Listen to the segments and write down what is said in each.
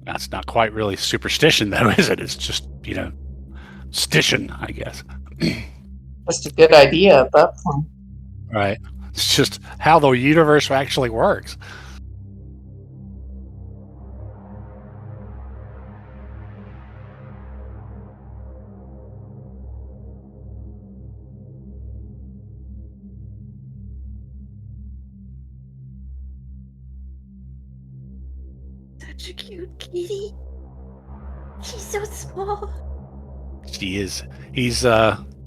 That's not quite really superstition, though, is it? It's just, stition, I guess. Just a good idea at that point. Right. It's just how the universe actually works. Such a cute kitty. She's so small. She is. He's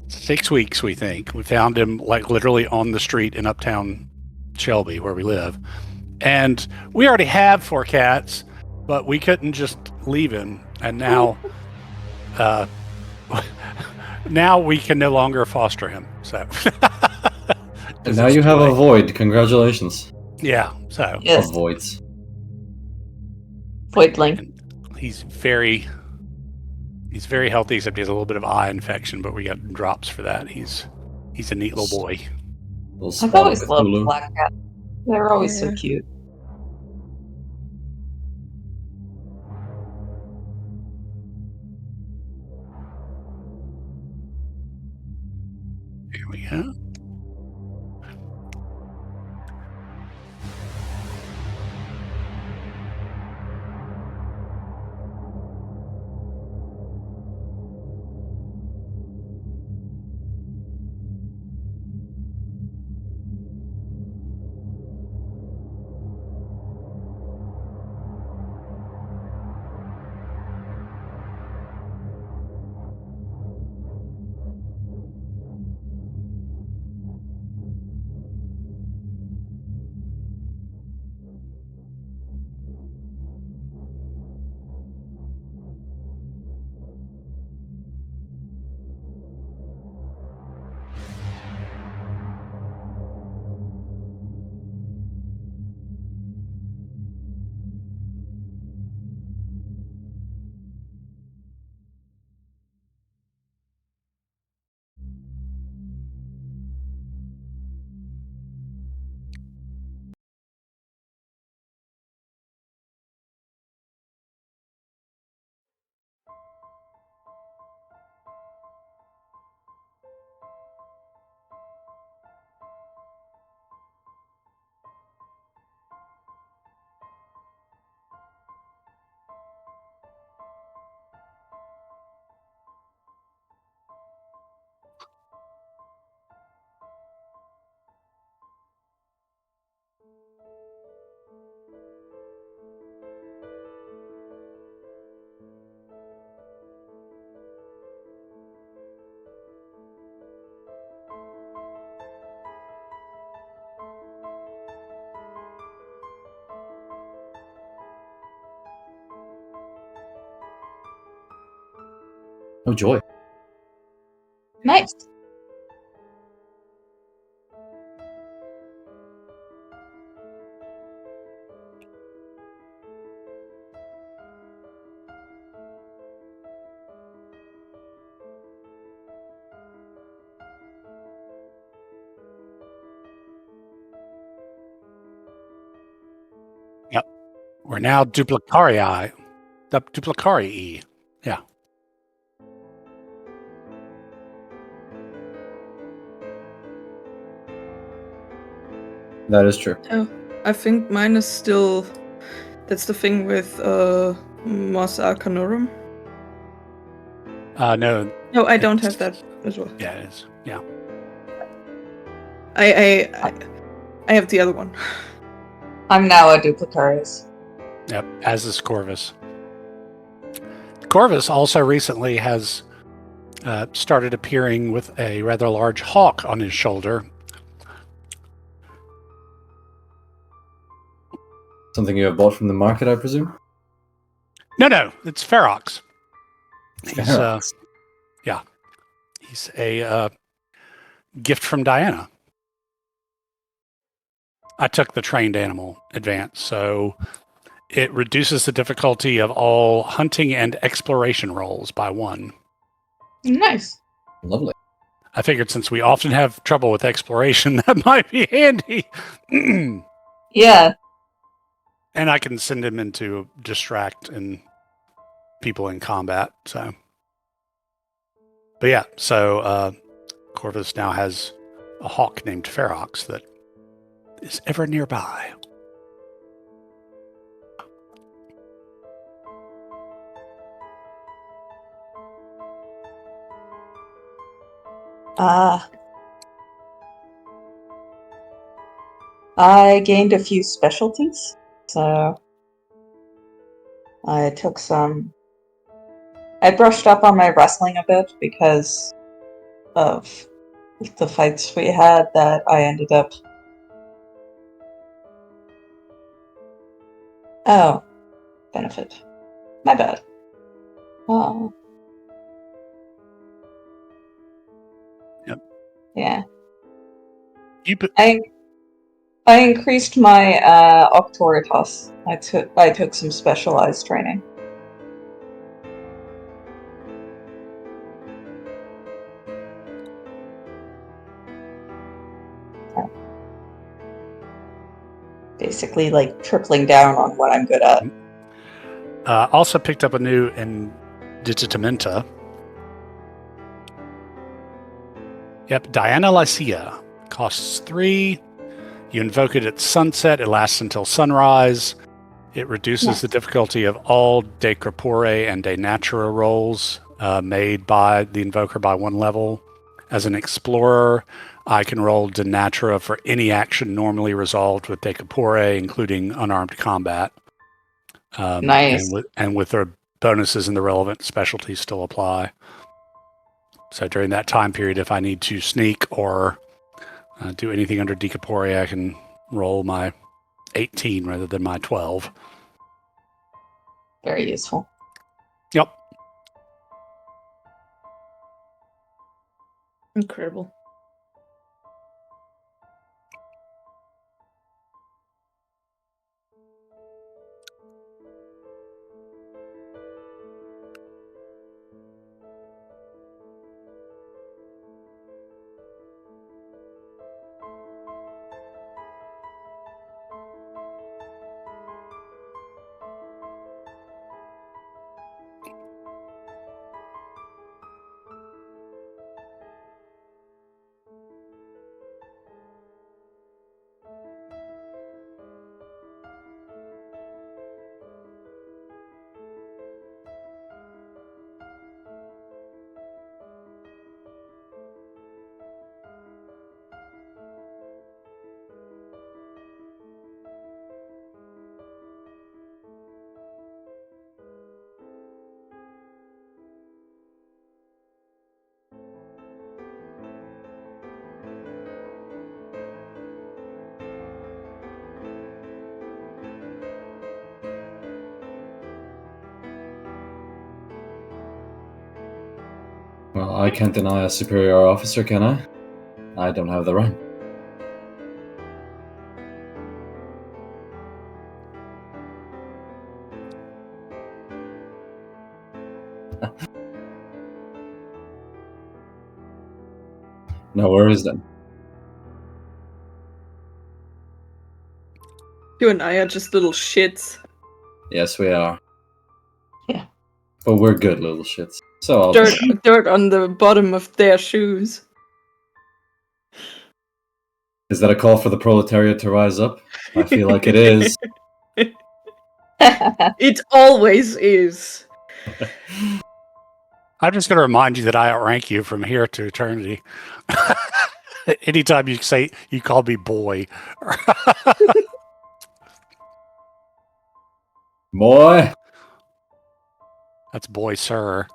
6 weeks, we think. We found him like literally on the street in Uptown Shelby, where we live. And we already have 4 cats, but we couldn't just leave him. And now, now we can no longer foster him. So, and now you have a void. Congratulations. Yeah. So Yes. Of voids. Voidling. he's very healthy, except he has a little bit of eye infection, but we got drops for that. He's a neat little boy. I've always loved black cats. They're always so cute. Here we go. Oh joy. Nice. Yep. We're now duplicarii. Duplicarii. Yeah. That is true. Oh, I think mine is still. That's the thing with Mos Arcanorum. No. No, I don't have that as well. Yeah, it is. Yeah. I have the other one. I'm now a Duplicaris. Yep. As is Corvus. Corvus also recently has started appearing with a rather large hawk on his shoulder. Something you have bought from the market, I presume? No, it's Ferox. Ferox. He's a gift from Diana. I took the trained animal advance, so it reduces the difficulty of all hunting and exploration rolls by 1. Nice. Lovely. I figured since we often have trouble with exploration, that might be handy. Yeah. And I can send him into distract and people in combat. So, but yeah, so Corvus now has a hawk named Ferox that is ever nearby. I gained a few specialties, so I took some. I brushed up on my wrestling a bit because of the fights we had that I ended up. Oh, benefit. My bad. Oh. Yep. Yeah. I I increased my Octoritas. I took some specialized training. Basically, like tripling down on what I'm good at. Also picked up a new Indigitamenta. Yep, Diana Lycia. Costs 3. You invoke it at sunset. It lasts until sunrise. It reduces the difficulty of all De Corpore and De Natura rolls made by the invoker by 1 level. As an explorer, I can roll De Natura for any action normally resolved with De Corpore, including unarmed combat. Nice. And with the bonuses and the relevant specialties still apply. So during that time period, if I need to sneak or do anything under De Corpore, I can roll my 18 rather than my 12. Very useful. Yep. Incredible. Well, I can't deny a superior officer, can I? I don't have the rank. No worries then. You and I are just little shits. Yes, we are. Yeah. But we're good little shits. So I'll Dirt on the bottom of their shoes. Is that a call for the proletariat to rise up? I feel like it is. It always is. I'm just going to remind you that I outrank you from here to eternity. Anytime you say you call me boy. Boy. That's boy, sir.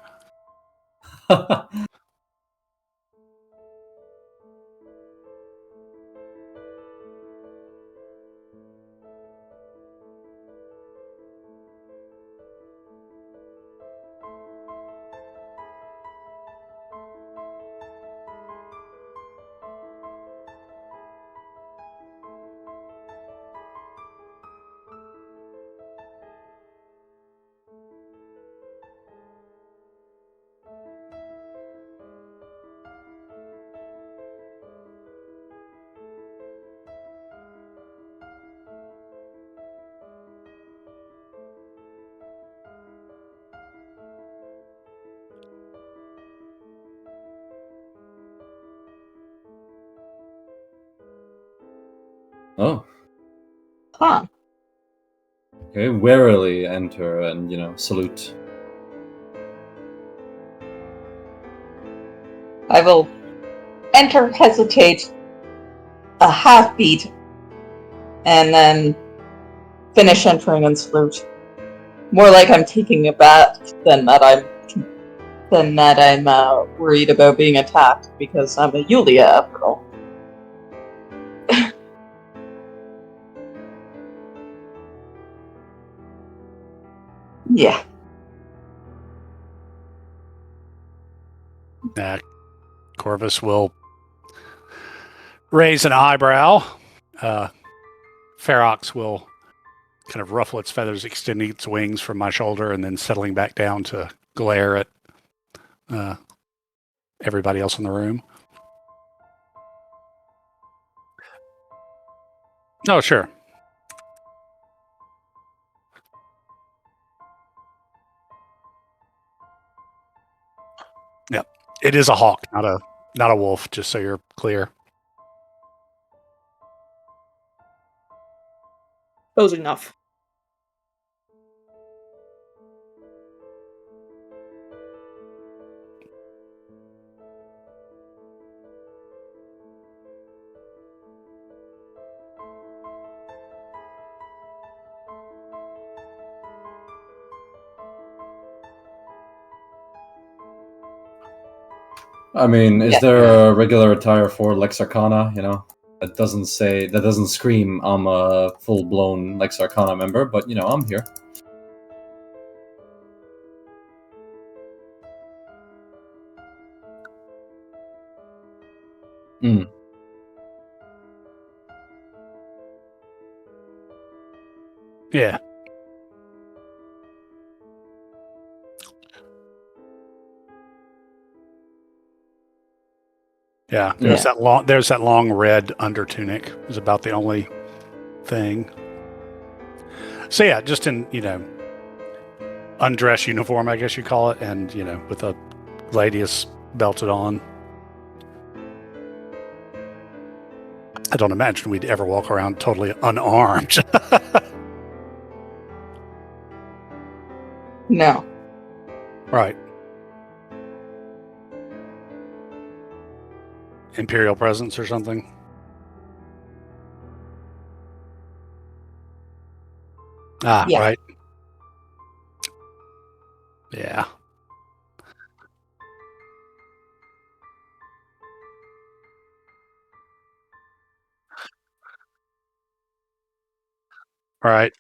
Oh, Huh. okay. Warily enter and, salute. I will enter, hesitate a half beat, and then finish entering and salute. More like I'm taking a bath than that I'm worried about being attacked, because I'm a Yulia after all. Yeah. Corvus will raise an eyebrow. Ferox will kind of ruffle its feathers, extending its wings from my shoulder, and then settling back down to glare at everybody else in the room. Oh, sure. Yep. It is a hawk, not a wolf, just so you're clear. Close enough. I mean, is Yeah. there a regular attire for Lex Arcana? That doesn't scream I'm a full-blown Lex Arcana member, but I'm here. Mm. Yeah. Yeah. There's that long red under tunic is about the only thing. So yeah, just in, undress uniform, I guess you call it, and, with a gladius belted on. I don't imagine we'd ever walk around totally unarmed. No. Right. Imperial presence or something. Ah, Yeah. right. Yeah. Right.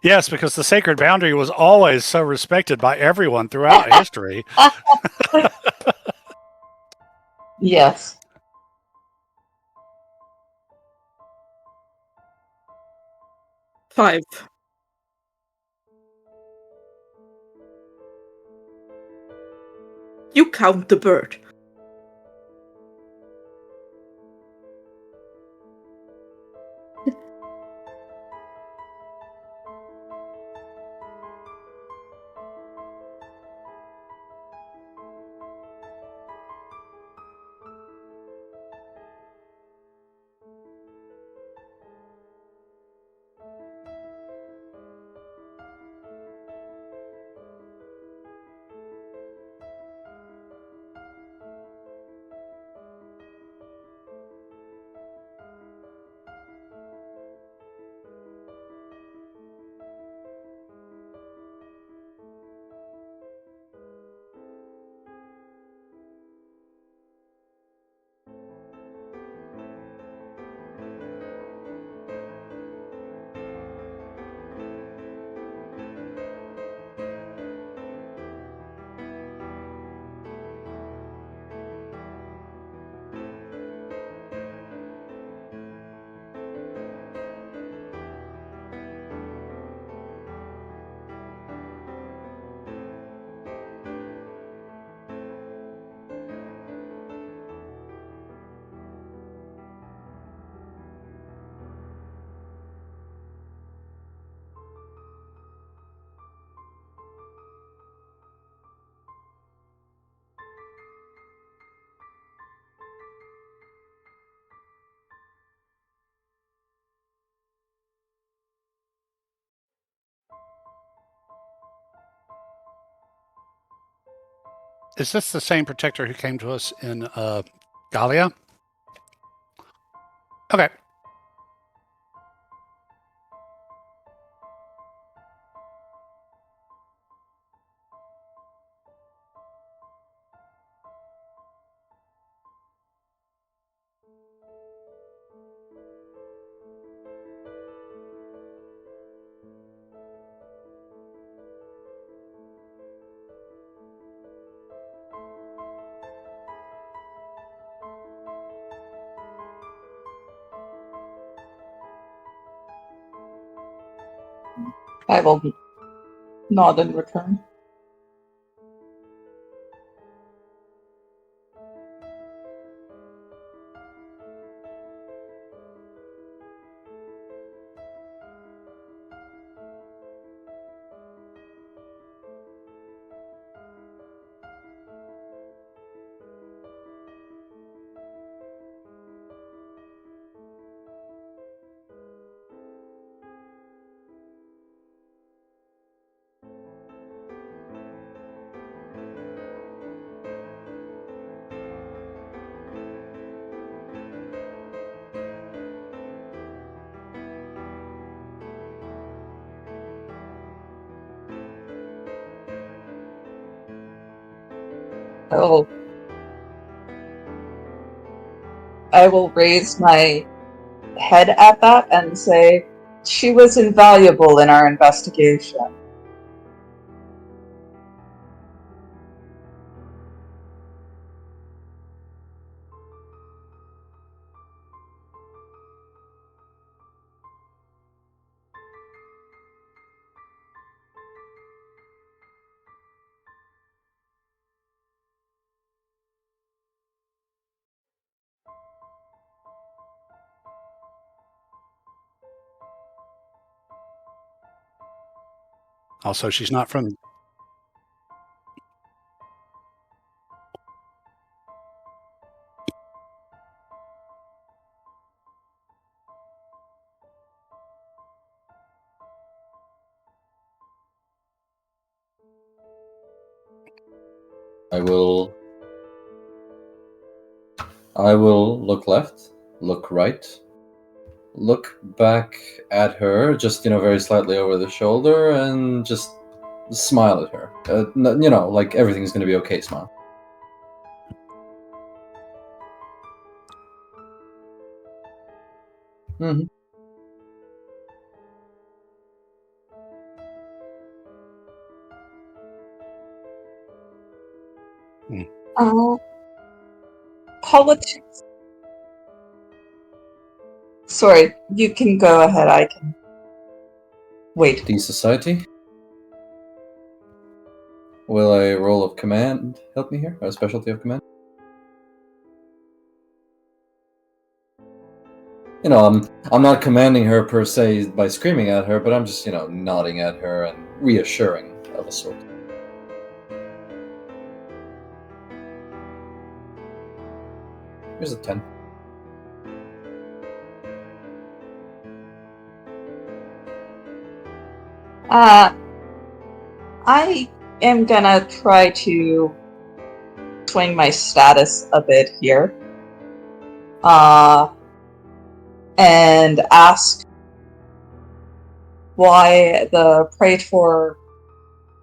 Yes, because the sacred boundary was always so respected by everyone throughout history. Yes. Five. You count the bird. is this the same protector who came to us in Gallia? Okay. I will nod in return. I will raise my head at that and say, she was invaluable in our investigation. Also, she's not from. I will look left, look right, look back at her, just, very slightly over the shoulder, and just smile at her. Like everything's gonna be okay smile. Mm-hmm. Politics. Sorry, you can go ahead. I can wait. The society? Will a role of command help me here? A specialty of command? I'm not commanding her per se by screaming at her, but I'm just, nodding at her and reassuring of a sort. Here's a 10. I am gonna try to swing my status a bit here. And ask why the Praetor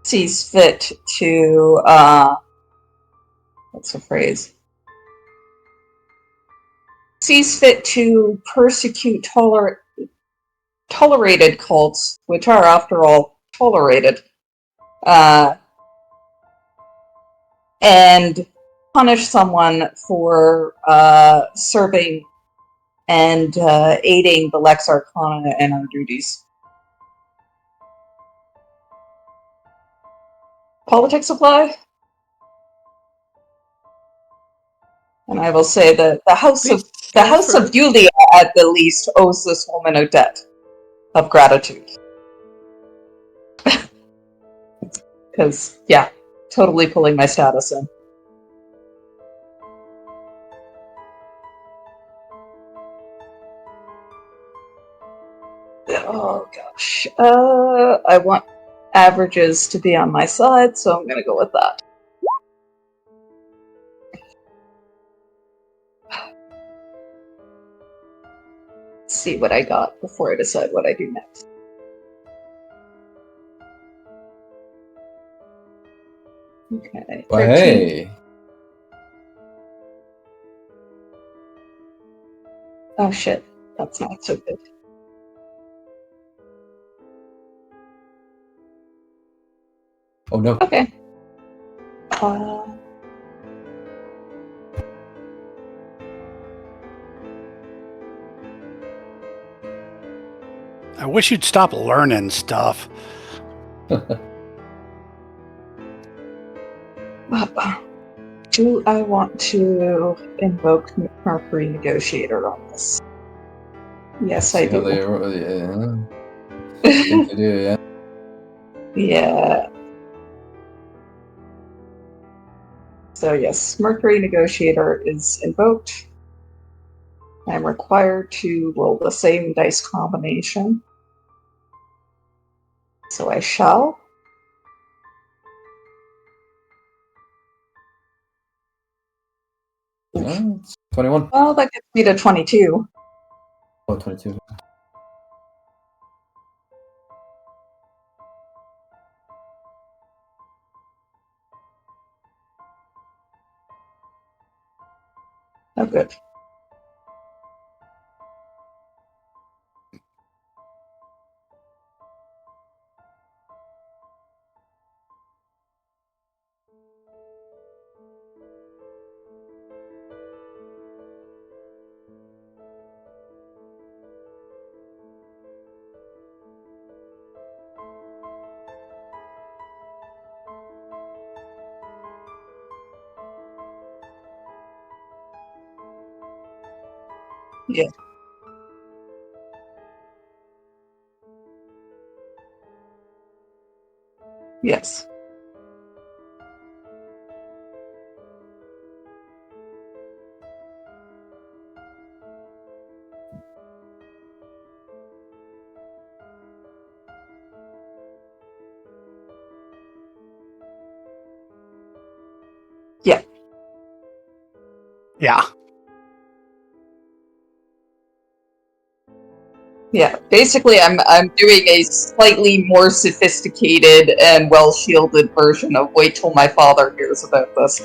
sees fit to, what's the phrase? Sees fit to persecute tolerated cults, which are, after all, tolerated, and punish someone for serving and aiding the Lex Arcana in our duties. Politics apply? And I will say that the House of Yulia, at the least, owes this woman a debt of gratitude. Because, yeah, totally pulling my status in. Oh gosh. I want averages to be on my side, so I'm gonna go with that. see what I got before I decide what I do next. Okay. But 13. hey, Oh shit. That's not so good. oh no. Okay. I wish you'd stop learning stuff. Do I want to invoke Mercury Negotiator on this? Yes, I See how do. they yeah. I think you do, yeah. Yeah. So yes, Mercury Negotiator is invoked. I'm required to roll the same dice combination. So I shall. No, it's 21. Well, that gets me to 22. Oh, 22. Oh, good. Yeah. Yes. Yeah. Yeah. Yeah. Basically, I'm doing a slightly more sophisticated and well-shielded version of wait till my father hears about this.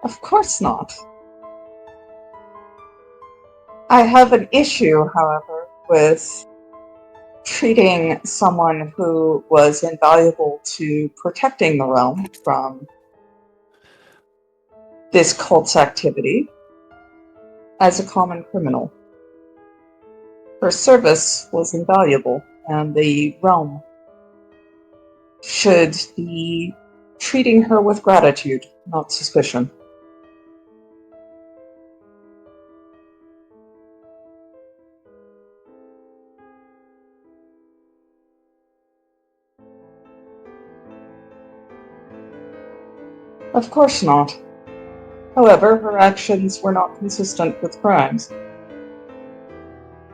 Of course not. I have an issue, however, with treating someone who was invaluable to protecting the realm from this cult's activity as a common criminal. Her service was invaluable, and the realm should be treating her with gratitude, not suspicion. Of course not. However, her actions were not consistent with crimes.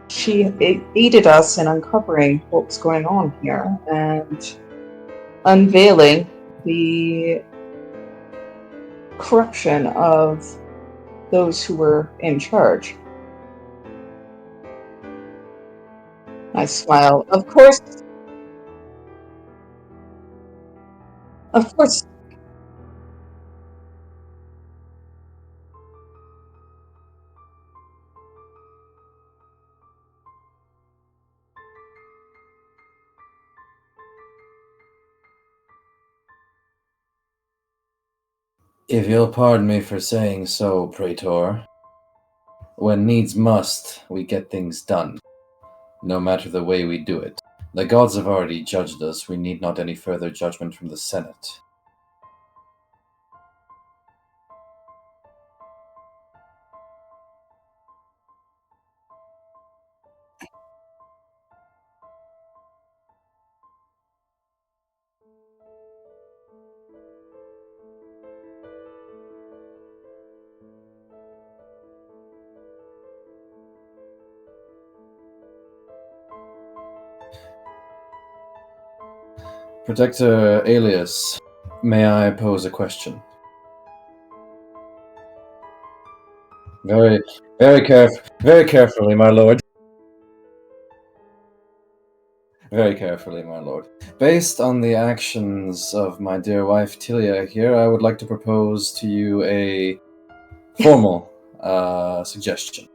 She aided us in uncovering what was going on here and unveiling the corruption of those who were in charge. I smile. Of course. Of course. If you'll pardon me for saying so, Praetor, when needs must, we get things done, no matter the way we do it. The gods have already judged us. We need not any further judgment from the Senate. Protector Alias, may I pose a question? Very carefully, my lord. Very carefully, my lord. Based on the actions of my dear wife Tilia here, I would like to propose to you a formal suggestion.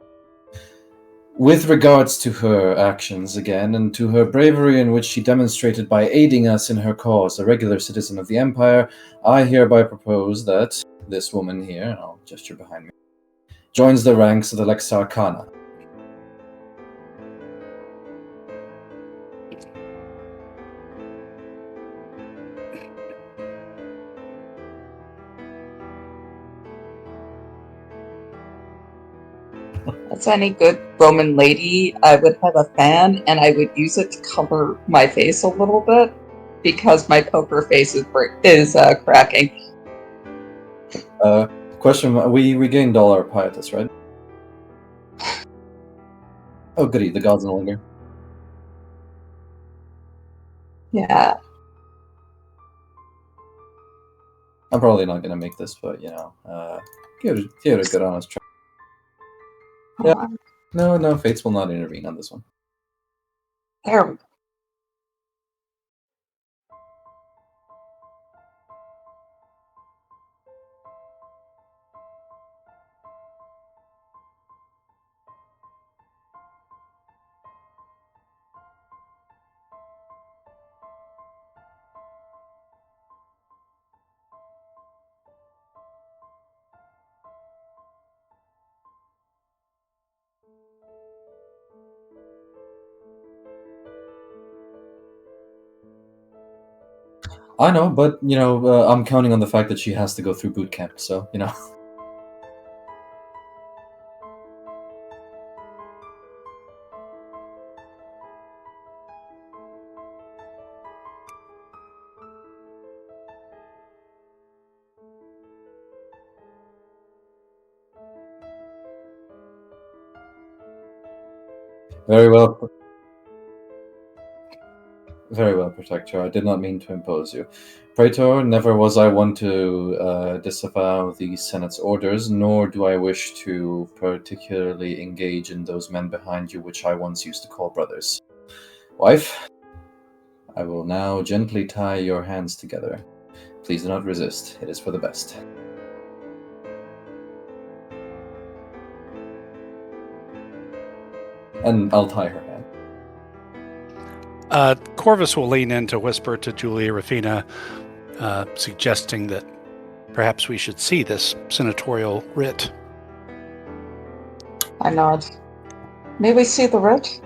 With regards to her actions again, and to her bravery in which she demonstrated by aiding us in her cause, a regular citizen of the Empire, I hereby propose that this woman here, and I'll gesture behind me, joins the ranks of the Lex Arcana. As any good Roman lady, I would have a fan and I would use it to cover my face a little bit because my poker face is cracking. Question, we regained all our pietas, right? Oh goody, the gods no longer. Yeah. I'm probably not gonna make this, but give it a good honest try. Yeah. No, fates will not intervene on this one. There we go. I know, but I'm counting on the fact that she has to go through boot camp, so Very well. Very well, Protector. I did not mean to impose you. Praetor, never was I one to disavow the Senate's orders, nor do I wish to particularly engage in those men behind you which I once used to call brothers. Wife, I will now gently tie your hands together. Please do not resist. It is for the best. And I'll tie her hand. Corvus will lean in to whisper to Julia Rafina, suggesting that perhaps we should see this senatorial writ. I nod. May we see the writ?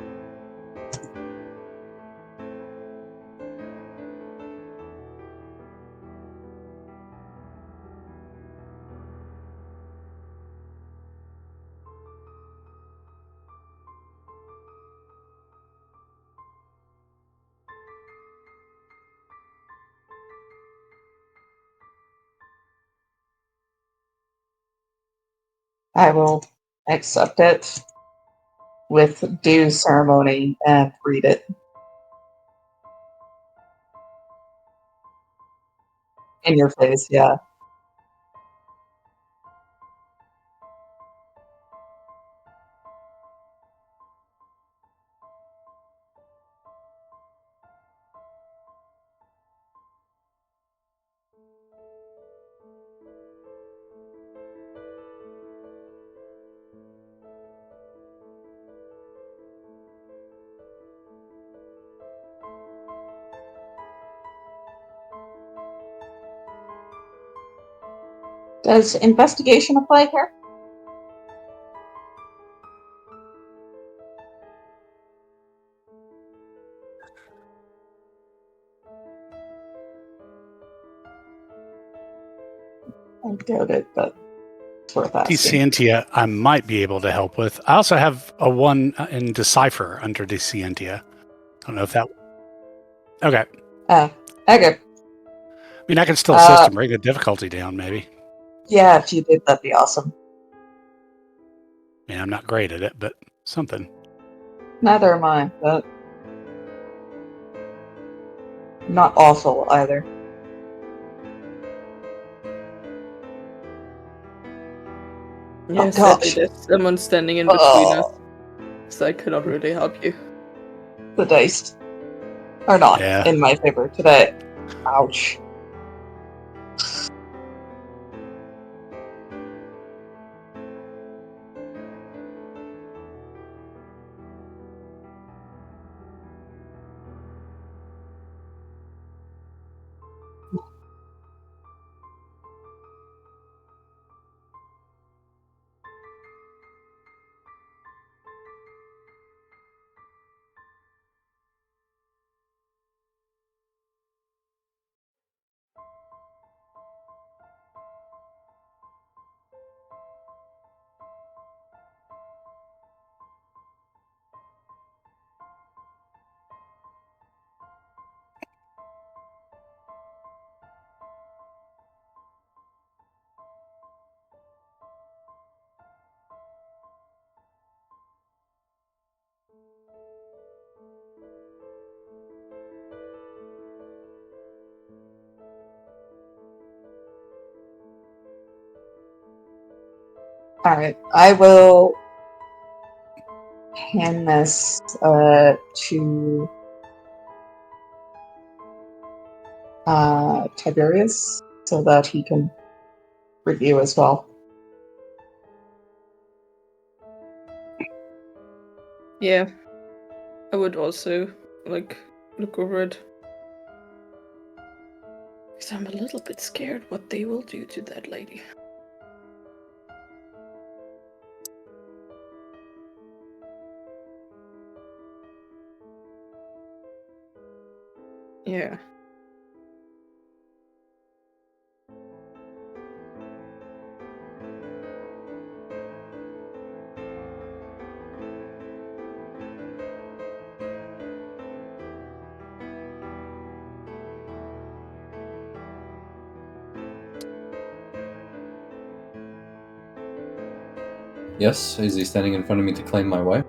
I will accept it with due ceremony and read it. In your face, yeah. Does investigation apply here? I doubt it, but it's worth asking. Descientia, I might be able to help with. I also have a 1 in Decipher under Descientia. I don't know if that... Okay. Okay. I mean, I can still assist and bring the difficulty down, maybe. Yeah, if you did, that'd be awesome. I mean, I'm not great at it, but something. Neither am I, but not awful either. Yeah, Oh, sadly, gosh. there's someone standing in between us, so I cannot really help you. The dice are not Yeah. in my favor today. Ouch. Alright, I will hand this to Tiberius so that he can review as well. Yeah, I would also, like, look over it. Because I'm a little bit scared what they will do to that lady. Yeah. Yes, is he standing in front of me to claim my wife?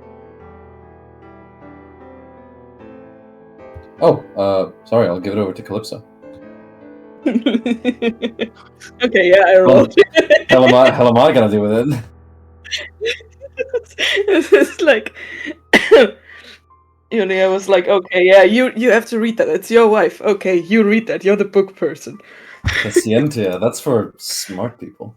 Oh, sorry, I'll give it over to Calypso. Okay, yeah, I rolled. Hell am I gonna do with it? It's like I was like, okay, yeah, you have to read that. It's your wife. Okay, you read that. You're the book person. Pacientia, that's for smart people.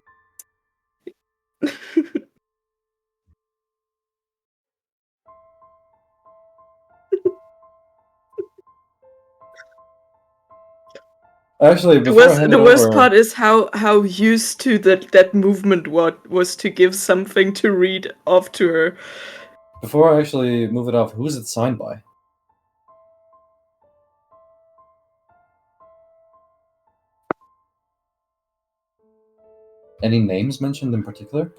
Actually, before I hand The it worst over, part is how used to that movement was to give something to read off to her. before I actually move it off, who's it signed by? Any names mentioned in particular?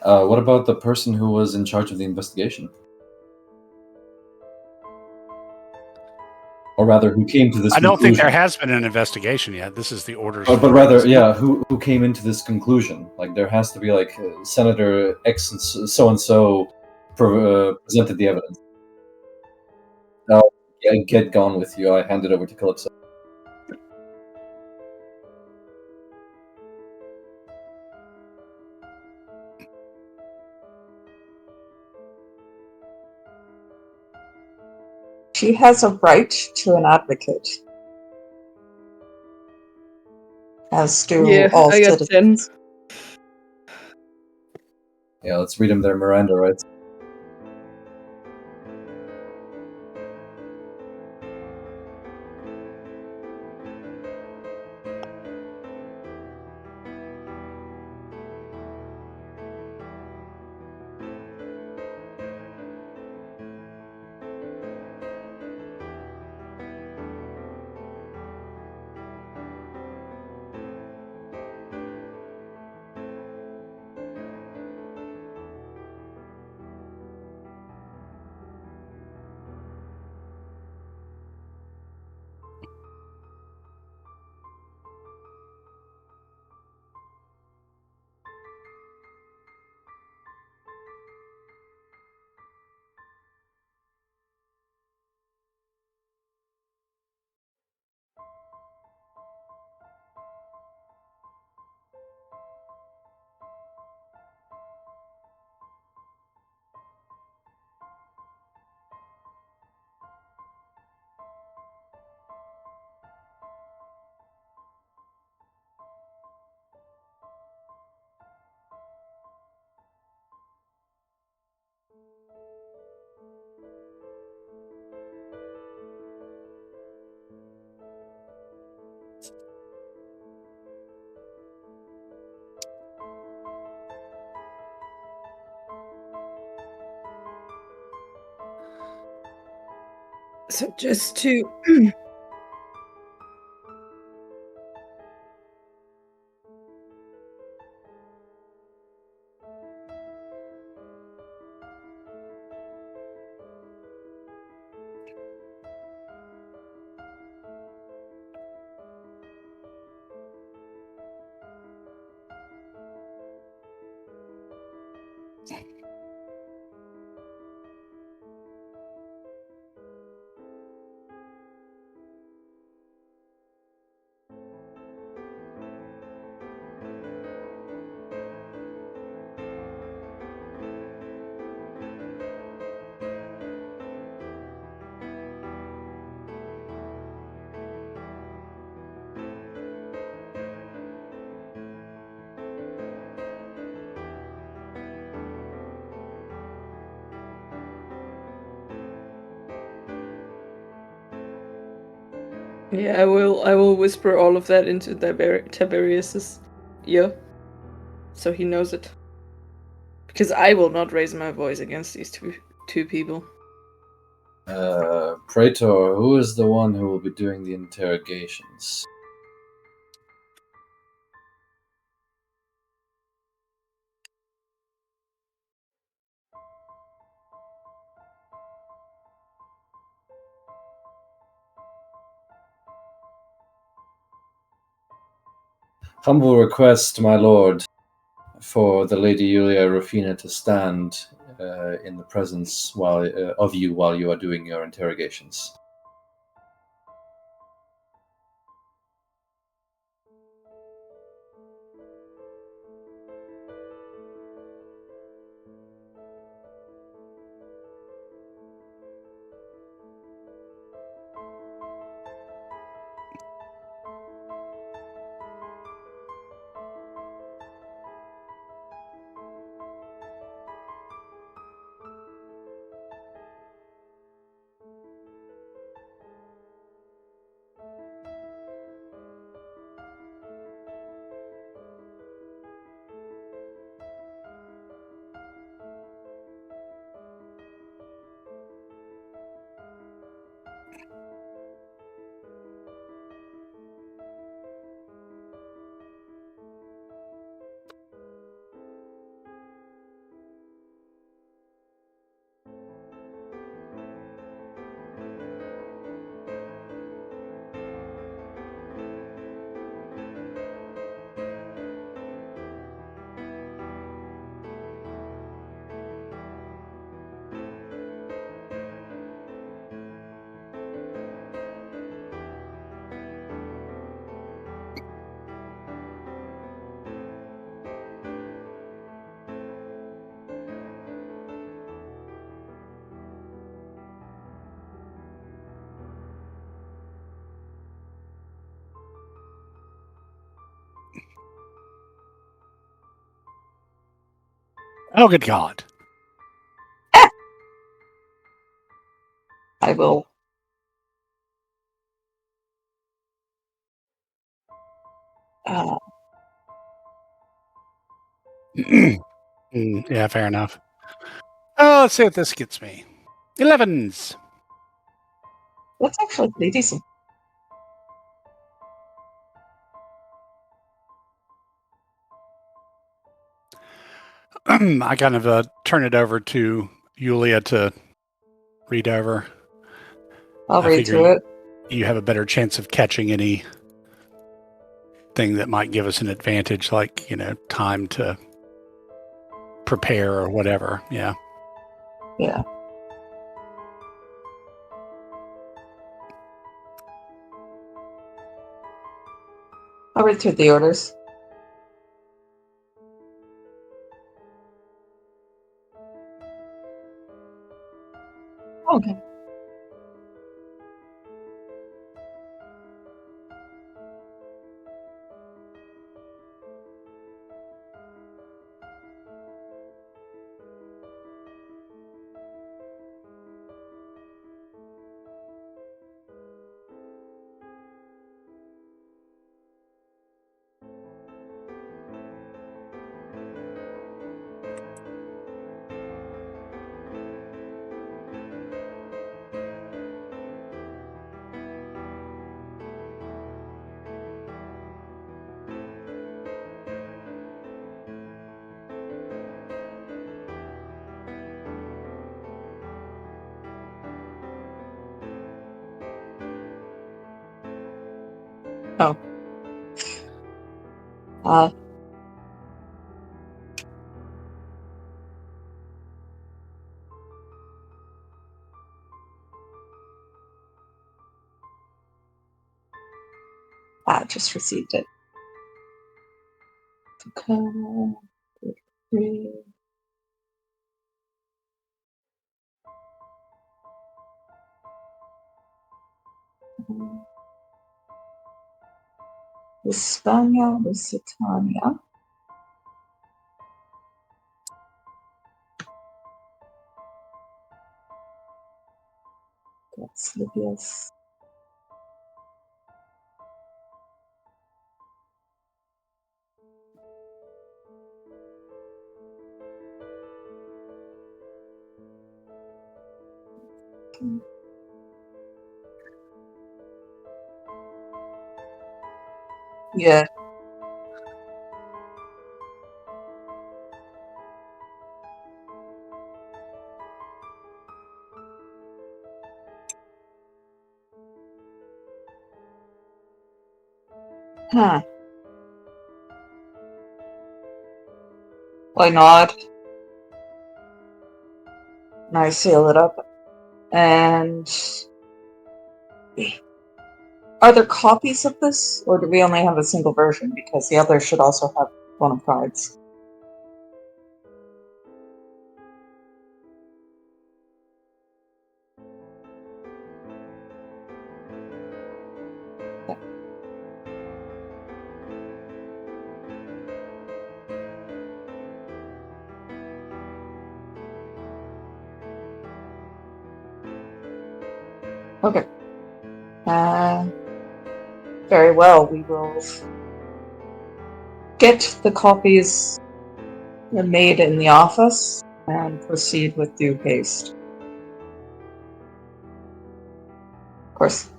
What about the person who was in charge of the investigation? Or rather, who came to this I conclusion? don't think there has been an investigation yet. This is the orders. But rather, yeah, who came into this conclusion? Like, there has to be, like, Senator X and so presented the evidence. Now, yeah, get gone with you. I hand it over to Calypso. She has a right to an advocate. As do Yeah, all I got 10. citizens. Yeah, let's read them their Miranda rights. So just to yeah, I will whisper all of that into Tiberius's ear, so he knows it. Because I will not raise my voice against these two people. Praetor, who is the one who will be doing the interrogations? Humble request, my lord, for the Lady Yulia Rufina to stand in the presence of you while you are doing your interrogations. Oh, good God. I will. Uh, Yeah, fair enough. Oh, let's see what this gets me. 11s. that's actually pretty decent. I kind of turn it over to Yulia to read over. I'll I read figure through it. you have a better chance of catching anything that might give us an advantage, like, time to prepare or whatever. Yeah. Yeah. I'll read through the orders. Okay. Oh. Uh, I just received it. Okay. Hispania, Lusitania. That's Libya's. Yeah. Huh. Why not? And I seal it up. And are there copies of this, or do we only have a single version? Because the other should also have bona fides. Okay. Very well. We will get the copies made in the office and proceed with due haste. Of course,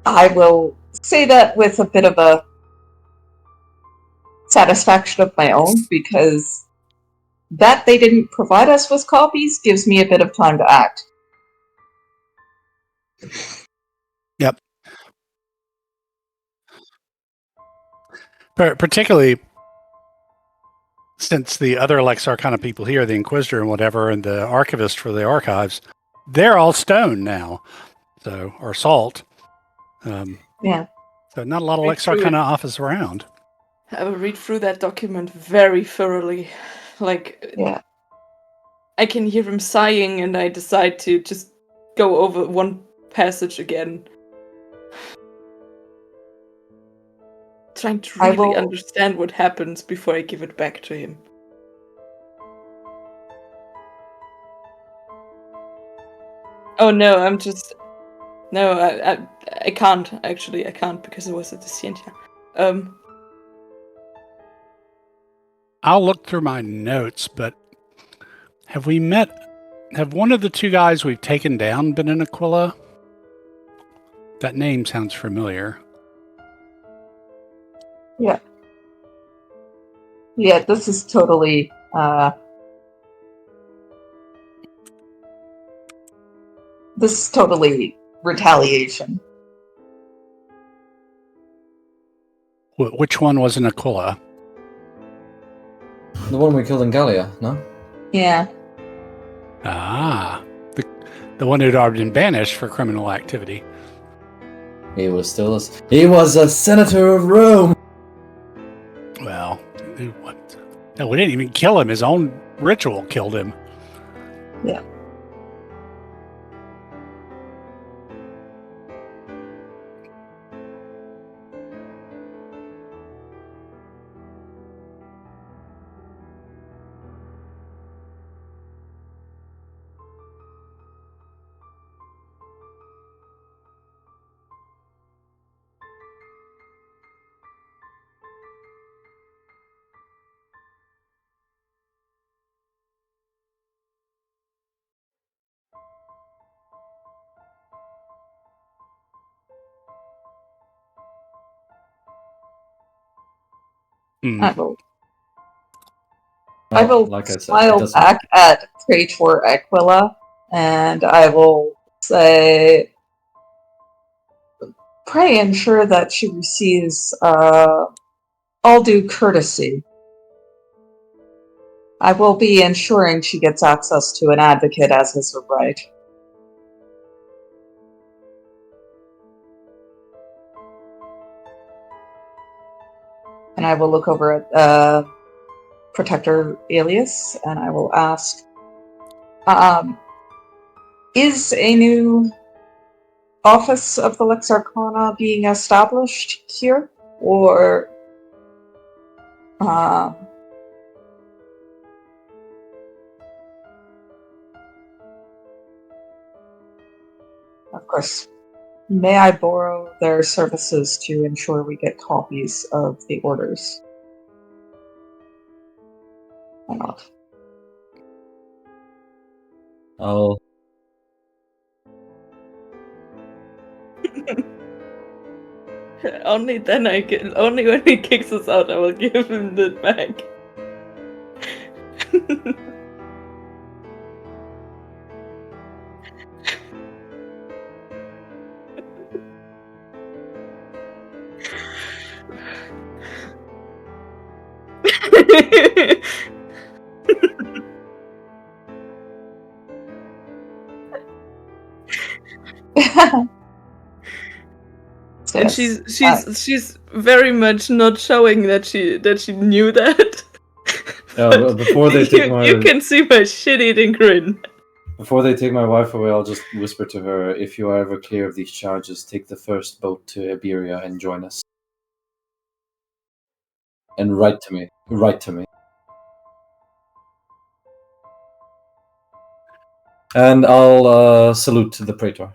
I will say that with a bit of a satisfaction of my own, because that they didn't provide us with copies gives me a bit of time to act. Yep. Particularly since the other Lex Arcana people here, the Inquisitor and whatever, and the Archivist for the archives, they're all stone now, so or salt. Yeah. So not a lot of Read Lex through Arcana it. office around. I will read through that document very thoroughly. Like, Yeah. I can hear him sighing, and I decide to just go over one passage again. Trying to I really will- understand what happens before I give it back to him. Oh no, I'm just... No, I can't, actually. I can't, because it was at the Scientia. I'll look through my notes, but have one of the two guys we've taken down been in Aquila? That name sounds familiar. Yeah. Yeah, this is totally retaliation. Which one was in Aquila? The one we killed in Gallia, no? Yeah. Ah, the one who'd already been banished for criminal activity. He was a senator of Rome! Well, what? No, we didn't even kill him. His own ritual killed him. Yeah. I will Like I said, it smile doesn't. back at Praetor Aquila, and I will say, pray ensure that she receives all due courtesy. I will be ensuring she gets access to an advocate as is her right. And I will look over at Protector Alias, and I will ask, is a new office of the Lex Arcana being established here? Or of course, may I borrow their services to ensure we get copies of the orders? Why not? I'll Only then only when he kicks us out, I will give him the bag. And she's very much not showing that she knew that. but before they take you can see my shit-eating grin. Before they take my wife away, I'll just whisper to her, if you are ever clear of these charges, take the first boat to Iberia and join us. And write to me. Write to me. And I'll salute the Praetor.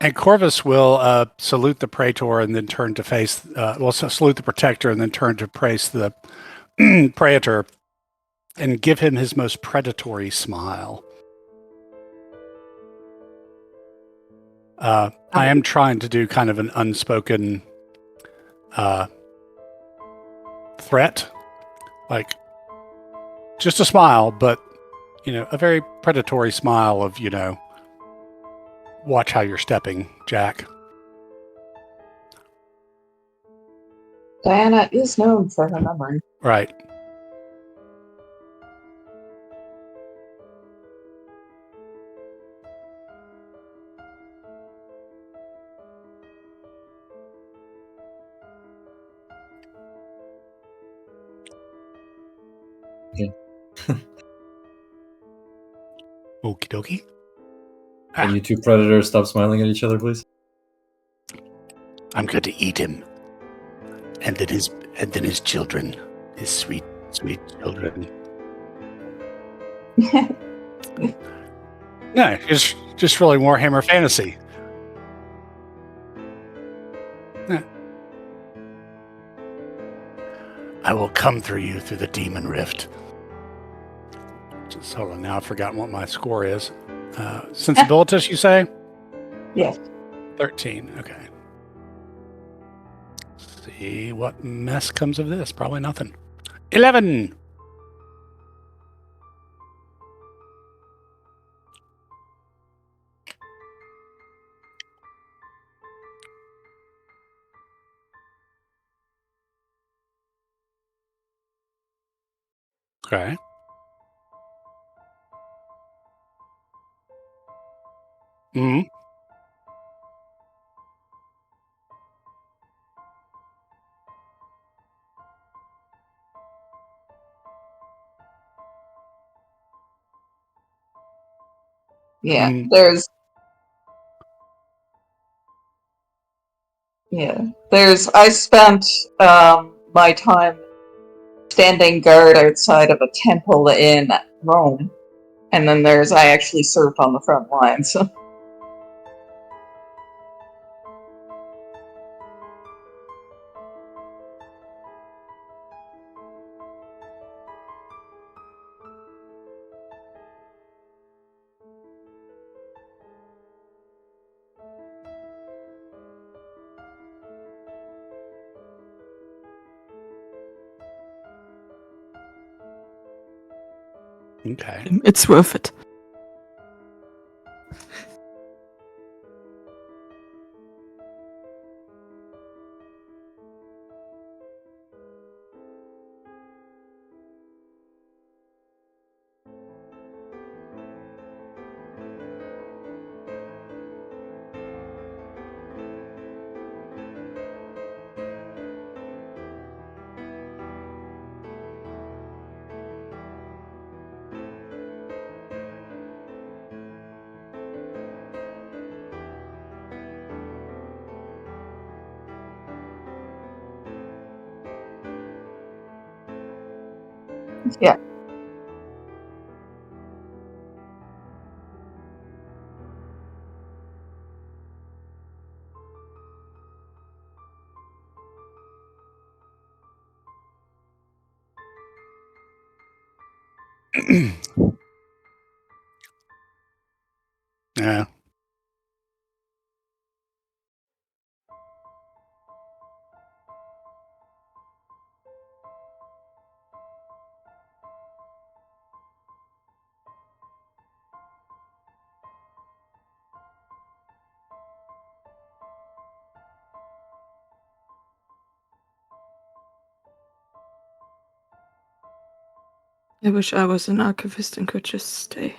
And Corvus will salute the Praetor and then turn to face, salute the Protector and then turn to face the Praetor and give him his most predatory smile. I am trying to do kind of an unspoken threat, like just a smile, but, a very predatory smile of, watch how you're stepping, Jack. Diana is known for her memory. Right. Okay. Okie dokie. Can you two predators stop smiling at each other, please? I'm going to eat him, and then his children, his sweet, sweet children. No, it's just really Warhammer Fantasy. Yeah. I will come through you through the demon rift. Just hold on, now I've forgotten what my score is. Sensibilitas, you say? Yes. 13, okay. Let's see what mess comes of this. Probably nothing. 11! Okay. Mm-hmm. Yeah, I spent my time standing guard outside of a temple in Rome, and then I actually served on the front lines. So. Okay. It's worth it. Yeah. Yeah. I wish I was an archivist and could just stay.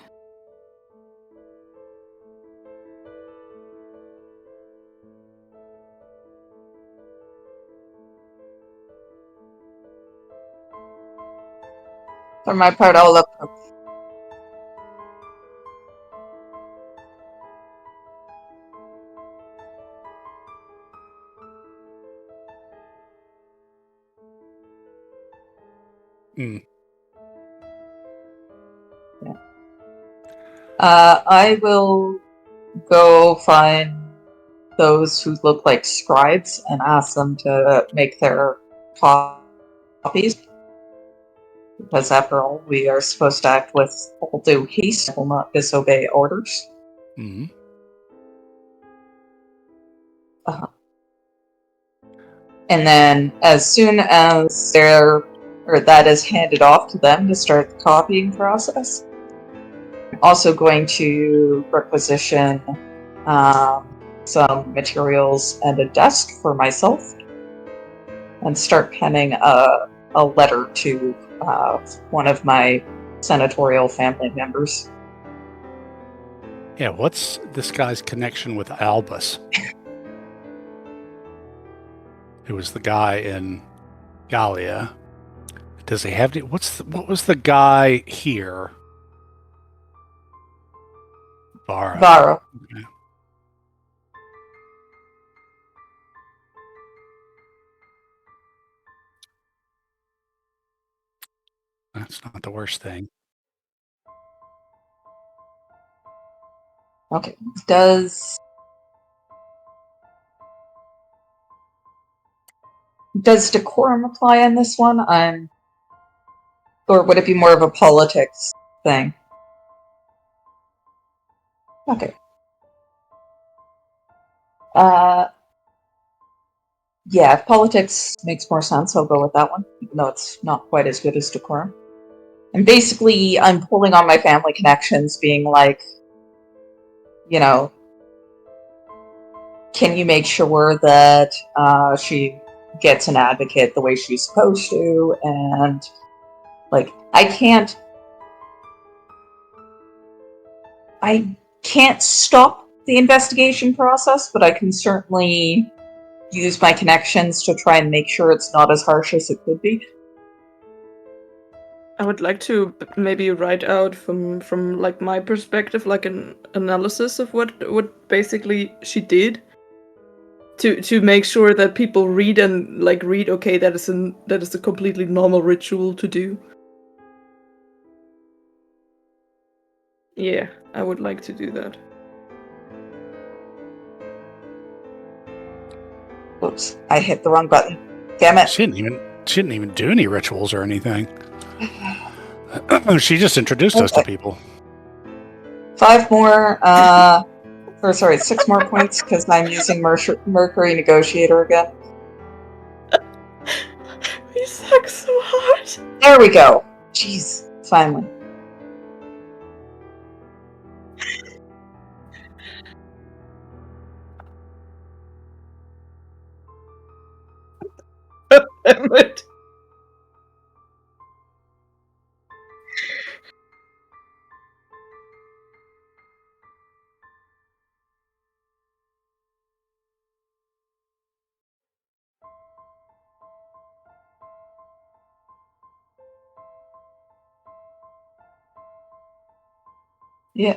For my part, I'll look. Mm. Yeah. I will go find those who look like scribes and ask them to make their copies. Because after all, we are supposed to act with all due haste and will not disobey orders. Mm. And then, as soon as that is handed off to them to start the copying process, I'm also going to requisition some materials and a desk for myself, and start penning a letter to one of my senatorial family members. Yeah, what's this guy's connection with Albus? Who was the guy in Gallia? Does he have? What was the guy here? Vara. Vara. Okay. That's not the worst thing. Okay. Does decorum apply on this one? Or would it be more of a politics thing? Okay. Yeah, if politics makes more sense, I'll go with that one, even though it's not quite as good as decorum. And basically, I'm pulling on my family connections, being like, can you make sure that she gets an advocate the way she's supposed to? And, I can't stop the investigation process, but I can certainly use my connections to try and make sure it's not as harsh as it could be. I would like to maybe write out from like my perspective, like an analysis of what basically she did, to make sure that people read and read. Okay, that is a completely normal ritual to do. Yeah, I would like to do that. Oops, I hit the wrong button. Damn it. She didn't even do any rituals or anything. She just introduced us to people. 5 more, 6 more points, because I'm using Mercury Negotiator again. We suck so hard. There we go. Jeez, finally. Damn it. Yeah.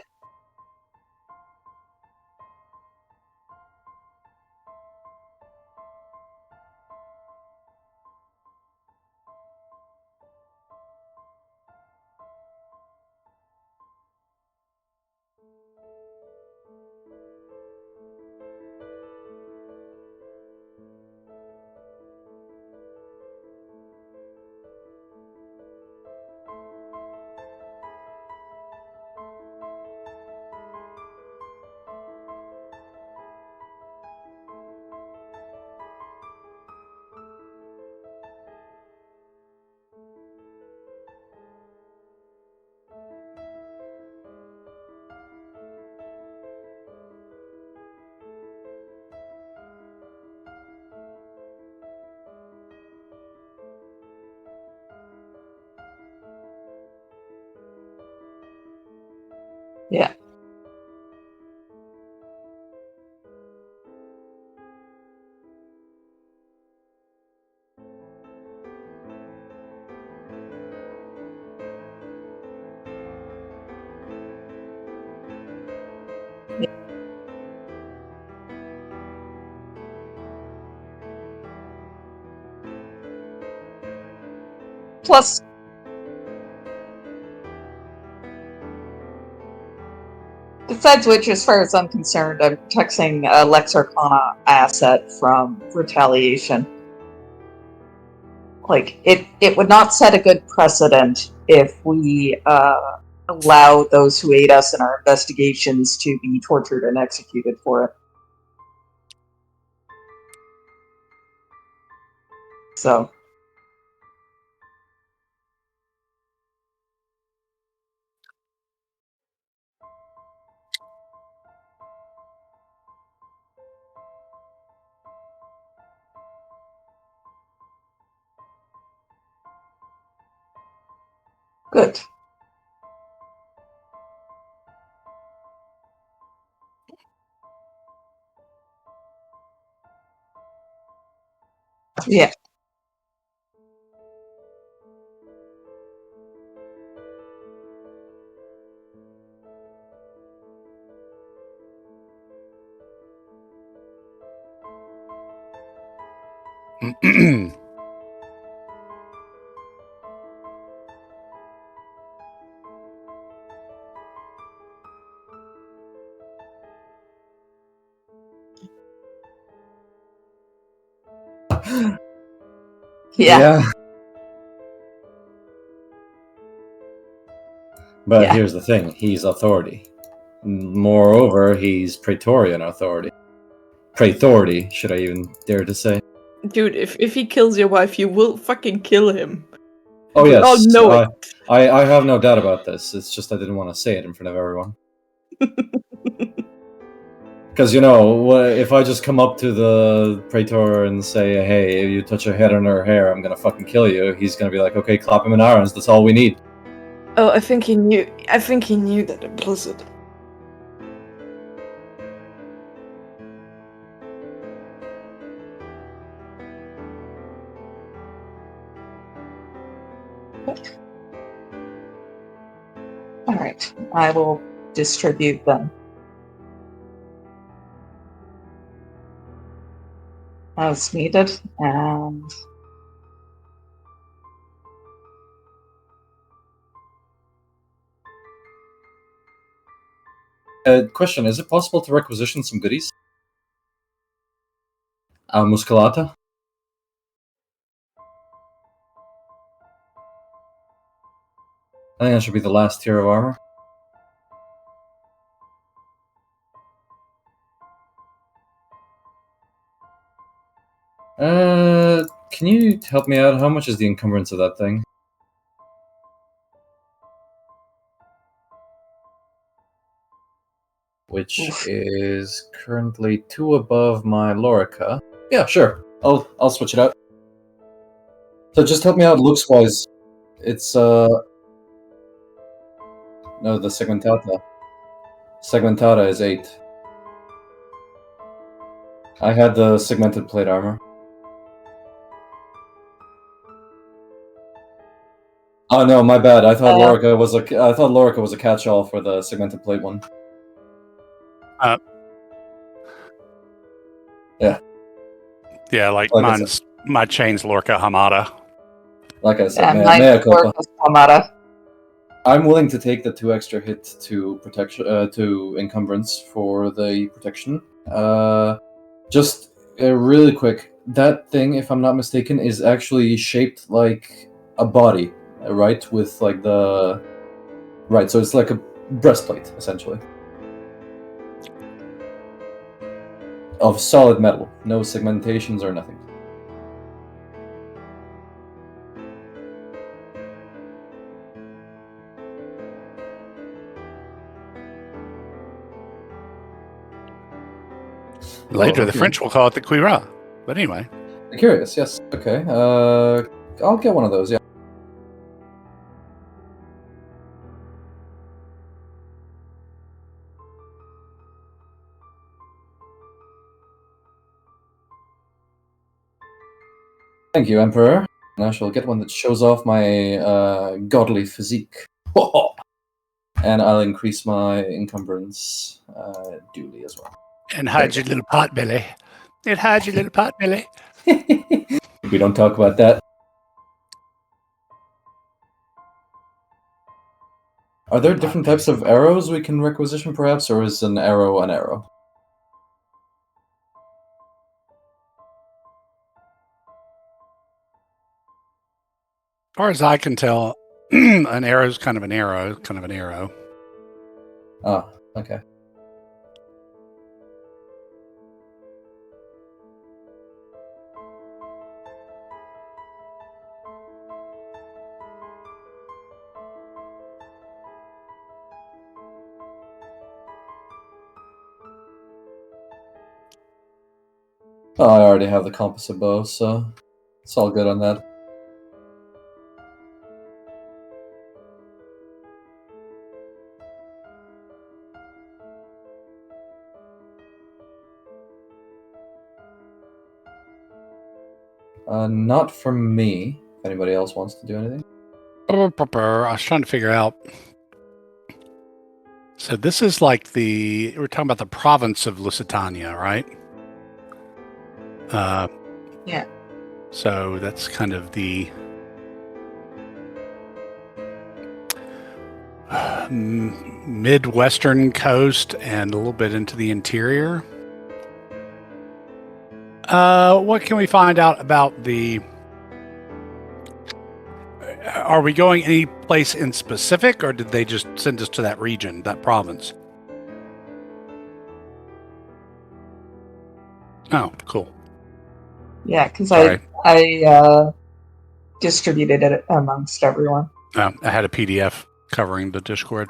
Yeah. Plus, besides which, as far as I'm concerned, I'm protecting a Lex Arcana asset from retaliation. Like, it would not set a good precedent if we allow those who aid us in our investigations to be tortured and executed for it. So, good. Yeah. Yeah. But Yeah. here's the thing, he's authority. Moreover, he's Praetorian authority. Praetority, should I even dare to say? Dude, if he kills your wife, you will fucking kill him. Oh We yes, all know it. I have no doubt about this. It's just I didn't want to say it in front of everyone. Because, you know, if I just come up to the Praetor and say, hey, if you touch her head on her hair, I'm gonna fucking kill you, he's gonna be like, okay, clap him in irons, that's all we need. Oh, I think he knew that implicit. Alright. I will distribute them as needed, and Question, is it possible to requisition some goodies? Musculata? I think that should be the last tier of armor. Can you help me out? How much is the encumbrance of that thing? Which oof. is currently 2 above my Lorica. Yeah, sure. I'll switch it out. So just help me out looks wise. It's no, the segmentata. Segmentata is 8. I had the segmented plate armor. Oh no, my bad. I thought Lorica was a catch-all for the segmented plate one. Yeah, like Like I mine's my chain's Lorca Hamada. Like I said, And mea my culpa. work was Pomada. I'm willing to take the 2 extra hit to protection, to encumbrance for the protection. Just really quick, that thing, if I'm not mistaken, is actually shaped like a body, right? With like the right, so it's like a breastplate essentially of solid metal, no segmentations or nothing. Later, the okay. French will call it the cuirass. But anyway. Curious, yes. Okay. I'll get one of those, yeah. Thank you, Emperor. And I shall get one that shows off my godly physique. And I'll increase my encumbrance duly as well. And hide your little pot belly. It hides your little pot belly. We don't talk about that. Are there different types of arrows we can requisition, perhaps, or is an arrow an arrow? As far as I can tell, an arrow is kind of an arrow, Ah, okay. Oh, I already have the composite bow, so it's all good on that. Not for me. If anybody else wants to do anything. I was trying to figure out. So this is like we're talking about the province of Lusitania, right? Yeah. So that's kind of the midwestern coast and a little bit into the interior. What can we find out about the... Are we going any place in specific, or did they just send us to that region, that province? Oh, cool. Yeah, because Sorry. I distributed it amongst everyone. I had a PDF covering the Discord.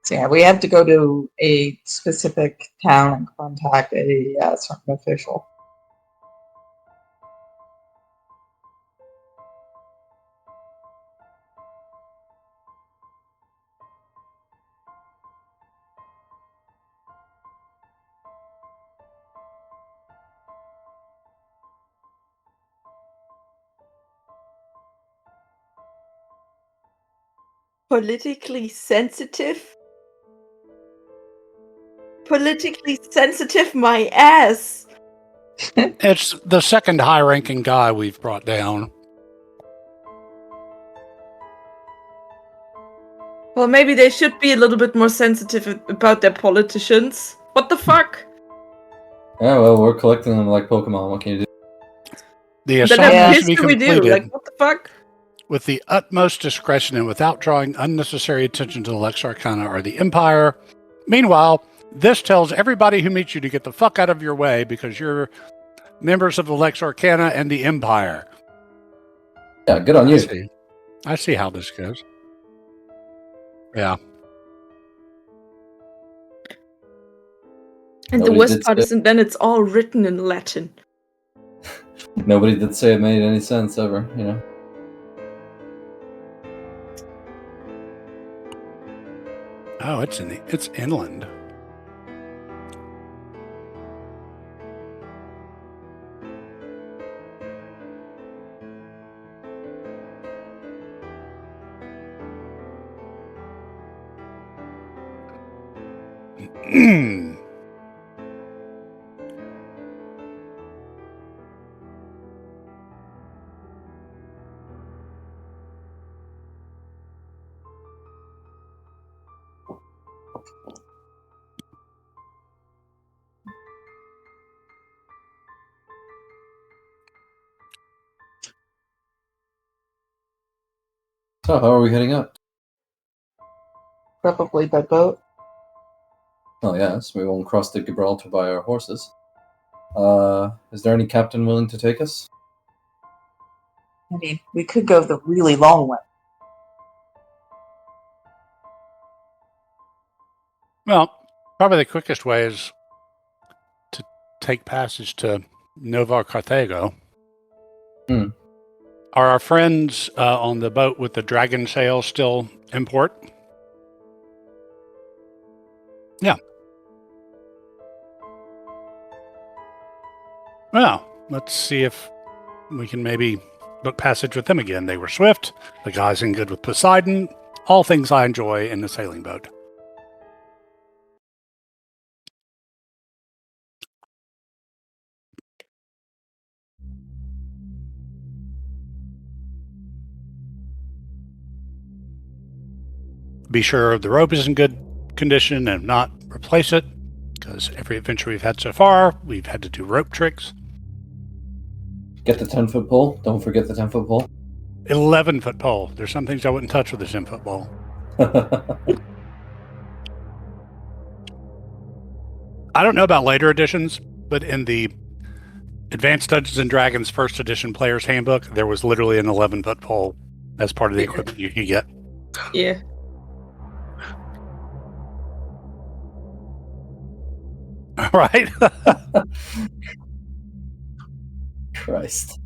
So yeah, we have to go to a specific town and contact a certain official. Politically sensitive? Politically sensitive, my ass! It's the second high-ranking guy we've brought down. Well, maybe they should be a little bit more sensitive about their politicians. What the fuck? Yeah, well, we're collecting them like Pokemon. What can you do? The Then assignment how is to be pissed do we do? completed Like, what the fuck? with the utmost discretion and without drawing unnecessary attention to the Lex Arcana or the Empire. Meanwhile, this tells everybody who meets you to get the fuck out of your way because you're members of the Lex Arcana and the Empire. Yeah, good on you. I see how this goes. Yeah. And Nobody the worst did part say- is, and then it's all written in Latin. Nobody did say it made any sense ever, you know? Oh, it's inland. So, how are we heading up? Probably by boat. Oh, yes, we won't cross the Gibraltar by our horses. Is there any captain willing to take us? I mean, we could go the really long way. Well, probably the quickest way is to take passage to Nova Carthago. Hmm. Are our friends on the boat with the dragon sail still in port? Yeah. Well, let's see if we can maybe book passage with them again. They were swift. The guy's in good with Poseidon. All things I enjoy in a sailing boat. Be sure the rope is in good condition and not replace it, because every adventure we've had so far, we've had to do rope tricks. Get the 10-foot pole. Don't forget the 10-foot pole. 11-foot pole. There's some things I wouldn't touch with a 10-foot pole. I don't know about later editions, but in the Advanced Dungeons and Dragons First Edition Player's Handbook, there was literally an 11-foot pole as part of the equipment you could get. Yeah. Right? Christ.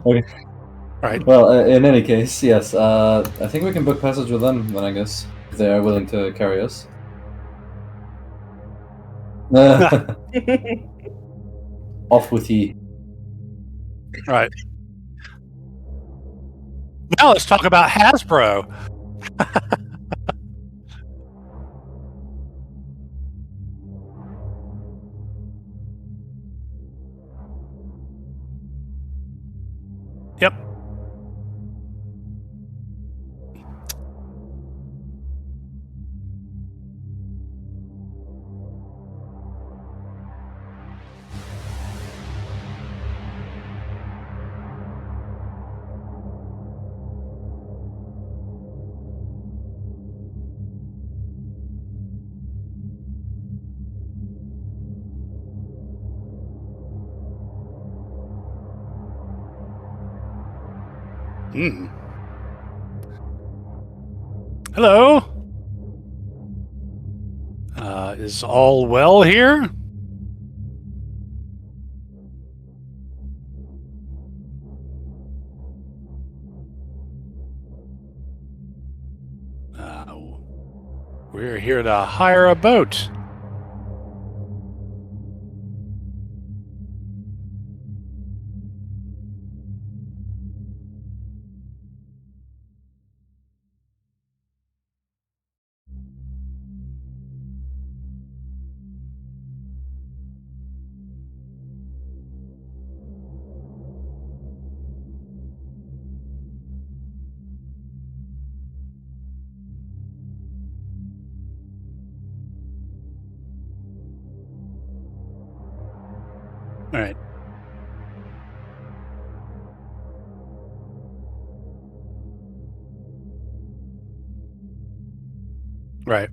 Okay. Right. Well, in any case, yes. I think we can book passage with them then, I guess. If they are willing to carry us. Off with ye. Right. Now let's talk about Hasbro. Yep. Hello. Is all well here? We're here to hire a boat. All right. Right.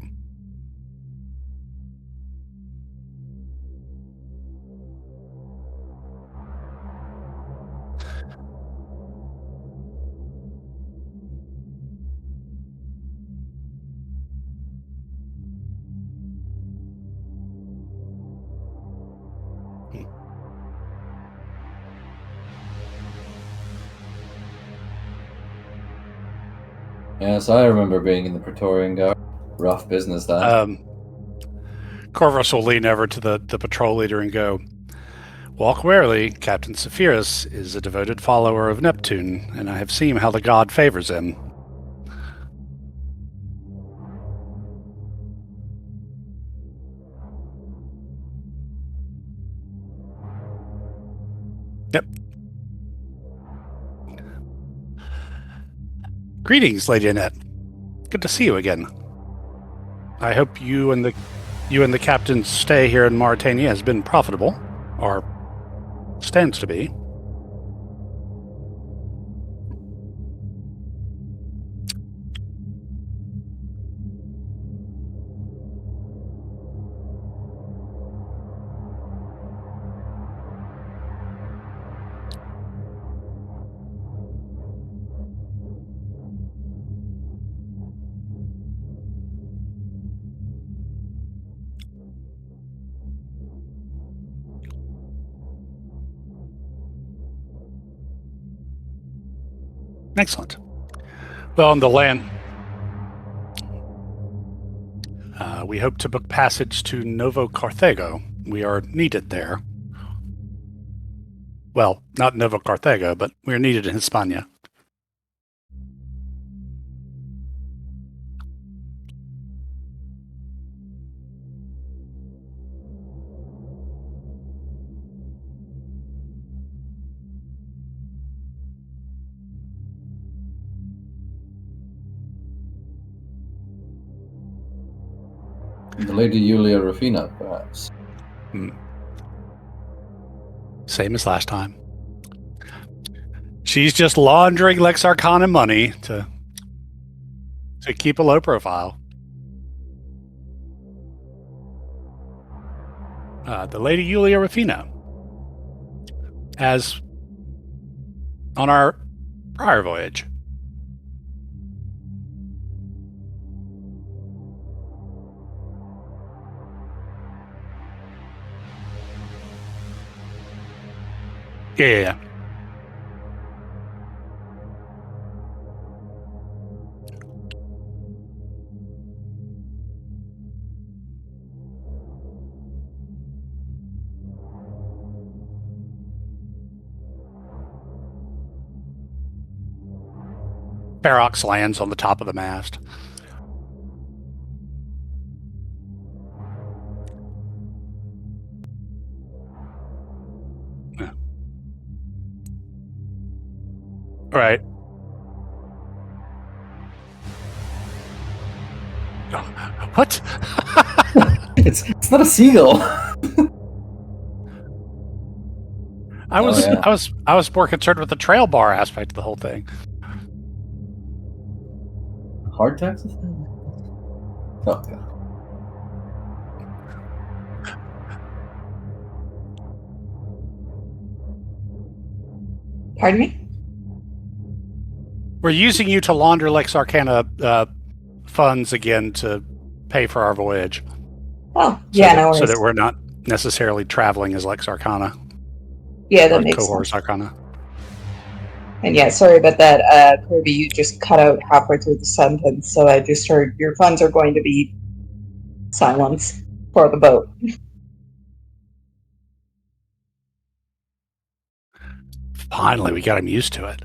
Yes, I remember being in the Praetorian Guard. Rough business, that. Corvus will lean over to the patrol leader and go, "Walk warily. Captain Sapphiros is a devoted follower of Neptune, and I have seen how the god favors him." Yep. Greetings, Lady Annette. Good to see you again. I hope you and the captain's stay here in Mauritania has been profitable, or stands to be. Excellent. Well, on the land, We hope to book passage to Novo Carthago. We are needed there. Well, not Novo Carthago, but we're needed in Hispania. The Lady Julia Rufina, perhaps. Same as last time. She's just laundering Lex Arcana money to keep a low profile. The Lady Julia Rufina, as on our prior voyage. Yeah. Ferox lands on the top of the mast. Yeah. All right. What? It's not a seagull. I was yeah. I was more concerned with the trail bar aspect of the whole thing. Hard taxes? Oh, yeah. Pardon me? We're using you to launder Lex Arcana funds again to pay for our voyage. Oh, yeah, no worries. So that we're not necessarily traveling as Lex Arcana. Yeah, that or makes Cohorts sense. Arcana. And yeah, sorry about that, Kirby. You just cut out halfway through the sentence, so I just heard your funds are going to be silence for the boat. Finally, we got him used to it.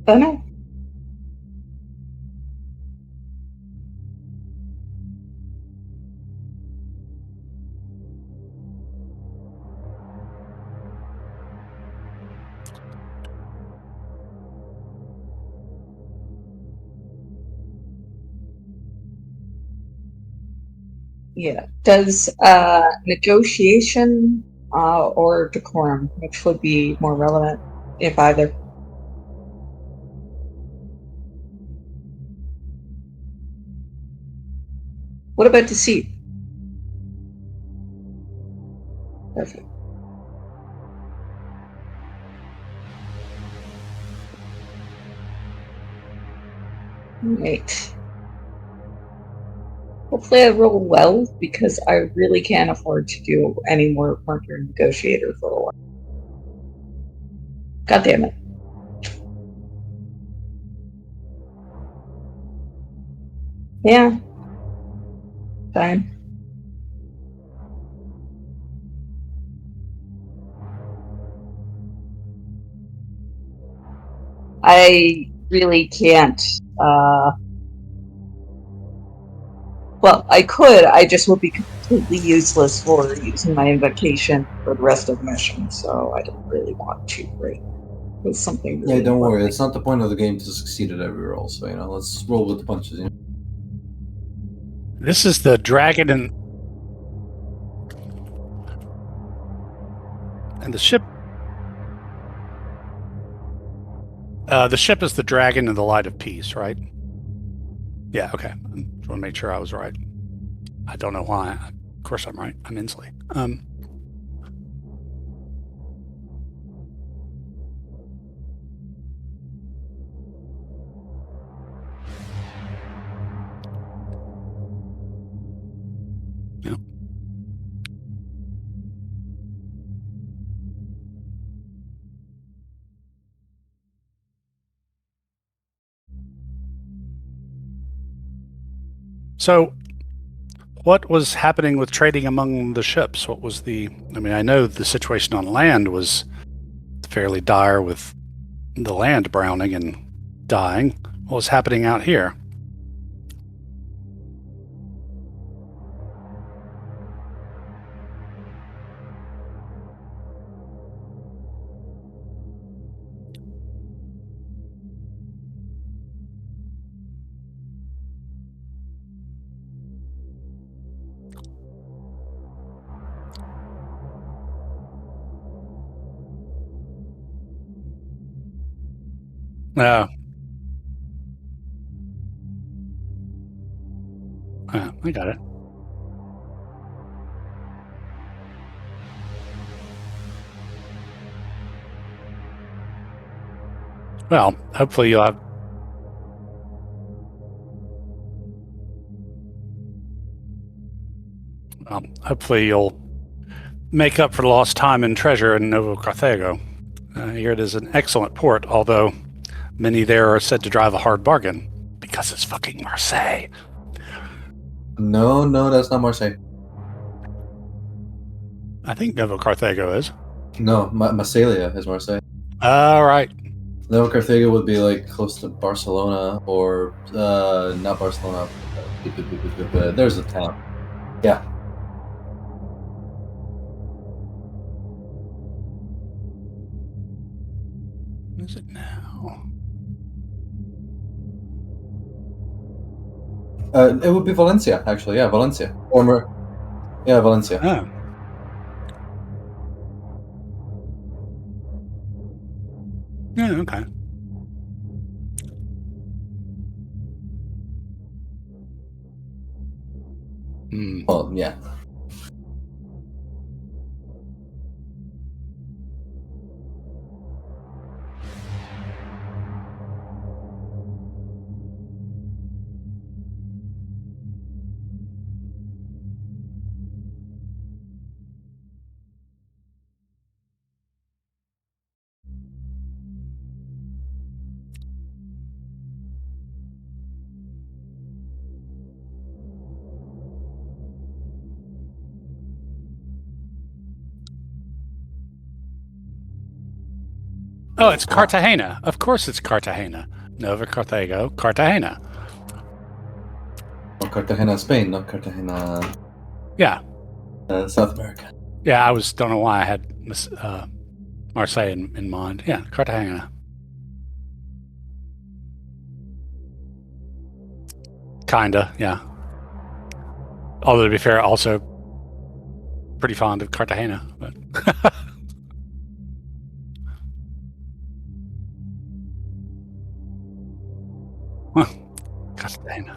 Oh no. Yeah. Does negotiation or decorum, which would be more relevant, if either? What about deceit? Perfect. Right. Hopefully I roll well, because I really can't afford to do any more Marker Negotiator for a while. God damn it. Yeah. Fine. I really can't. Well, I could. I just would be completely useless for using my invocation for the rest of the mission, so I don't really want to, right? It's something really Yeah, don't worry. important. It's not the point of the game to succeed at every roll, so, let's roll with the punches, This is the dragon and the ship. The ship is the dragon in the light of peace, right? Yeah, okay. I just want to make sure I was right. I don't know why. Of course I'm right. I'm Inslee. Yeah. So, what was happening with trading among the ships? What was I know the situation on land was fairly dire with the land browning and dying. What was happening out here? I got it. Well, hopefully you'll have. Hopefully you'll make up for lost time and treasure in Novo Carthago. Here it is an excellent port, although many there are said to drive a hard bargain because it's fucking Marseille. No, that's not Marseille. I think Novo Carthago is. No, Massalia is Marseille. All right. Novo Carthago would be like close to Barcelona or not Barcelona. There's a town. Yeah. What is it now? It would be Valencia, actually. Yeah, Valencia. Yeah, Valencia. Oh. Yeah, okay. Well, yeah. Oh, it's Cartagena. Of course it's Cartagena. Nova Carthago, Cartagena. Well, Cartagena, Spain, not Cartagena, Yeah. South America. Yeah, don't know why I had Marseille in mind. Yeah, Cartagena. Kinda, yeah. Although to be fair, also pretty fond of Cartagena. But Cartagena.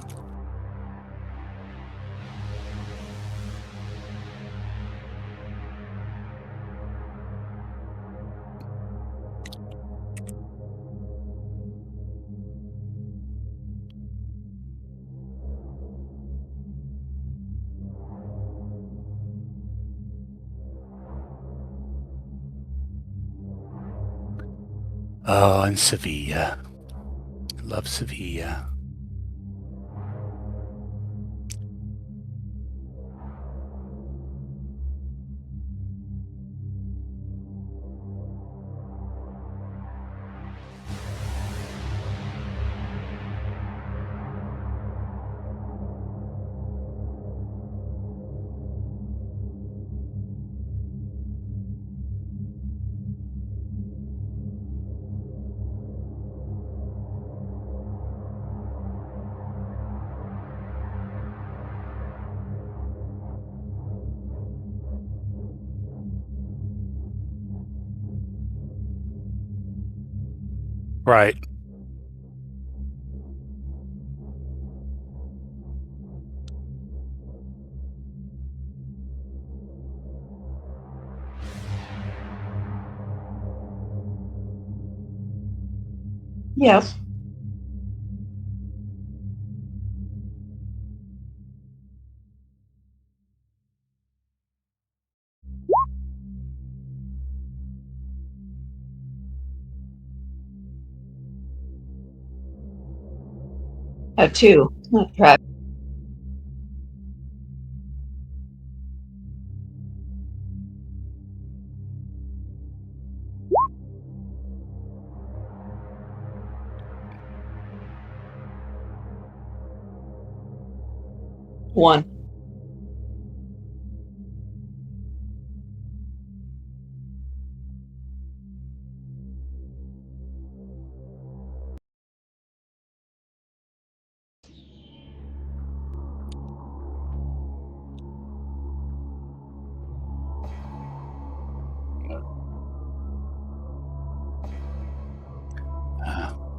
Oh, and Sevilla. Love Sevilla. Right. Yes. Two. Not track. 1.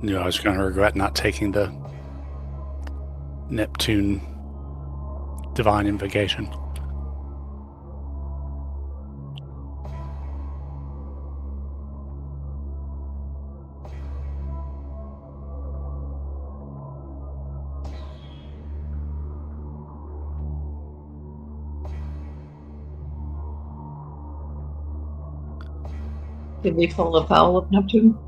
Knew I was going to regret not taking the Neptune Divine Invocation. Did we fall afoul of Neptune?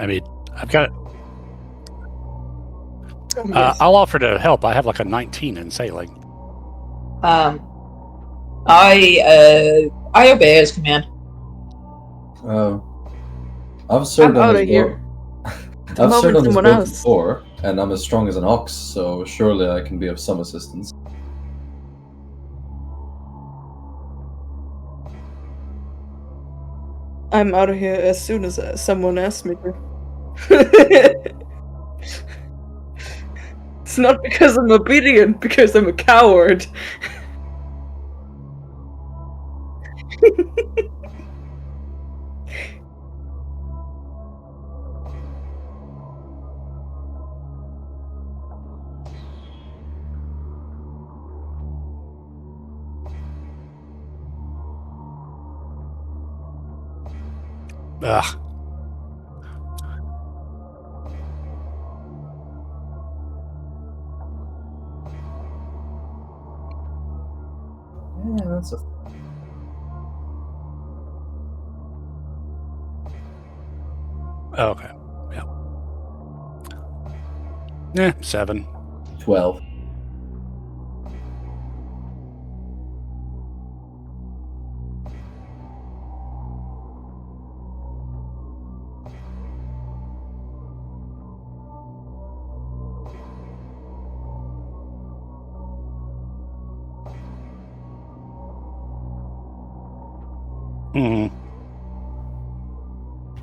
I mean, I've got. Yes. I'll offer to help. I have like a 19 in sailing. I obey his command. I've served I'm on outta this here. boat. The I've served moment on this someone boat else- before, and I'm as strong as an ox, so surely I can be of some assistance. I'm out of here as soon as someone asks me to. It's not because I'm obedient, because I'm a coward. Ugh. Yeah, that's a... Oh, okay. Yeah. 7. 12. Hmm.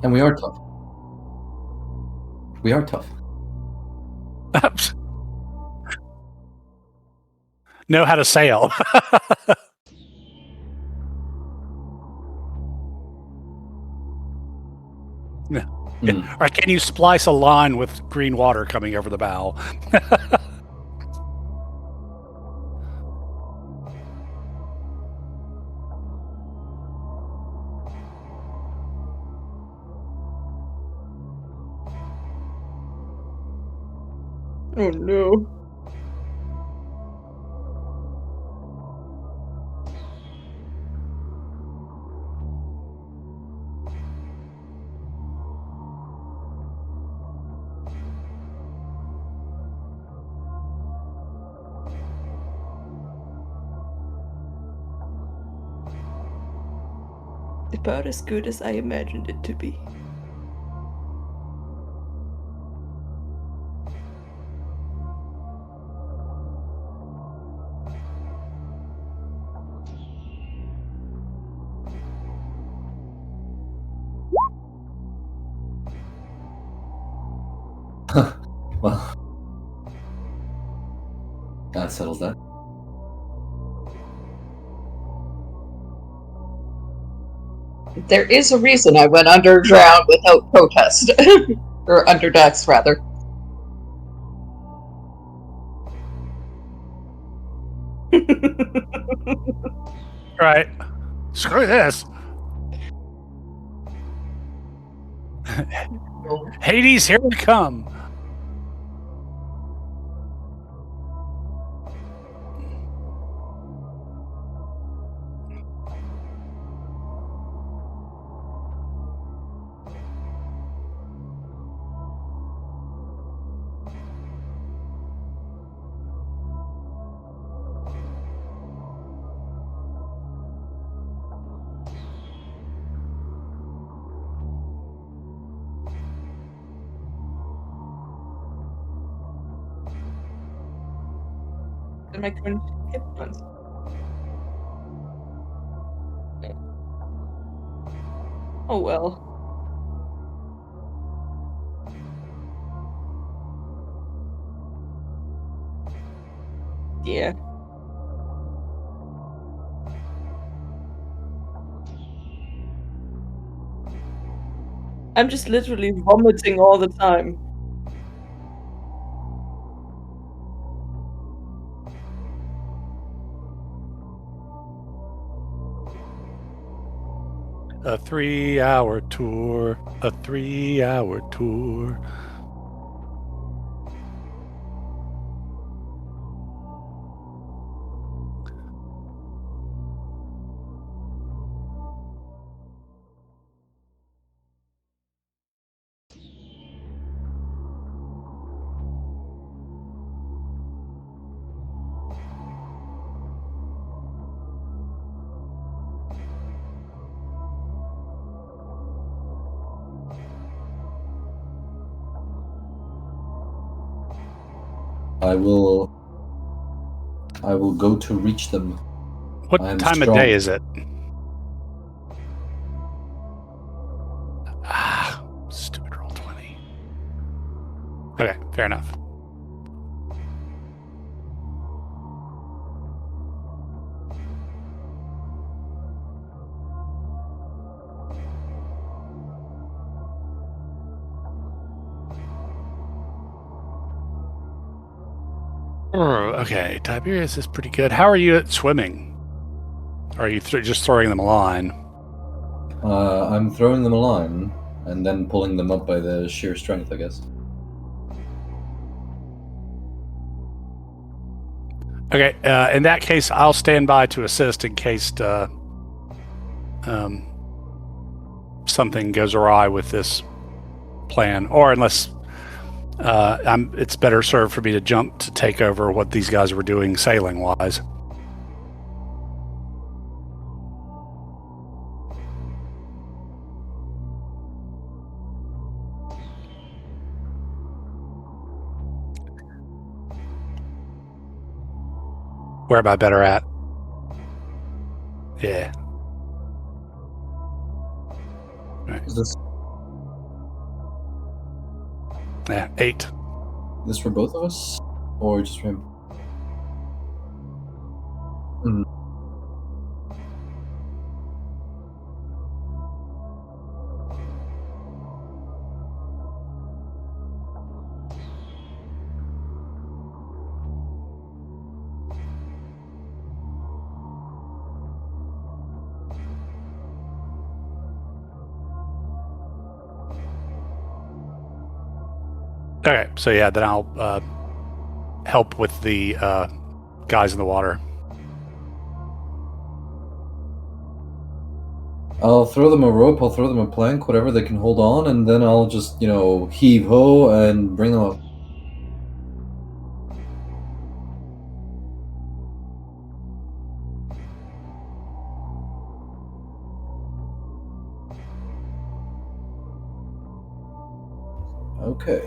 And we are tough. We are tough. Know how to sail. Or can you splice a line with green water coming over the bow? Oh no. About as good as I imagined it to be. Well, that settles that. There is a reason I went underground without protest. Or under decks, rather. Right. Screw this. Hades, here we come. And my current hit points. Oh well. Yeah. I'm just literally vomiting all the time. A 3-hour tour. A 3-hour tour. I will go to reach them. What I am time strong. of day is it? Ah, stupid roll 20. Okay, fair enough. Okay, Tiberius is pretty good. How are you at swimming? Are you just throwing them a line? I'm throwing them a line and then pulling them up by the sheer strength, I guess. Okay, in that case, I'll stand by to assist in case something goes awry with this plan, or unless it's better served for me to jump to take over what these guys were doing sailing-wise. Where am I better at? Yeah. Is this Yeah, 8. this for both of us, or just for him? Okay, so yeah, then I'll help with the guys in the water. I'll throw them a rope, I'll throw them a plank, whatever they can hold on, and then I'll just, heave ho and bring them up. Okay.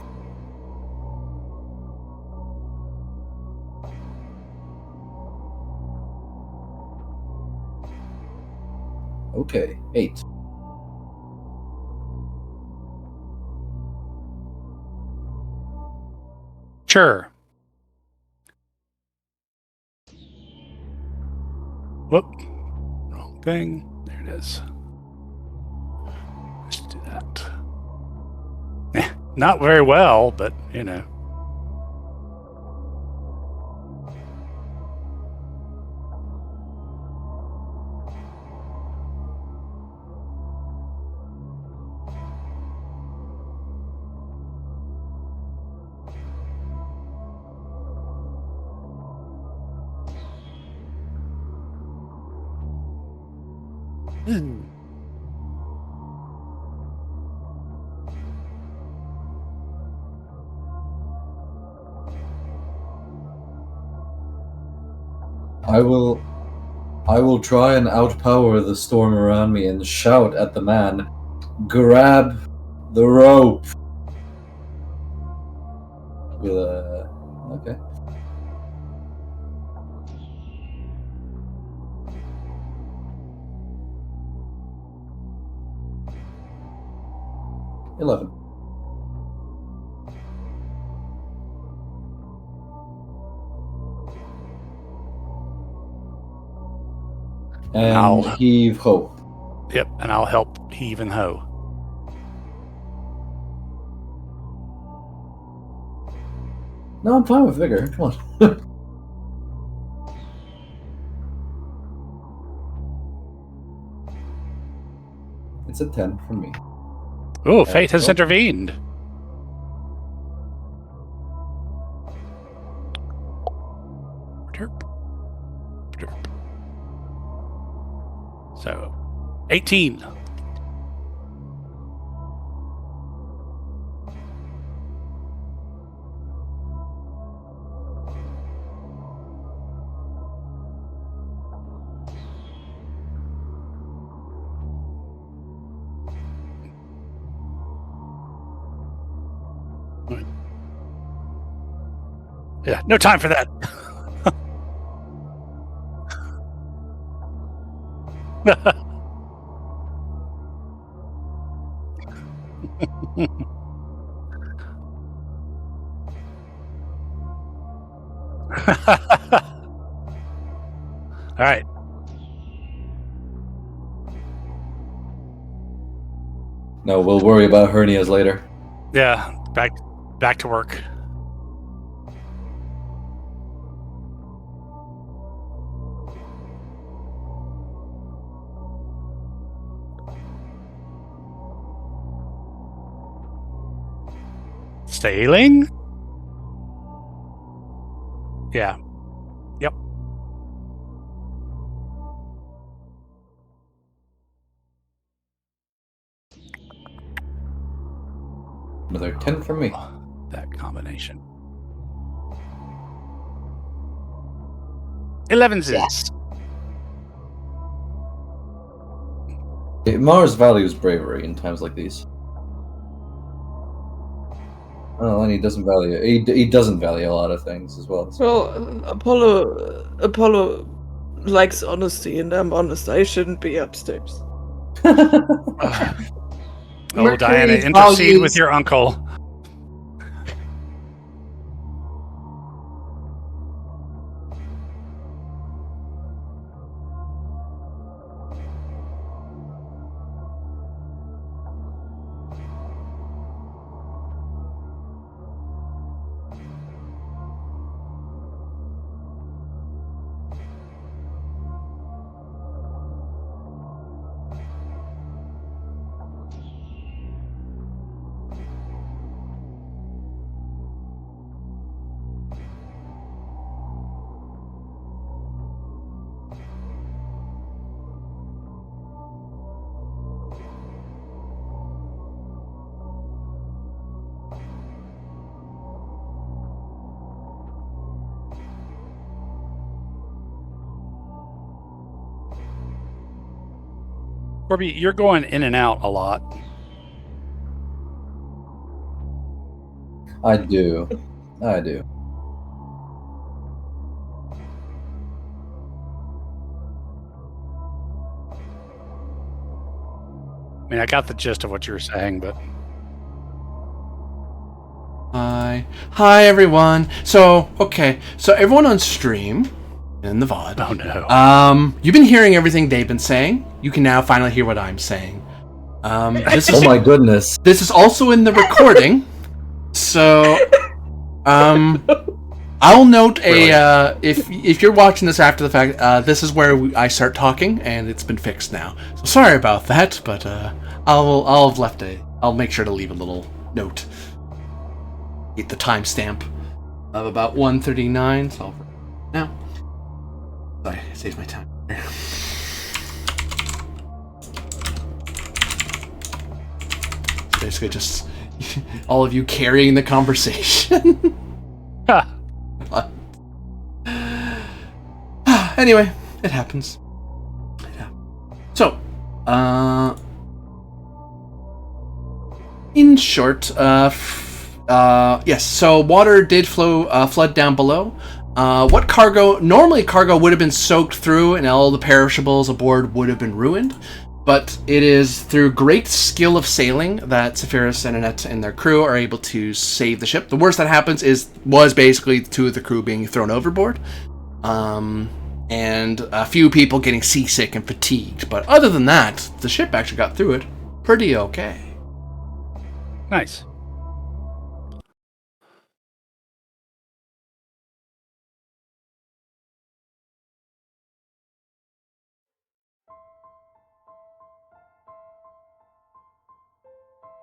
Okay, 8. Sure. Whoop. Wrong thing. There it is. Let's do that. Not very well, but you know. I will try and outpower the storm around me and shout at the man, grab the rope. Okay. 11. And I'll- heave ho. Yep, and I'll help heave and hoe. No, I'm fine with vigor. Come on. It's a 10 from me. Oh, fate has cool. intervened. Derp. Derp. So, 18. Yeah, no time for that. All right. No, we'll worry about hernias later. Yeah, back to work. Sailing? Yeah. Yep. Another 10 from me. That combination. 11s. Yes. Mars values bravery in times like these. Oh, and he doesn't value. He doesn't value a lot of things as well. Well, Apollo likes honesty, and I'm honest. I shouldn't be upstairs. Oh, Mercury Diana, intercede with values- your uncle. Corby, you're going in and out a lot. I do. I mean, I got the gist of what you were saying, but Hi everyone. So everyone on stream in the VOD. oh no. You've been hearing everything they've been saying. You can now finally hear what I'm saying. This is Oh my goodness. this is also in the recording. So I'll note if you're watching this after the fact, this is where I start talking, and it's been fixed now. So sorry about that, but I'll make sure to leave a little note. Get the timestamp of about 1:39. So now, sorry, it saves my time. Basically, just all of you carrying the conversation. Anyway, it happens. So, in short, yes. So water did flood down below. Normally cargo would have been soaked through, and all the perishables aboard would have been ruined. But it is through great skill of sailing that Sephiroth and Annette and their crew are able to save the ship. The worst that happens was basically two of the crew being thrown overboard. And a few people getting seasick and fatigued. But other than that, the ship actually got through it pretty okay. Nice.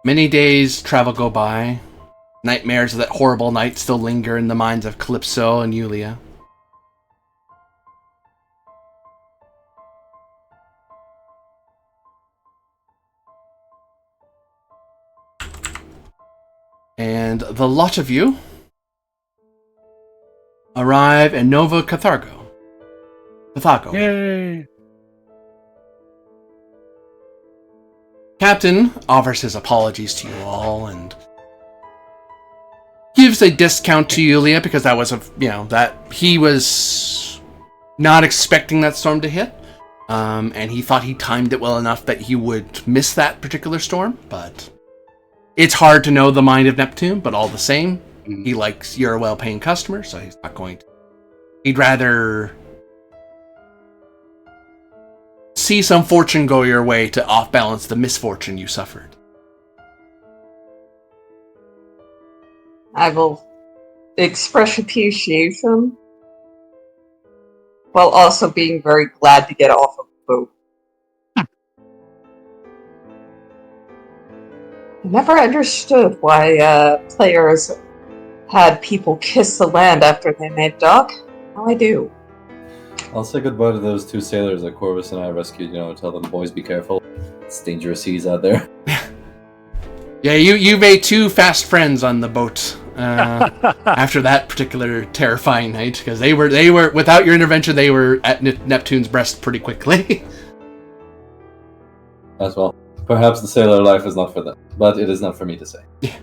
Many days travel go by. Nightmares of that horrible night still linger in the minds of Calypso and Yulia. And the lot of you arrive in Nova Cathargo. Yay! Captain offers his apologies to you all and gives a discount to Yulia because that was that he was not expecting that storm to hit. And he thought he timed it well enough that he would miss that particular storm, but it's hard to know the mind of Neptune, but all the same, he likes you're a well-paying customer, so he's not going to. He'd rather see some fortune go your way to off-balance the misfortune you suffered. I will express appreciation while also being very glad to get off of the boat. I never understood why players had people kiss the land after they made dock. Now I do. I'll say goodbye to those two sailors that Corvus and I rescued. Tell them, boys, be careful. It's dangerous seas out there. Yeah, you made two fast friends on the boat after that particular terrifying night, because they were without your intervention, they were at Neptune's breast pretty quickly. As well. Perhaps the sailor life is not for them, but it is not for me to say. Yeah.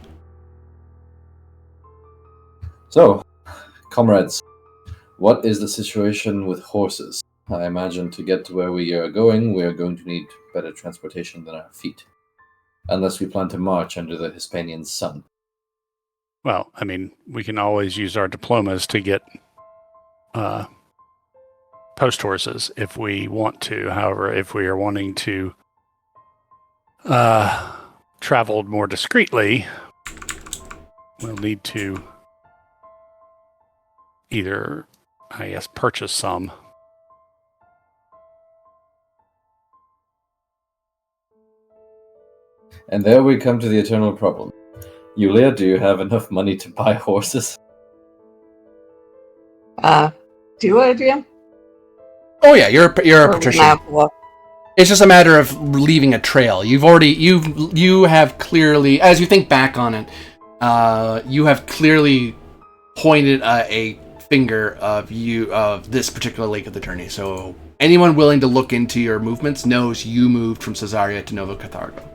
So, comrades, what is the situation with horses? I imagine to get to where we are going to need better transportation than our feet. Unless we plan to march under the Hispanian sun. Well, I mean, we can always use our diplomas to get post horses if we want to. However, if we are wanting to travel more discreetly, we'll need to either, I guess, purchase some. And there we come to the eternal problem. Yulia, do you have enough money to buy horses? Do I, DM? Oh yeah, you're a Or patrician. map walk? It's just a matter of leaving a trail. You have clearly, as you think back on it, you have clearly pointed a finger of this particular Lake of the Journey. So anyone willing to look into your movements knows you moved from Caesarea to Nova Cathargo.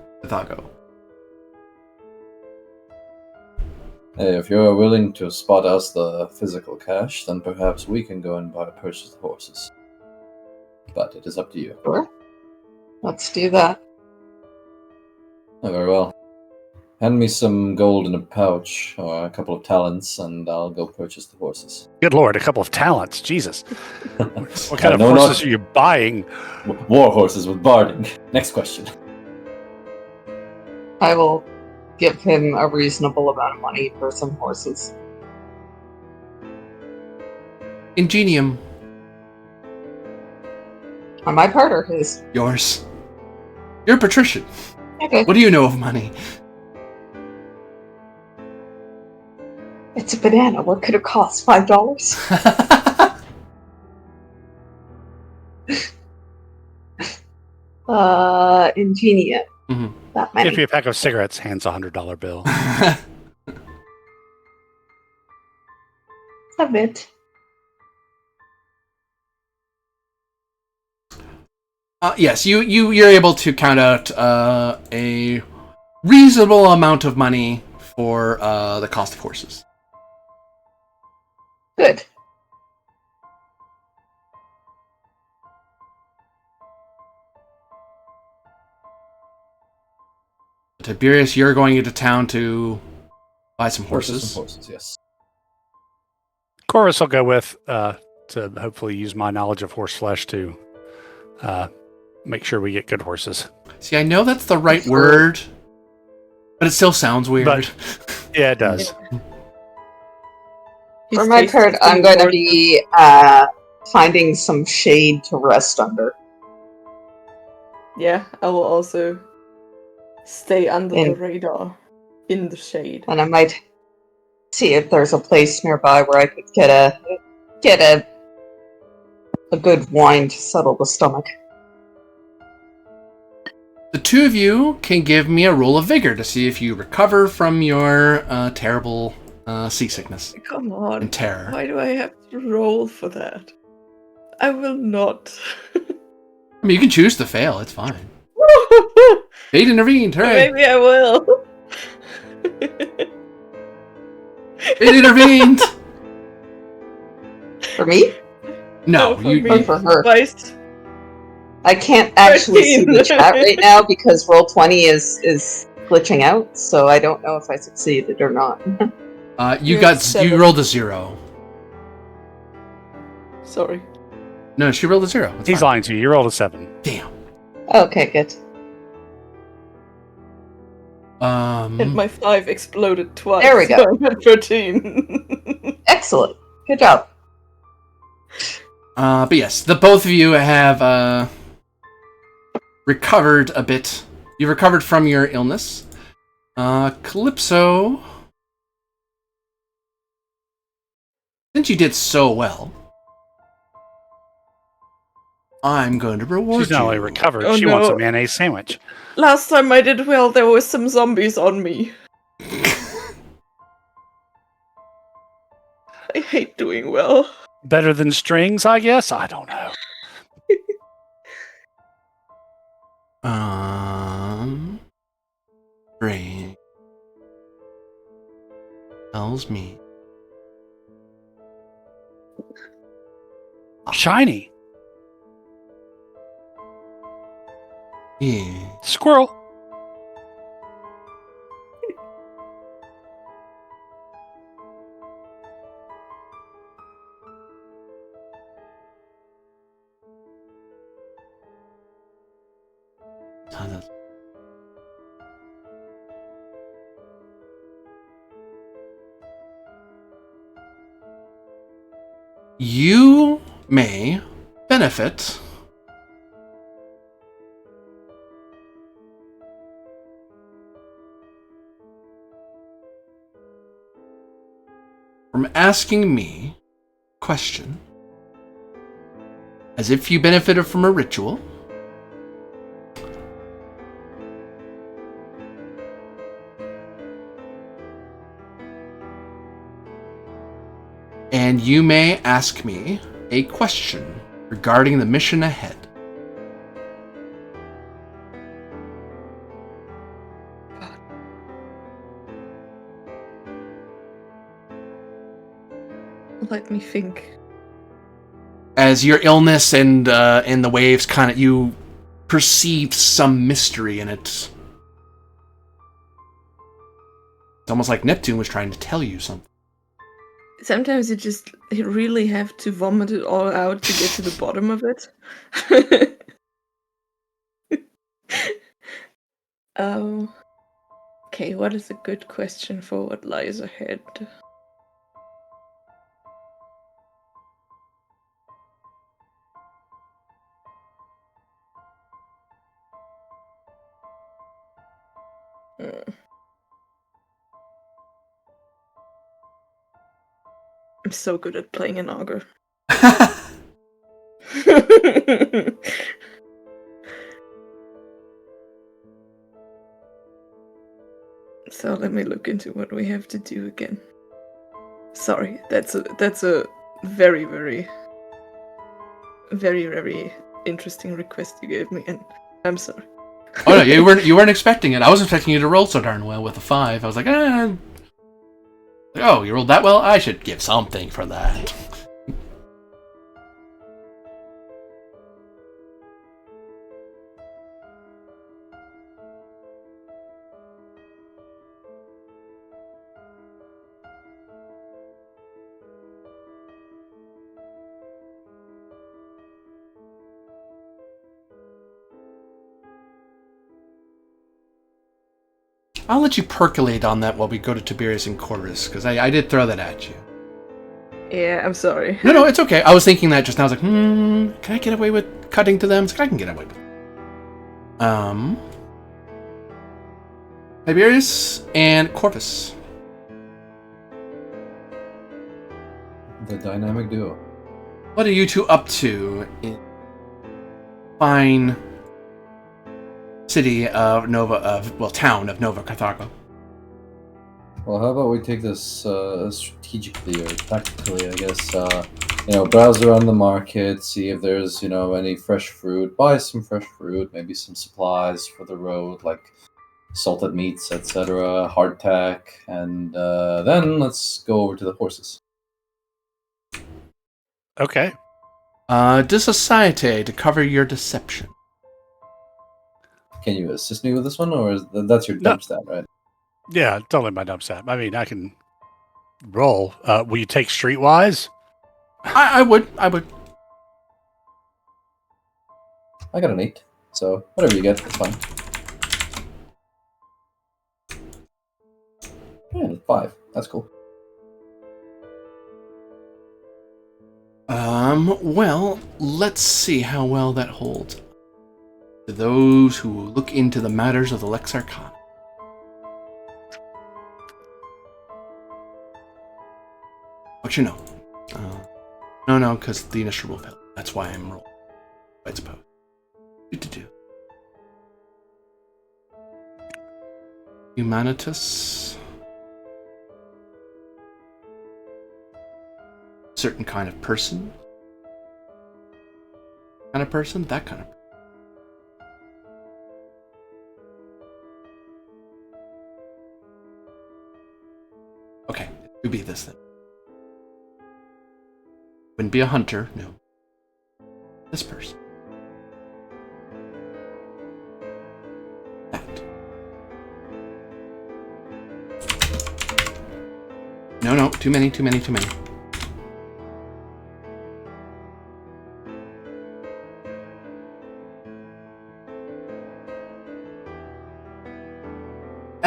Hey, if you're willing to spot us the physical cash, then perhaps we can go and purchase the horses. But it is up to you. Sure. Let's do that. Oh, very well. Hand me some gold in a pouch, or a couple of talents, and I'll go purchase the horses. Good Lord, a couple of talents. Jesus. What kind of No, horses are you buying? War horses with barding. Next question. I will give him a reasonable amount of money for some horses. Ingenium. On my part or his? Yours. You're a patrician. Okay. What do you know of money? It's a banana. What could it cost? $5? Ingenious. Mm-hmm. That many. If you a pack of cigarettes, hands a $100 bill. A bit. Yes, you're able to count out a reasonable amount of money for the cost of horses. Good. Tiberius, you're going into town to buy some horses. Some horses, yes. Chorus will go with to hopefully use my knowledge of horse flesh to make sure we get good horses. See, I know that's the right word, but it still sounds weird. But yeah, it does. For my part, I'm going to be finding some shade to rest under. Yeah, I will also stay under the radar in the shade. And I might see if there's a place nearby where I could get a good wine to settle the stomach. The two of you can give me a roll of vigor to see if you recover from your terrible seasickness. Come on. And terror. Why do I have to roll for that? I will not. I mean, you can choose to fail. It's fine. Fate intervened. Hooray! Maybe I will. Fate intervened. For me? No, for you. me. For her. Twice. I can't actually see the chat right now because Roll20 is glitching out, so I don't know if I succeeded or not. You rolled a 0. Sorry. No, she rolled a 0. It's He's fine. lying to you. You rolled a 7. Damn. Okay, good. And my 5 exploded twice. There we go. So I'm at 13. Excellent. Good job. But yes, the both of you have recovered a bit. You recovered from your illness. Calypso, since you did so well, I'm going to reward you. She's not only recovered, Oh, she no. wants a mayonnaise sandwich. Last time I did well, there were some zombies on me. I hate doing well. Better than strings, I guess? I don't know. Brain tells me. Shiny. Yeah. Squirrel. You may benefit from asking me a question as if you benefited from a ritual. And you may ask me a question regarding the mission ahead. Let me think. As your illness and the waves kind of, you perceive some mystery in it. It's almost like Neptune was trying to tell you something. Sometimes you really have to vomit it all out to get to the bottom of it. Okay, what is a good question for what lies ahead? I'm so good at playing an augur. So let me look into what we have to do again. Sorry, that's a very, very, very, very interesting request you gave me, and I'm sorry. Oh no, you weren't expecting it. I was expecting you to roll so darn well with a 5. I was like, oh, you rolled that well? I should give something for that. I'll let you percolate on that while we go to Tiberius and Chorus, because I did throw that at you. Yeah, I'm sorry. No, it's okay. I was thinking that just now. I was like, can I get away with cutting to them? It's like, I can get away with it. Tiberius and Corvus. The dynamic duo. What are you two up to in fine city of town of Nova Carthago? Well, how about we take this strategically or tactically, I guess. Browse around the market, see if there's, any fresh fruit. Buy some fresh fruit, maybe some supplies for the road, like salted meats, etc., hardtack, and then let's go over to the horses. Okay. De Societe to cover your deception. Can you assist me with this one, or that's your dump stat, right? Yeah, totally my dump stat. I mean, I can roll. Will you take streetwise? I would. I got an 8, so whatever you get, it's fine. Yeah, 5. That's cool. Well, let's see how well that holds. To those who look into the matters of the Lex Arcana. What you know? No, because the initiative will fail. That's why I'm rolling, I suppose. Do. Humanitas. Certain kind of person. Kind of person? That kind of person. Okay, it would be this then. Wouldn't be a hunter, no. This person. That. No, too many.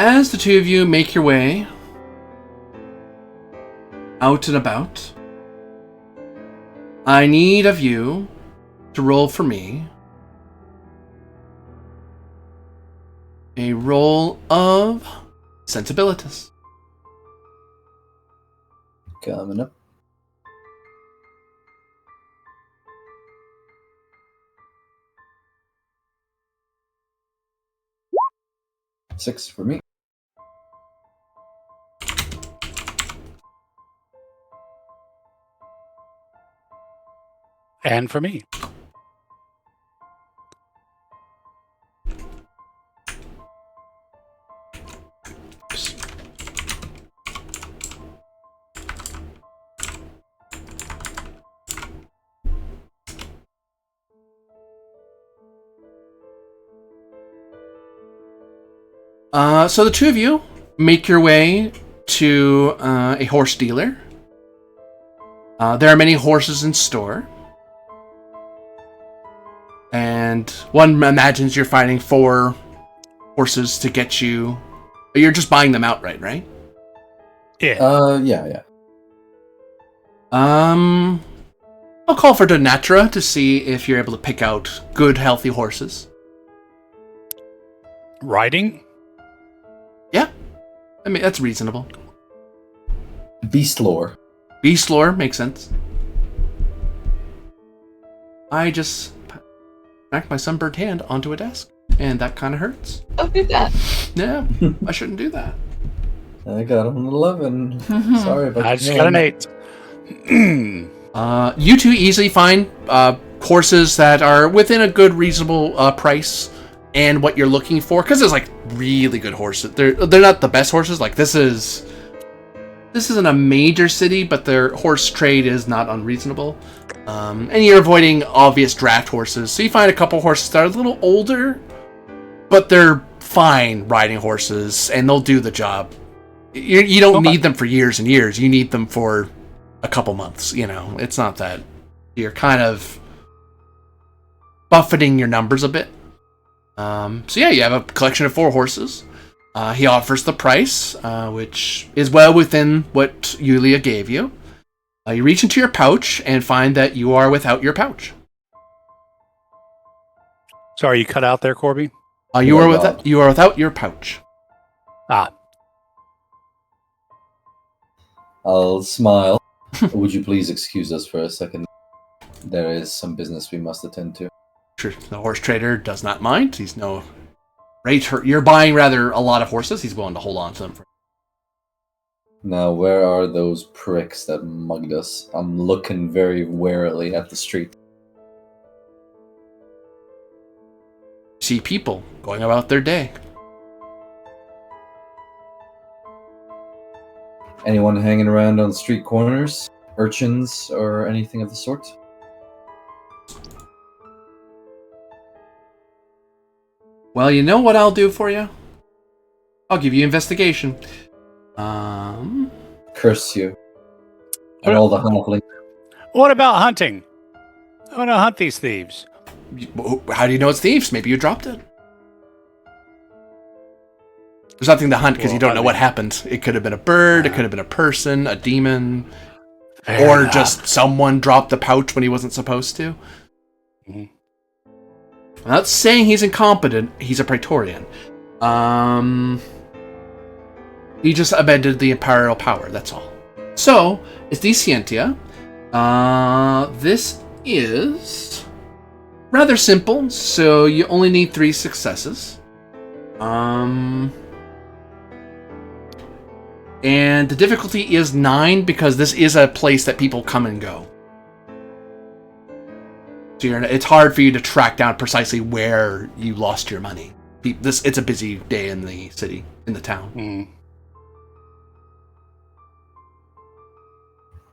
As the two of you make your way out and about, I need of you to roll for me a roll of sensibilities. Coming up. Six for me. And for me. So the two of you make your way to a horse dealer. There are many horses in store. And one imagines you're finding 4 horses to get you. You're just buying them outright, right? Yeah. Yeah. I'll call for Donatra to see if you're able to pick out good, healthy horses. Riding? Yeah. I mean, that's reasonable. Beast lore. Beast lore makes sense. I just smacked my sunburned hand onto a desk, and that kind of hurts. Don't do that. Yeah, I shouldn't do that. I got an 11. Sorry about that. I just got an 8. You two easily find horses that are within a good, reasonable price and what you're looking for, because there's like really good horses. They're not the best horses. Like this isn't a major city, but their horse trade is not unreasonable. And you're avoiding obvious draft horses, so you find a couple horses that are a little older, but they're fine riding horses, and they'll do the job. You don't need them for years and years. You need them for a couple months. It's not that you're kind of buffeting your numbers a bit. So yeah, you have a collection of 4 horses. He offers the price, which is well within what Yulia gave you. You reach into your pouch and find that you are without your pouch. Sorry, you cut out there, Corby? You are without your pouch. Ah. I'll smile. Would you please excuse us for a second? There is some business we must attend to. Sure, the horse trader does not mind. He's no... You're buying rather a lot of horses. He's willing to hold on to them. Now, where are those pricks that mugged us? I'm looking very warily at the street. See people going about their day. Anyone hanging around on street corners? Urchins or anything of the sort? Well, you know what I'll do for you? I'll give you investigation. Curse you. And all the halfling. What about hunting? I want to hunt these thieves. How do you know it's thieves? Maybe you dropped it. There's nothing to hunt because you don't know what happened. It could have been a bird, it could have been a person, a demon, or just someone dropped the pouch when he wasn't supposed to. Mm-hmm. I'm not saying he's incompetent. He's a Praetorian. He just amended the imperial power, that's all. So, it's Descientia. This is rather simple, so you only need 3 successes. And the difficulty is 9 because this is a place that people come and go. So it's hard for you to track down precisely where you lost your money. It's a busy day in the city, in the town. Mm.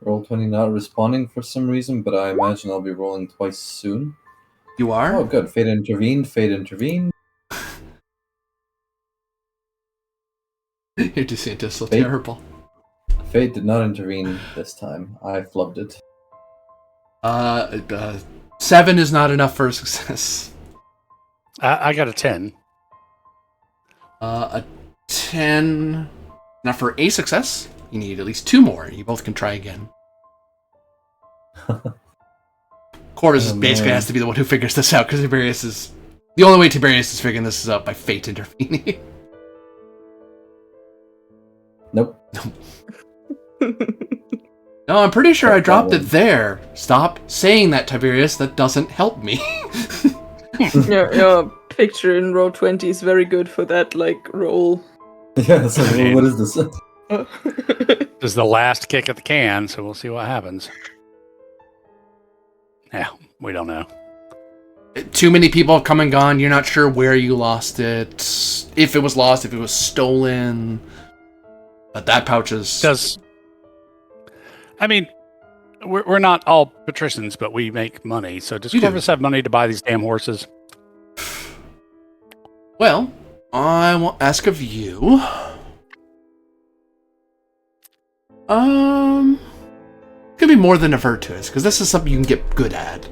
Roll20 not responding for some reason, but I imagine I'll be rolling twice soon. You are? Oh, good. Fate intervened. Fate intervened. Your descent is so Fate? terrible. Fate did not intervene this time. I flubbed it. 7 is not enough for a success. I got a 10. A 10. Now for a success, you need at least 2 more. You both can try again. Corvus basically has to be the one who figures this out because Tiberius is... The only way Tiberius is figuring this out by fate intervening. Nope. No, I'm pretty sure I dropped it there. Stop saying that, Tiberius. That doesn't help me. Your picture in row 20 is very good for that, roll. Yeah, so what is this? This is the last kick at the can, so we'll see what happens. Yeah, we don't know. Too many people have come and gone. You're not sure where you lost it. If it was lost, if it was stolen. But that pouch is... I mean, we're not all patricians, but we make money. So does Corvus have money to buy these damn horses? Well, I will ask of you. Could be more than a virtuous, because this is something you can get good at.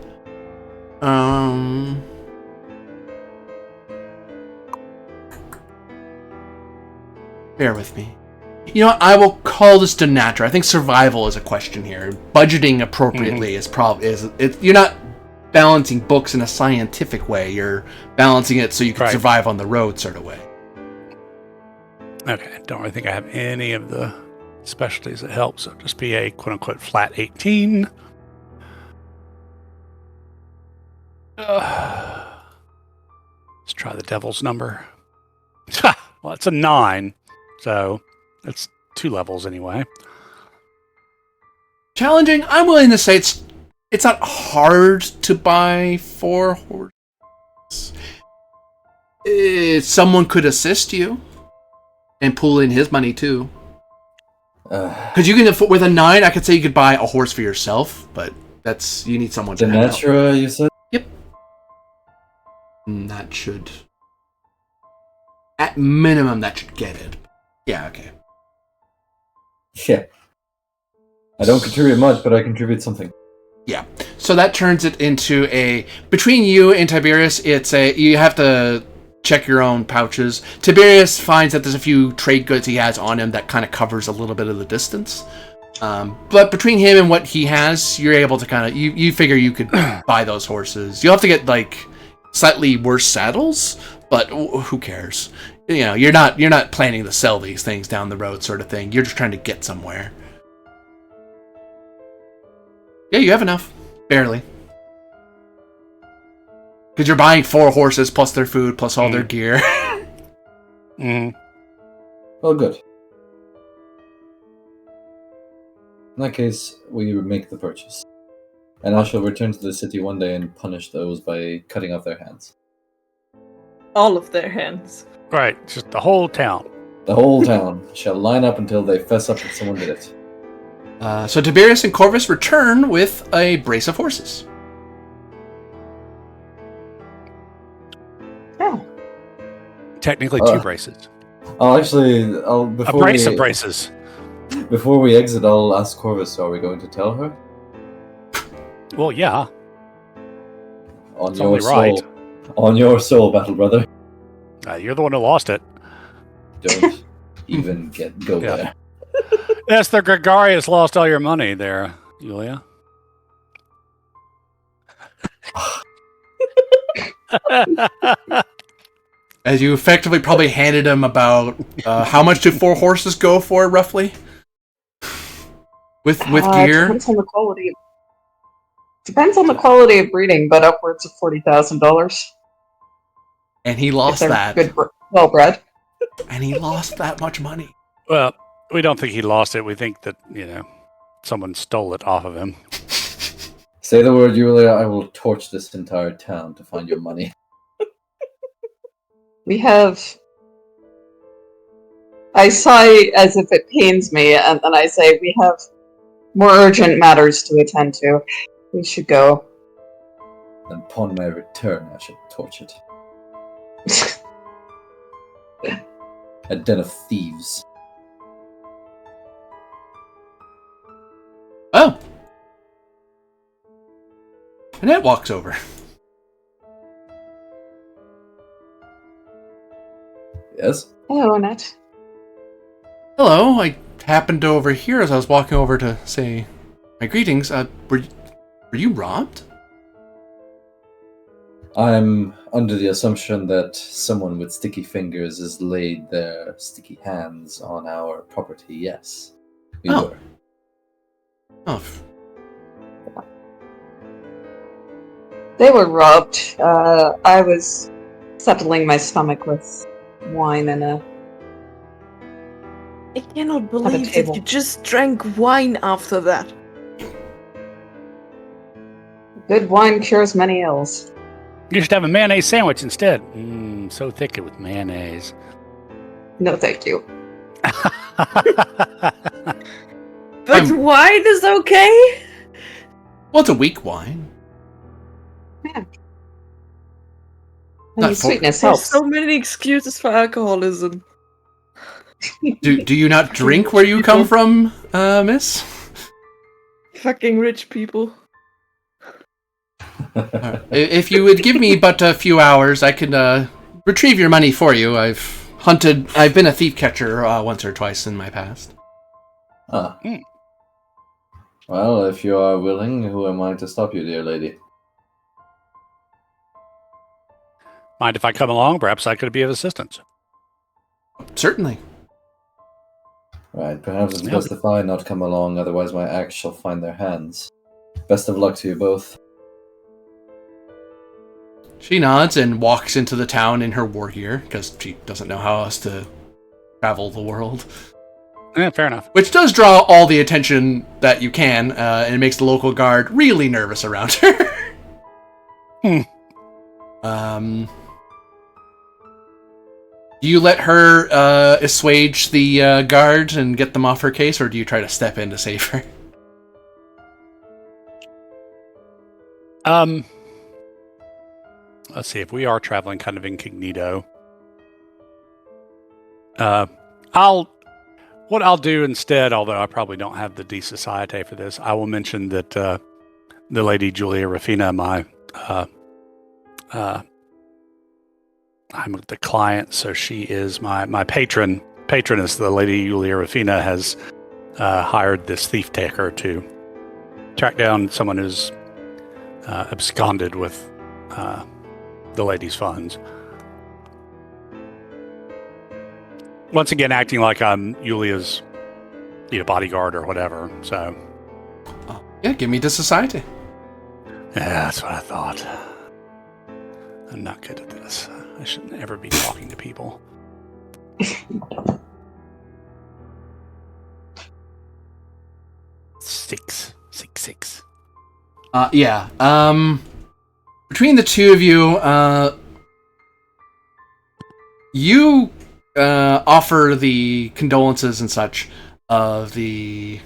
Bear with me. You know what? I will call this to natural. I think survival is a question here. Budgeting appropriately is you're not balancing books in a scientific way. You're balancing it so you can survive on the road sort of way. Okay, don't really think I have any of the specialties that help, so just be a quote-unquote flat 18. Let's try the devil's number. Well, it's a 9, so that's 2 levels anyway. Challenging? I'm willing to say it's not hard to buy 4 horses. Someone could assist you and pull in his money too. Because you can, with a 9, I could say you could buy a horse for yourself, but you need someone to help. Denatura, you said? Yep. That should, at minimum, that should get it. Yeah, okay. Yeah. I don't contribute much, but I contribute something. Yeah. So that turns it into between you and Tiberius, you have to check your own pouches. Tiberius finds that there's a few trade goods he has on him that kind of covers a little bit of the distance. But between him and what he has, you're able to kind of you figure you could buy those horses. You'll have to get like slightly worse saddles, but who cares? You know, you're not planning to sell these things down the road, sort of thing. You're just trying to get somewhere. Yeah, you have enough, barely, because you're buying 4 horses plus their food plus all their gear. Well, good. In that case, we make the purchase. And I shall return to the city one day and punish those by cutting off their hands. All of their hands. Right, just the whole town. The whole town shall line up until they fess up that someone did it. So Tiberius and Corvus return with a brace of horses. Oh. Technically 2 braces. A Brace of braces. Before we exit, I'll ask Corvus, are we going to tell her? Well, yeah. On It's your only soul. right. On your soul, battle brother. You're the one who lost it. Don't even go Yeah. there. Yes, the Gregarious lost all your money there, Julia. As you effectively probably handed him about how much do 4 horses go for roughly? With gear? Depends on the quality. Depends on the quality of breeding, but upwards of $40,000. And he If lost they're that. good, well bred. And he lost that much money. Well, we don't think he lost it. We think that, someone stole it off of him. Say the word, Julia, I will torch this entire town to find your money. We have. I sigh as if it pains me, and then I say we have more urgent matters to attend to. We should go. And upon my return, I shall torch it. A den of thieves. Oh. Annette walks over. Yes? Hello, Annette. Hello, I happened to overhear as I was walking over to say my greetings. Were you robbed? I'm under the assumption that someone with sticky fingers has laid their sticky hands on our property, yes. We were. Oh. They were robbed. I was settling my stomach with wine and a. I cannot believe that table. you just drank wine after that. Good wine cures many ills. You should have a mayonnaise sandwich instead. So thick with mayonnaise. No, thank you. But wine is okay? Well, it's a weak wine. Yeah. Not And for- sweetness There's helps. so many excuses for alcoholism. Do you not drink where you come from, miss? Fucking rich people. If you would give me but a few hours, I can retrieve your money for you. I've been a thief catcher once or twice in my past. Ah. Well, if you are willing, who am I to stop you, dear lady? Mind if I come along? Perhaps I could be of assistance. Certainly. Right, perhaps it's Yeah. best if I not come along, otherwise my axe shall find their hands. Best of luck to you both. She nods and walks into the town in her war gear, because she doesn't know how else to travel the world. Yeah, fair enough. Which does draw all the attention that you can, and it makes the local guard really nervous around her. Do you let her assuage the guard and get them off her case, or do you try to step in to save her? Let's see, if we are traveling kind of incognito, what I'll do instead, although I probably don't have the D Societe for this, I will mention that the lady Julia Rafina, my I'm the client, so she is my patron. Patroness, the Lady Yulia Rafina, has hired this thief taker to track down someone who's absconded with the lady's funds. Once again, acting like I'm Yulia's bodyguard or whatever. So, Yeah, give me the society. yeah, that's what I thought. I'm not good at this. I shouldn't ever be talking to people. Six. Yeah. Between the two of you, you offer the condolences and such of the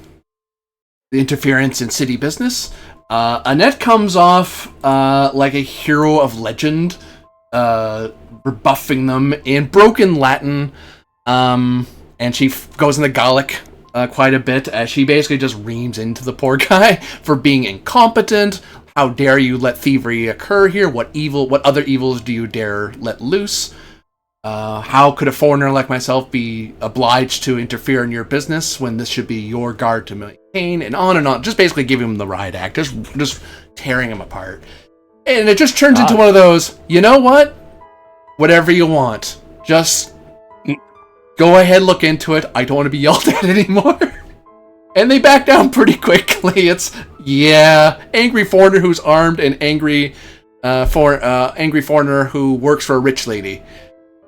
interference in city business. Annette comes off like a hero of legend, rebuffing them in broken Latin, and she goes into Gallic quite a bit, as she basically just reams into the poor guy for being incompetent. How dare you let thievery occur here? What other evils do you dare let loose? How could a foreigner like myself be obliged to interfere in your business when this should be your guard to maintain? And on. Just basically giving him the riot act. Just tearing him apart. And it just turns into one of those, you know what? Whatever you want. Just go ahead, look into it. I don't want to be yelled at anymore. And they back down pretty quickly. It's, angry foreigner who's armed and angry foreigner who works for a rich lady.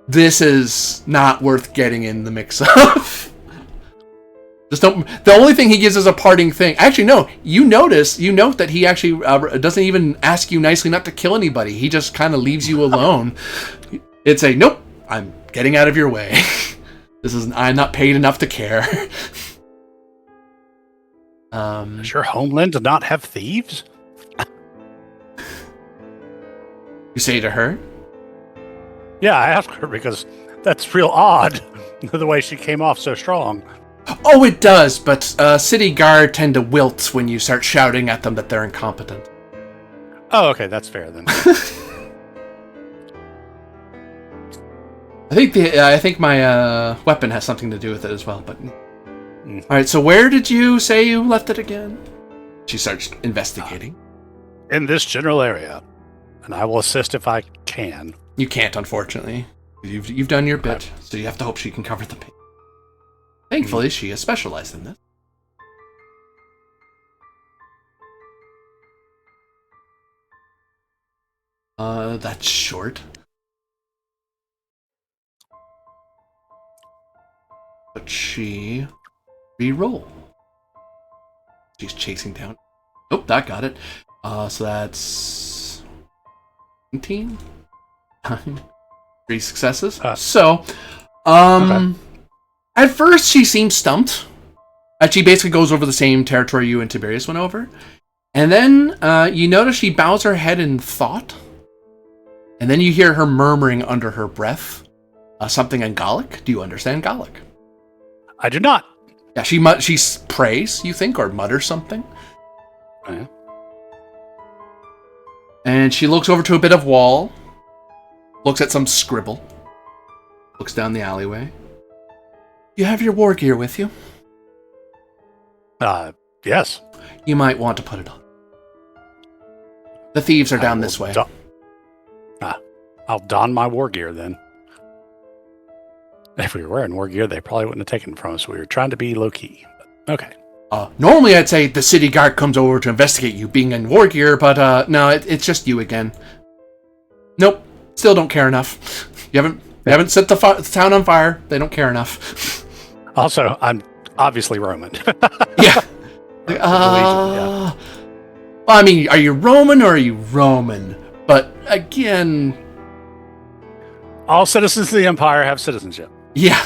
This is not worth getting in the mix of. Just don't. The only thing he gives is a parting thing. Actually, no. You note that he actually doesn't even ask you nicely not to kill anybody. He just kind of leaves you alone. It's a nope. I'm getting out of your way. I'm not paid enough to care. Does your homeland not have thieves? You say to her? Yeah, I asked her because that's real odd, the way she came off so strong. Oh, it does, but city guard tend to wilt when you start shouting at them that they're incompetent. Oh, okay, that's fair then. I think my weapon has something to do with it as well. But all right, so where did you say you left it again? She starts investigating. In this general area, and I will assist if I can. You can't, unfortunately. You've done your bit, so you have to hope she can cover the pain. Thankfully, she has specialized in this. That's short. But she re-roll. She's chasing down. Oh, that got it. So that's 19. 3 successes. Okay. At first she seems stumped. She basically goes over the same territory you and Tiberius went over. And then you notice she bows her head in thought. And then you hear her murmuring under her breath something in Gallic. Do you understand Gallic? I do not. Yeah, she prays, you think, or mutters something. Yeah. And she looks over to a bit of wall, looks at some scribble, looks down the alleyway. You have your war gear with you? Yes. You might want to put it on. The thieves are down this way. I'll don my war gear then. If we were wearing war gear, they probably wouldn't have taken it from us. We were trying to be low-key. But okay. Normally I'd say the city guard comes over to investigate you being in war gear, but no, it's just you again. Nope. Still don't care enough. You haven't set the town on fire. They don't care enough. Also, I'm obviously Roman. Yeah. Yeah. Well, I mean, are you Roman or are you Roman? But again, all citizens of the Empire have citizenship. yeah.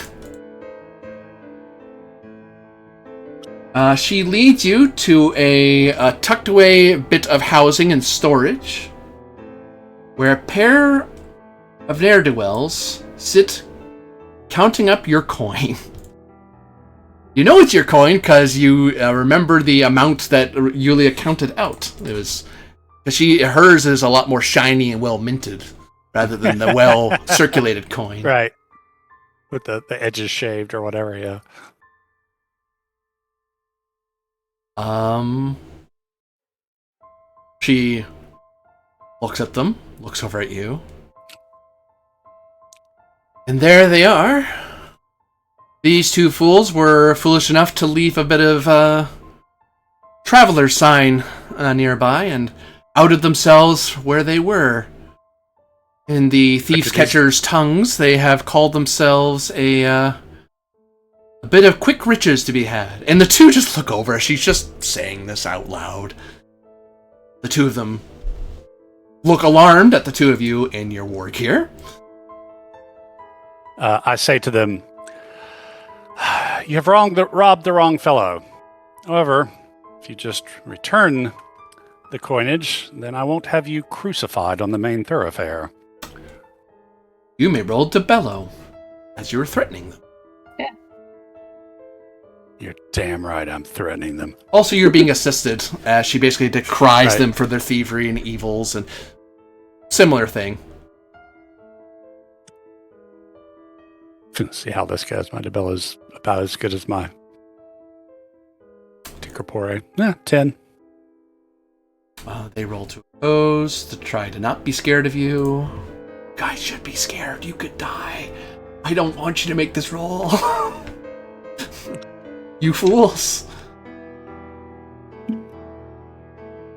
She leads you to a tucked away bit of housing and storage, where a pair of ne'er-do-wells sit counting up your coin. You know it's your coin because you remember the amount that Yulia counted out. It was because hers is a lot more shiny and well minted. rather than the well-circulated coin. Right. With the edges shaved or whatever, yeah. She looks at them, looks over at you. And there they are. These two fools were foolish enough to leave a bit of traveler's sign nearby and outed themselves where they were. In the thieves' catchers' tongues, they have called themselves a bit of quick riches to be had. And the two just look over. She's just saying this out loud. The two of them look alarmed at the two of you in your war gear. I say to them, you have robbed the wrong fellow. However, if you just return the coinage, then I won't have you crucified on the main thoroughfare. You may roll to bellow, as you were threatening them. Yeah. You're damn right I'm threatening them. Also, you're being assisted, as she basically decries Right. them for their thievery and evils and similar thing. See how this goes. My Debella's about as good as my Corpore. 10. They roll to oppose to try to not be scared of you. Guys should be scared. You could die. I don't want you to make this roll. You fools.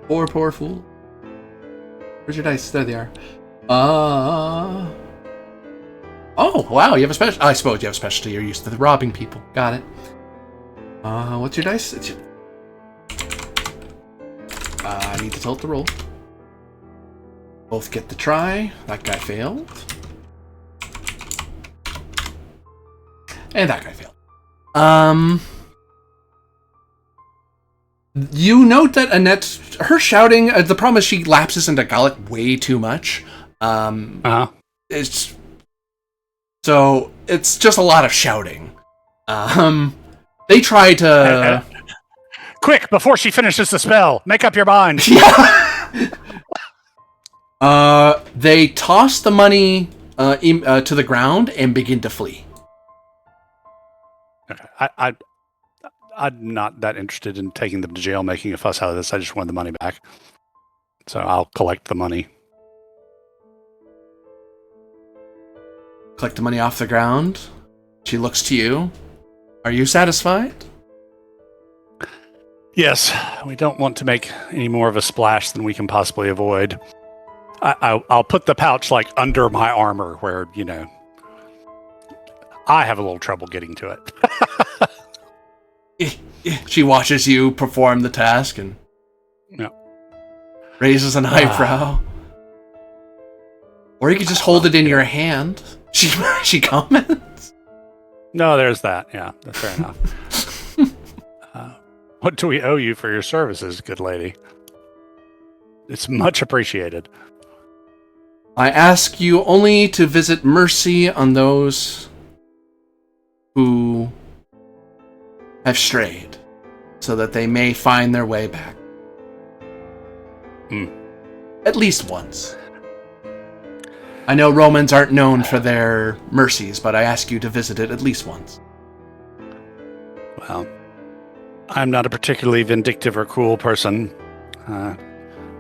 Poor fool. Where's your dice? There they are. Oh, wow, you have a special. I suppose you have a specialty. You're used to robbing people. Got it. What's your dice? It's your... I need to tilt the roll. Both get the try. That guy failed. And that guy failed. You note that Annette, her shouting, the problem is she lapses into Gallic way too much. It's so it's just a lot of shouting. They try to quick before she finishes the spell. Make up your mind. They toss the money to the ground and begin to flee. Okay. I'm not that interested in taking them to jail, making a fuss out of this. I just want the money back. So I'll collect the money. Collect the money off the ground. She looks to you. Are you satisfied? Yes, we don't want to make any more of a splash than we can possibly avoid. I'll put the pouch like under my armor where, I have a little trouble getting to it. She watches you perform the task and raises an eyebrow. Or you could just hold it in your hand. She comments. No, there's that. Yeah, that's fair enough. What do we owe you for your services, good lady? It's much appreciated. I ask you only to visit mercy on those who have strayed, so that they may find their way back. At least once. I know Romans aren't known for their mercies, but I ask you to visit it at least once. Well, I'm not a particularly vindictive or cruel person. I'm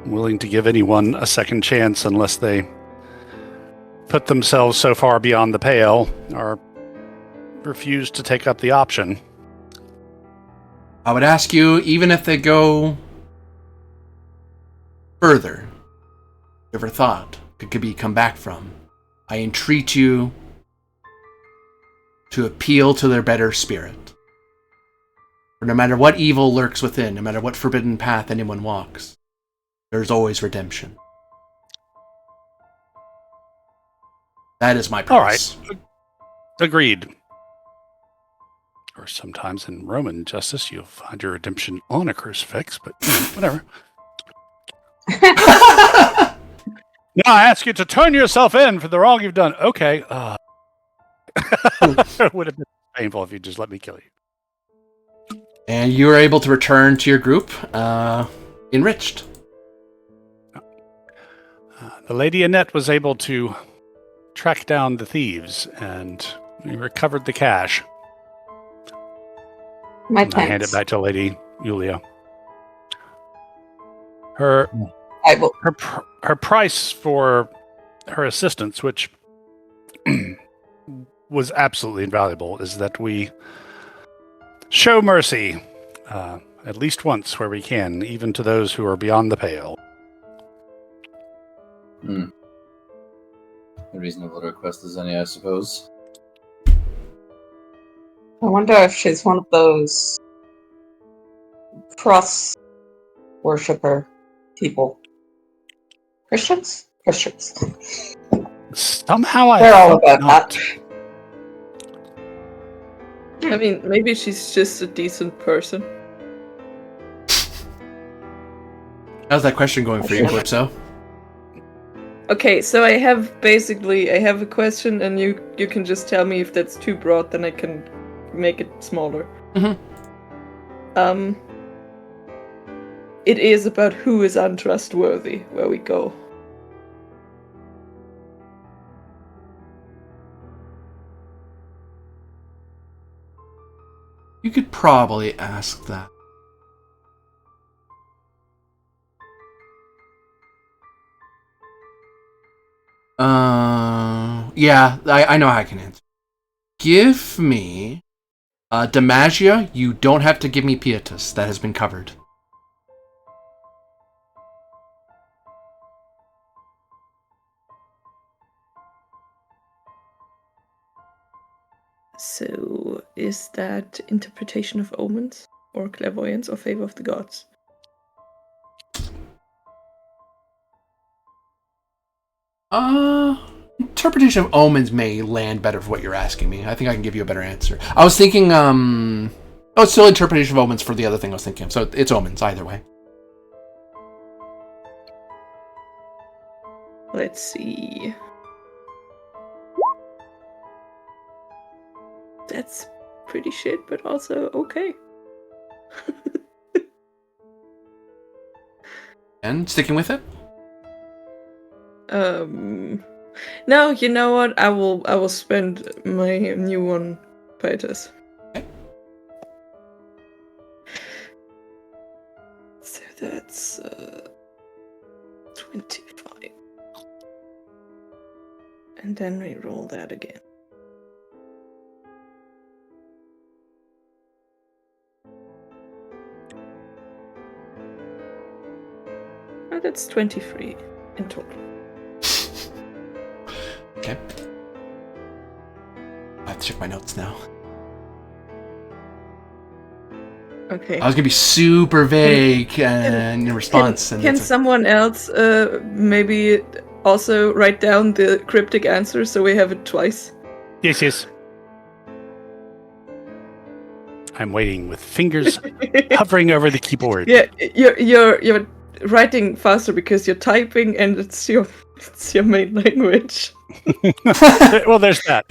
willing to give anyone a second chance unless they put themselves so far beyond the pale or refuse to take up the option. I would ask you, even if they go further, ever thought could be come back from, I entreat you to appeal to their better spirit. For no matter what evil lurks within, no matter what forbidden path anyone walks, there's always redemption. That is my promise. All right. Agreed. Or sometimes in Roman justice, you'll find your redemption on a crucifix, but whatever. Now I ask you to turn yourself in for the wrong you've done. Okay. It would have been painful if you just let me kill you. And you were able to return to your group, enriched. The Lady Annette was able to tracked down the thieves, and we recovered the cash. My And I hand it thanks. back to Lady Yulia. Her I will. her price for her assistance, which was absolutely invaluable, is that we show mercy at least once where we can, even to those who are beyond the pale. A reasonable request as any, I suppose. I wonder if she's one of those cross worshipper people. Christians? Christians. Somehow I They're all think about not. that. I mean, maybe she's just a decent person. How's that question going for you, Calypso? Okay, so I have a question, and you can just tell me if that's too broad, then I can make it smaller. Mm-hmm. It is about who is untrustworthy where we go. You could probably ask that. Yeah, I know how I can answer. Give me Demagia. You don't have to give me Pietas. That has been covered. So, is that interpretation of omens, or clairvoyance, or favor of the gods? Interpretation of omens may land better for what you're asking me. I think I can give you a better answer. I was thinking, oh, it's still interpretation of omens for the other thing I was thinking of. So it's omens either way. Let's see. That's pretty shit, but also okay. And sticking with it? No, you know what? I will spend my new one Pietas. Okay. So that's 25. And then we roll that again. Oh, that's 23 in total. Okay. I have to check my notes now. Okay. I was gonna be super vague in response. Can someone else maybe also write down the cryptic answer so we have it twice? Yes. I'm waiting with fingers hovering over the keyboard. Yeah, you're writing faster because you're typing and it's your main language. Well, there's that.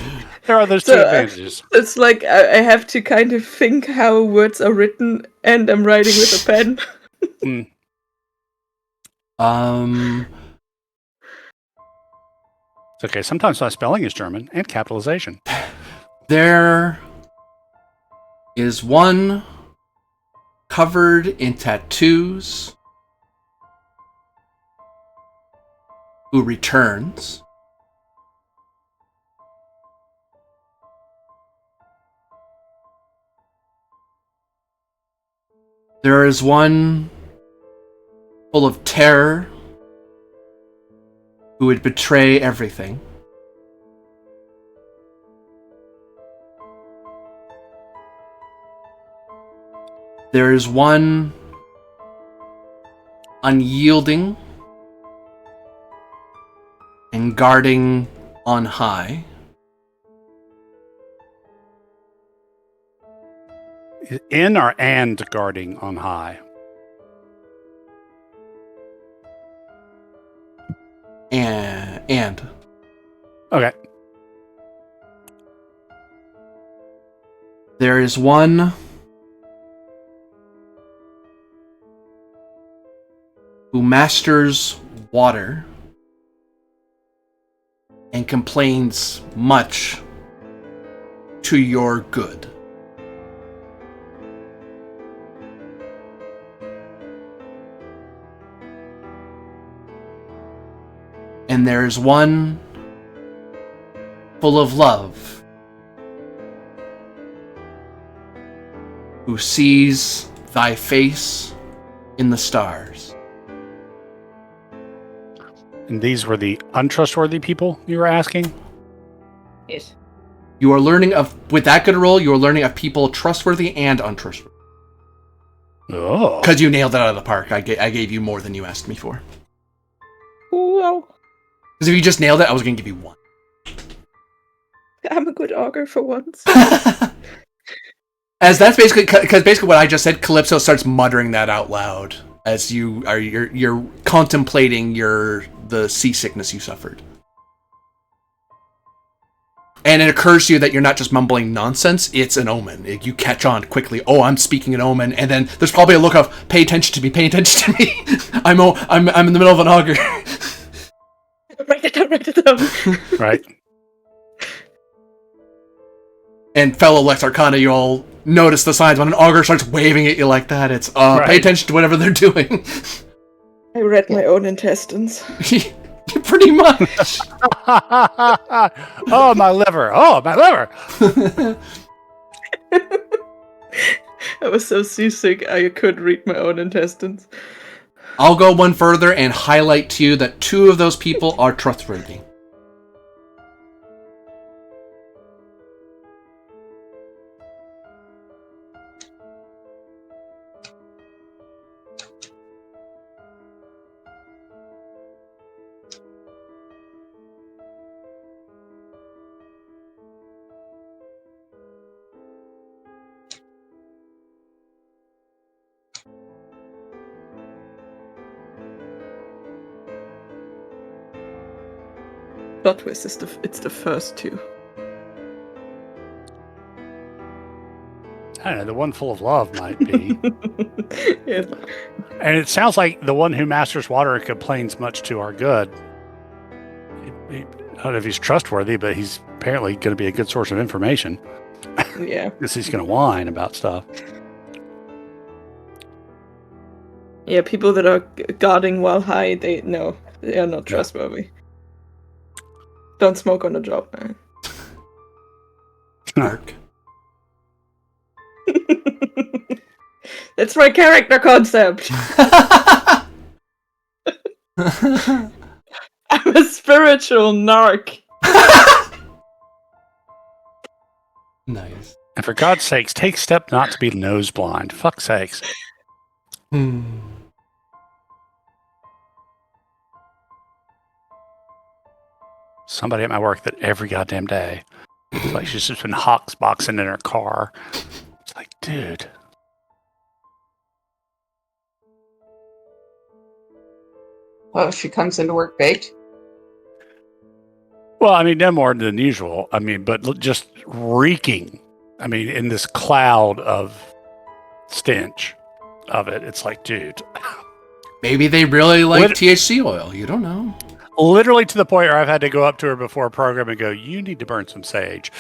There are those two So, advantages. It's like I have to kind of think how words are written, and I'm writing with a pen. It's okay. Sometimes my spelling is German and capitalization. There is one covered in tattoos who returns. There is one full of terror who would betray everything. There is one unyielding and guarding on high. In or and guarding on high? And. Okay. There is one who masters water and complains much to your good. And there's one full of love who sees thy face in the stars. And these were the untrustworthy people you were asking? Yes. You are learning of, with that good roll, you are learning of people trustworthy and untrustworthy. Oh. Because you nailed it out of the park. I gave you more than you asked me for. Well, Because if you just nailed it, I was going to give you one. I'm a good augur for once. As that's basically, because basically what I just said, Calypso starts muttering that out loud as you're contemplating the seasickness you suffered. And it occurs to you that you're not just mumbling nonsense, it's an omen. You catch on quickly, oh, I'm speaking an omen, and then there's probably a look of, pay attention to me, pay attention to me. I'm in the middle of an augur. Write it down. Right. And fellow Lex Arcana, you all notice the signs. When an augur starts waving at you like that, it's, Right. Pay attention to whatever they're doing. I read my own intestines. Pretty much. Oh, my liver. Oh, my liver. I was so seasick I could read my own intestines. I'll go one further and highlight to you that 2 of those people are trustworthy. Plot twist is it's the first 2. I don't know, the one full of love might be. Yeah. And it sounds like the one who masters water and complains much to our good. I don't know if he's trustworthy, but he's apparently going to be a good source of information. Yeah. Because he's going to whine about stuff. Yeah, people that are guarding while high, they are not trustworthy. Don't smoke on the job, man. Mark. That's my character concept. I'm a spiritual narc. Nice. And for God's sakes, take step not to be nose blind. Fuck's sakes. Somebody at my work that every goddamn day, it's like she's just been boxing in her car. It's like, dude. Well, she comes into work baked. Well, I mean, no more than usual. I mean, but just reeking. I mean, in this cloud of stench of it, it's like, dude. Maybe they really like What- THC oil. You don't know. Literally to the point where I've had to go up to her before a program and go, you need to burn some sage.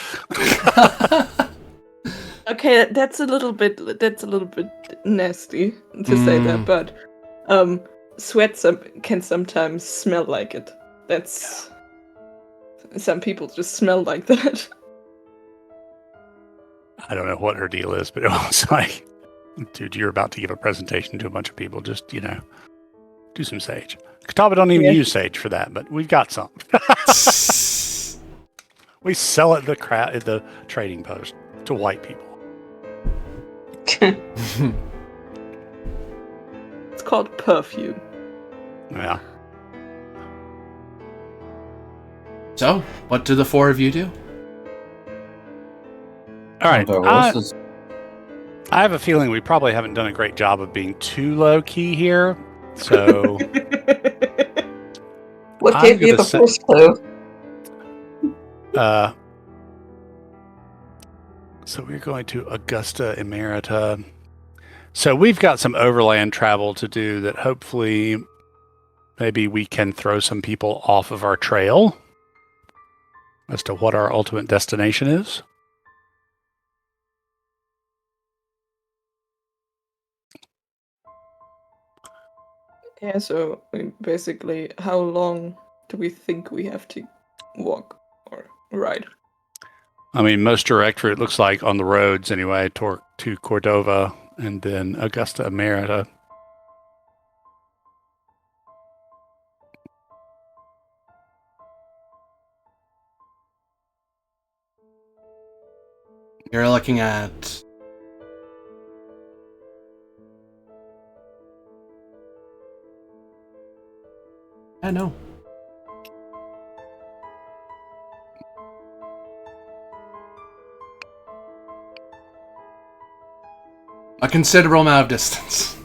Okay, that's a little bit nasty to say that, but sweat can sometimes smell like it. That's some people just smell like that. I don't know what her deal is, but it was like, dude, you're about to give a presentation to a bunch of people. Just, do some sage. Catawba don't even use sage for that, but we've got some. We sell it at the trading post to white people. It's called perfume. Yeah. So, what do the 4 of you do? All right. Our I horses. have a feeling we probably haven't done a great job of being too low key here. So What I'm gave you gonna the say- first clue? So we're going to Augusta Emerita. So we've got some overland travel to do that hopefully maybe we can throw some people off of our trail. as to what our ultimate destination is. Yeah, so basically, how long do we think we have to walk or ride? I mean, most direct route looks like on the roads anyway, to Cordova and then Augusta Emerita. You're looking at... I know. A considerable amount of distance.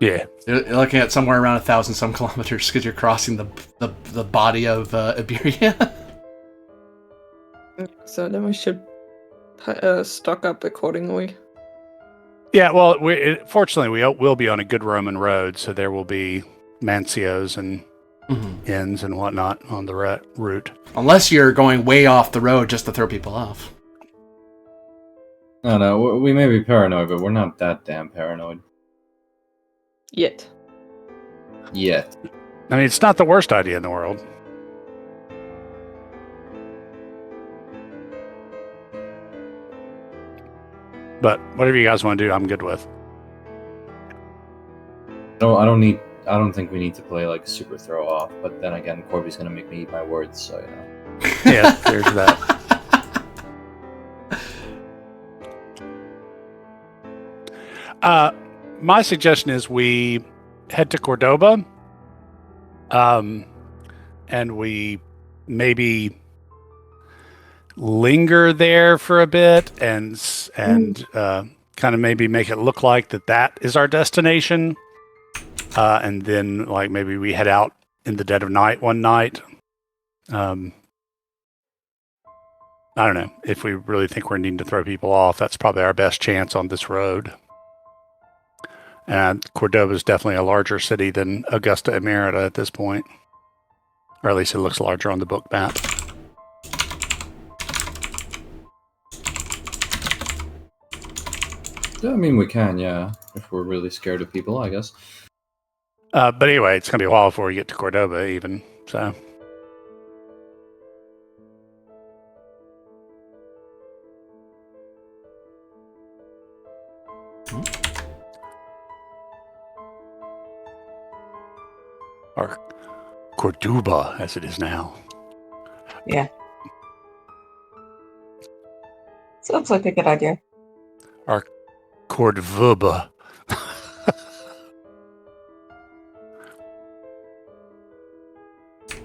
Yeah. You're looking at somewhere around 1,000 some kilometers because you're crossing the body of Iberia. So then we should stock up accordingly. Yeah, well, fortunately, we will be on a good Roman road, so there will be mancios and inns and whatnot on the route. Unless you're going way off the road just to throw people off. No, we may be paranoid, but we're not that damn paranoid. Yet. Yet. I mean, it's not the worst idea in the world. But whatever you guys want to do, I'm good with. No, I don't think we need to play like super throw off, but then again, Corby's gonna make me eat my words, so you know. Yeah, there's that. My suggestion is we head to Cordoba, and we maybe linger there for a bit and kind of maybe make it look like that is our destination, and then like maybe we head out in the dead of night one night. I don't know, if we really think we're needing to throw people off, that's probably our best chance on this road. And Cordoba is definitely a larger city than Augusta Emerita at this point. Or at least it looks larger on the book map. Yeah, I mean, we can, yeah. If we're really scared of people, I guess. But anyway, it's going to be a while before we get to Cordoba even, so... Or Cordoba, as it is now. Yeah. Sounds like a good idea. Or Cordova.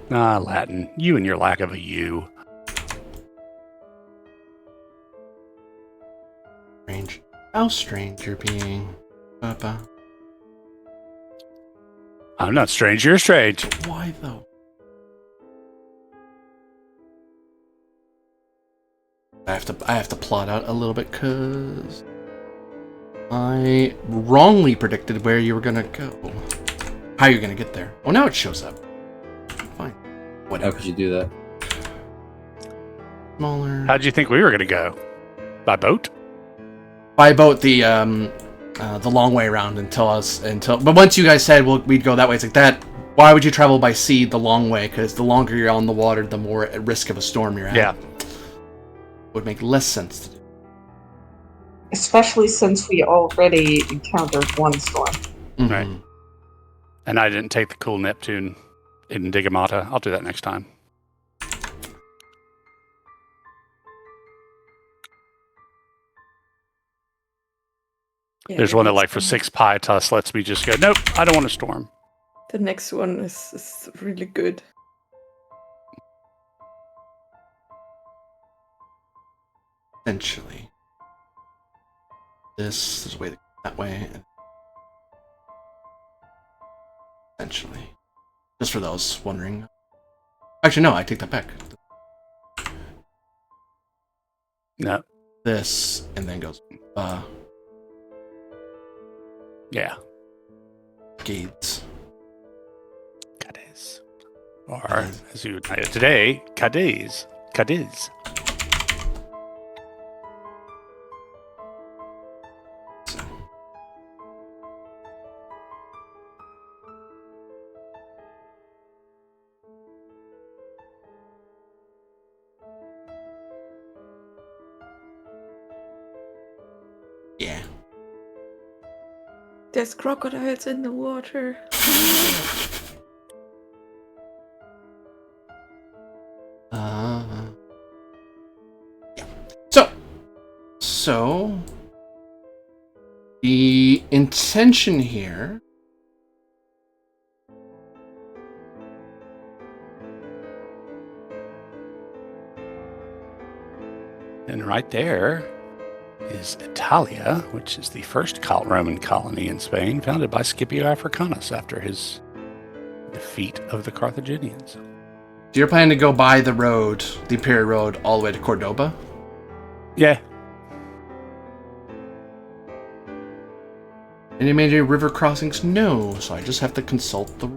Latin. You and your lack of a U. Strange. How strange you're being, Papa. I'm not strange, you're strange. Why though? I have to plot out a little bit because I wrongly predicted where you were gonna go. How you're gonna get there. Oh, now it shows up. Fine. How Whatever. could you do that? Smaller. How'd you think we were going to go? By boat? By boat, the long way around but once you guys said we'd go that way, it's like that. Why would you travel by sea the long way? Because the longer you're on the water, the more at risk of a storm you're at. Yeah. Would make less sense to do. Especially since we already encountered one storm. Mm-hmm. Right. And I didn't take the cool Neptune in Digamata. I'll do that next time. Yeah, There's the one that, next like, for 6 pietas lets me just go, nope, I don't want to storm. The next one is really good. Essentially. There's a way to go that way. Essentially. Just for those wondering. Actually, no, I take that back. No. This, and then goes, Yeah. Gates. Cadiz. Or, as you would know today, Cadiz. Cadiz. Yeah. There's crocodiles in the water. Yeah. So the intention here. And right there is Italia, which is the first Roman colony in Spain, founded by Scipio Africanus after his defeat of the Carthaginians. So you're planning to go by the road, the Imperial Road, all the way to Cordoba? Yeah. Any major river crossings? No, so I just have to consult the...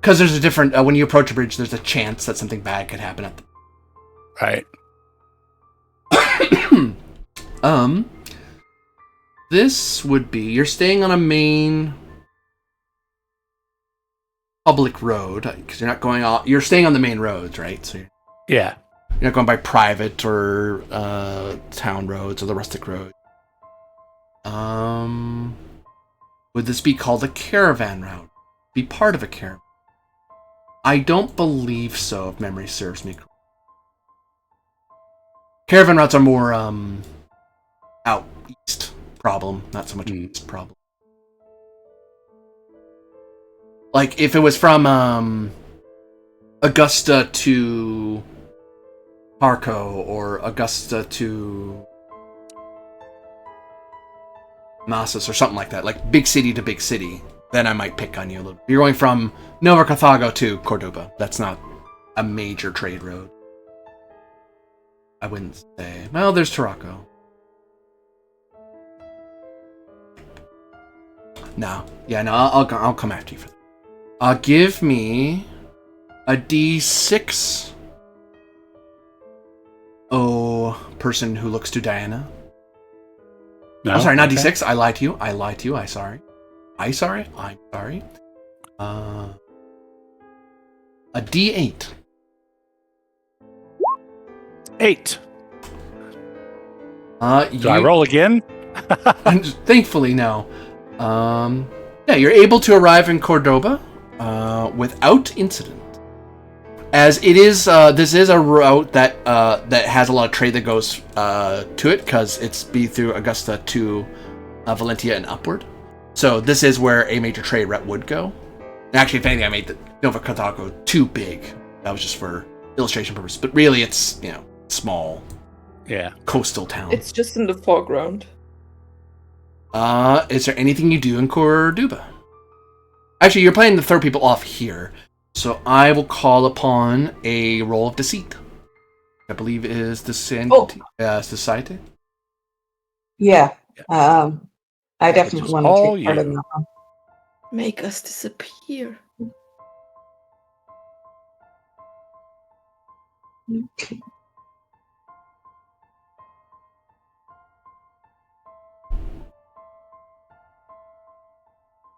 Because there's a different... when you approach a bridge, there's a chance that something bad could happen at the... Right. This would be... You're staying on a main... public road, because you're not going off... You're staying on the main roads, right? So Yeah. you're not going by private or town roads or the rustic road. Would this be called a caravan route? Be part of a caravan? I don't believe so, if memory serves me correctly. Caravan routes are more out east problem, not so much west problem. Like if it was from Augusta to Parco or Augusta to Massus or something like that, like big city to big city, then I might pick on you a little. You're going from Nova Carthago to Cordoba. That's not a major trade road. I wouldn't say. Well, there's Tarraco. No. Yeah, no, I'll come after you for that. Give me a D6. Oh, person who looks to Diana. No? I'm sorry, not Okay. D6. I lied to you. I'm sorry. I'm sorry. A D8. 8. Do I roll again? Thankfully, no. Yeah, you're able to arrive in Cordoba without incident. As it is, this is a route that that has a lot of trade that goes to it, because it's be through Augusta to Valentia and upward. So this is where a major trade route would go. And actually, if anything, I made the Nova Carthago too big. That was just for illustration purposes. But really, it's, you know, small. Yeah. Coastal town. It's just in the foreground. Is there anything you do in Cordoba? Actually, you're planning to throw people off here. So I will call upon a roll of deceit. I believe it is Society. Yeah. I definitely was want all to take part you. in that one. Make us disappear.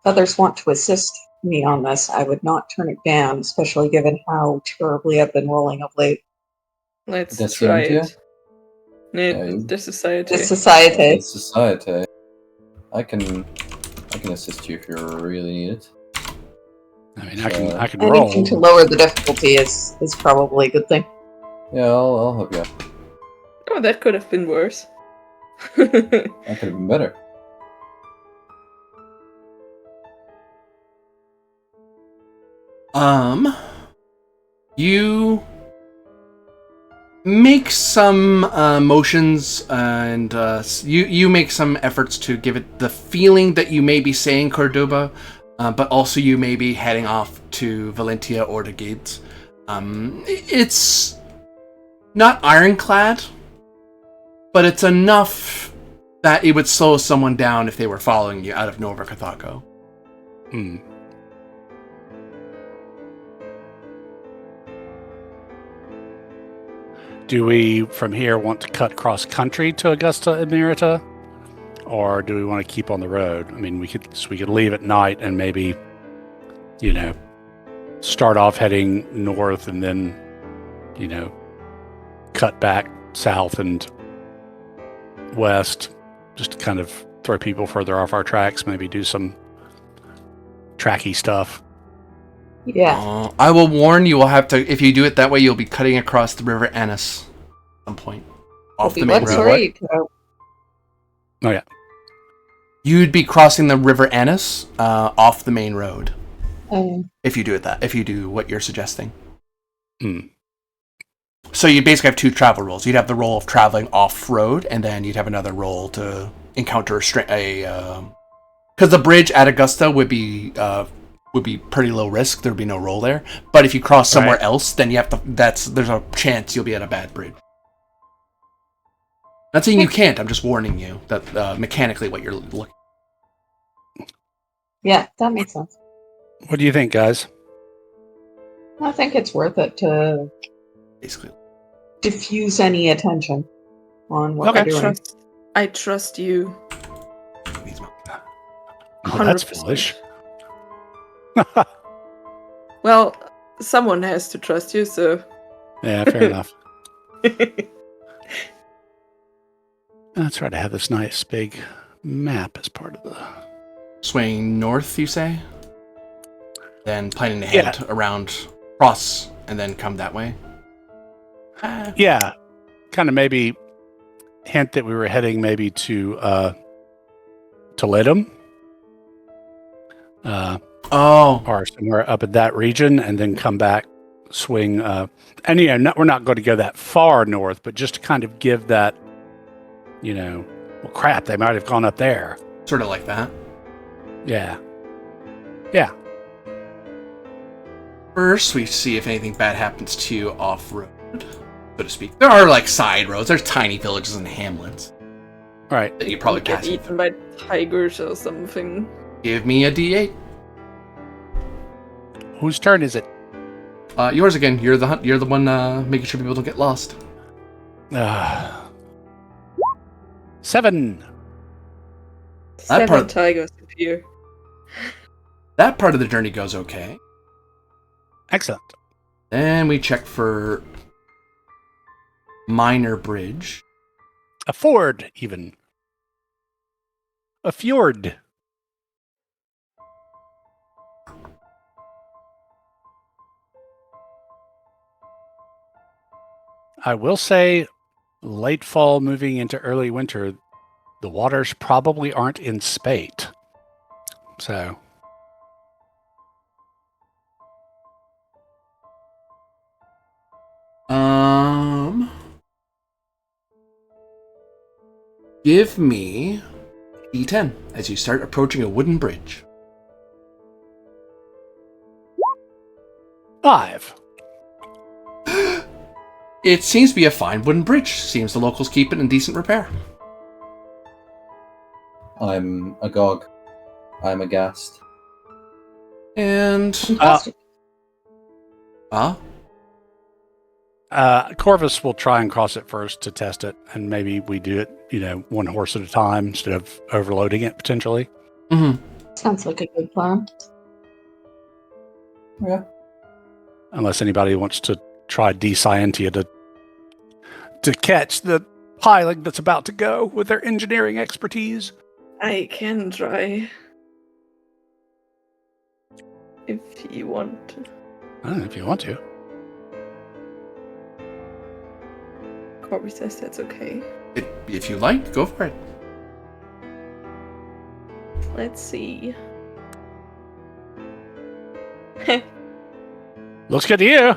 Others want to assist me on this. I would not turn it down, especially given how terribly I've been rolling of late. Let's That's try the idea? it. Yeah, you- The society. The society. It's society. I can assist you if you really need it. I mean, I can roll. Anything to lower the difficulty is probably a good thing. Yeah, I'll help you out. Oh, that could have been worse. That could have been better. You make some motions and you make some efforts to give it the feeling that you may be saying Cordoba, but also you may be heading off to Valentia or to Gades. It's not ironclad, but it's enough that it would slow someone down if they were following you out of Nova Carthago. do we from here want to cut cross country to Augusta Emerita, or do we want to keep on the road? I mean, we could leave at night and maybe, start off heading north and then, cut back south and west, just to kind of throw people further off our tracks. Maybe do some tracky stuff. Yeah. I will warn you. Will have to. If you do it that way, you'll be cutting across the River Annis at some point off the main What? road. Sorry. Oh yeah. You'd be crossing the River Annis off the main road Um, if you do it that. If you do what you're suggesting. Hmm. So you basically have two travel rolls. You'd have the roll of traveling off road, and then you'd have another roll to encounter because the bridge at Augusta would be pretty low risk. There'd be no roll there. But if you cross somewhere else, then you have to. There's a chance you'll be at a bad bridge. Not saying you can't. I'm just warning you that mechanically what you're looking. yeah, that makes sense. What do you think, guys? I think it's worth it to Basically, diffuse any attention on what we're doing. I trust you. Oh, that's 100%. foolish. Well, someone has to trust you, so. Yeah, fair enough. That's right. I have this nice big map as part of the. swaying north, you say? Then planning to head around, cross, and then come that way? Yeah, kind of maybe hint that we were heading maybe to Toledo. Or somewhere up in that region, and then come back, swing. And we're not going to go that far north, but just to kind of give that, well, crap, they might have gone up there. Sort of like that. Yeah. First, we see if anything bad happens to you off-road, so to speak. There are, side roads. There's tiny villages and hamlets. Right. That you probably get pass. eaten by tigers or something. Give me a D8. Whose turn is it? Yours again. You're the hunt. You're the one making sure people don't get lost. 7. That 7 tigers appear. That part of the journey goes okay. Excellent. Then we check for minor bridge. A ford, even. A fjord. I will say, late fall moving into early winter, the waters probably aren't in spate. So. Give me D10 as you start approaching a wooden bridge. 5. It seems to be a fine wooden bridge. Seems the locals keep it in decent repair. I'm agog. I'm aghast. And Corvus will try and cross it first to test it, and maybe we do it, one horse at a time instead of overloading it potentially. Mm-hmm. Sounds like a good plan. Yeah. Unless anybody wants to try Scientia to catch the pilot that's about to go with their engineering expertise. I can try. If you want to. I don't know if you want to. Corby says that's okay. If you like, go for it. Let's see. Looks good to you.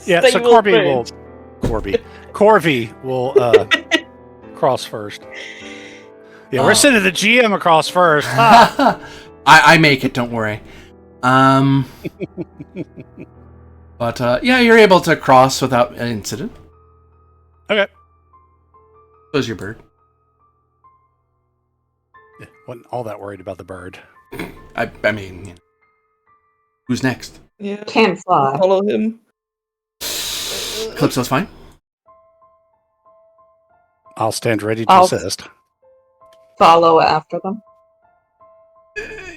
Yeah, so Corby will cross first. Yeah, we're sending the GM across first. I make it, don't worry. But yeah, you're able to cross without an incident. Okay. So's your bird. Yeah, wasn't all that worried about the bird. I mean, who's next? Yeah. Can't fly. Follow him. Calypso's fine. I'll stand ready to I'll- assist. Follow after them.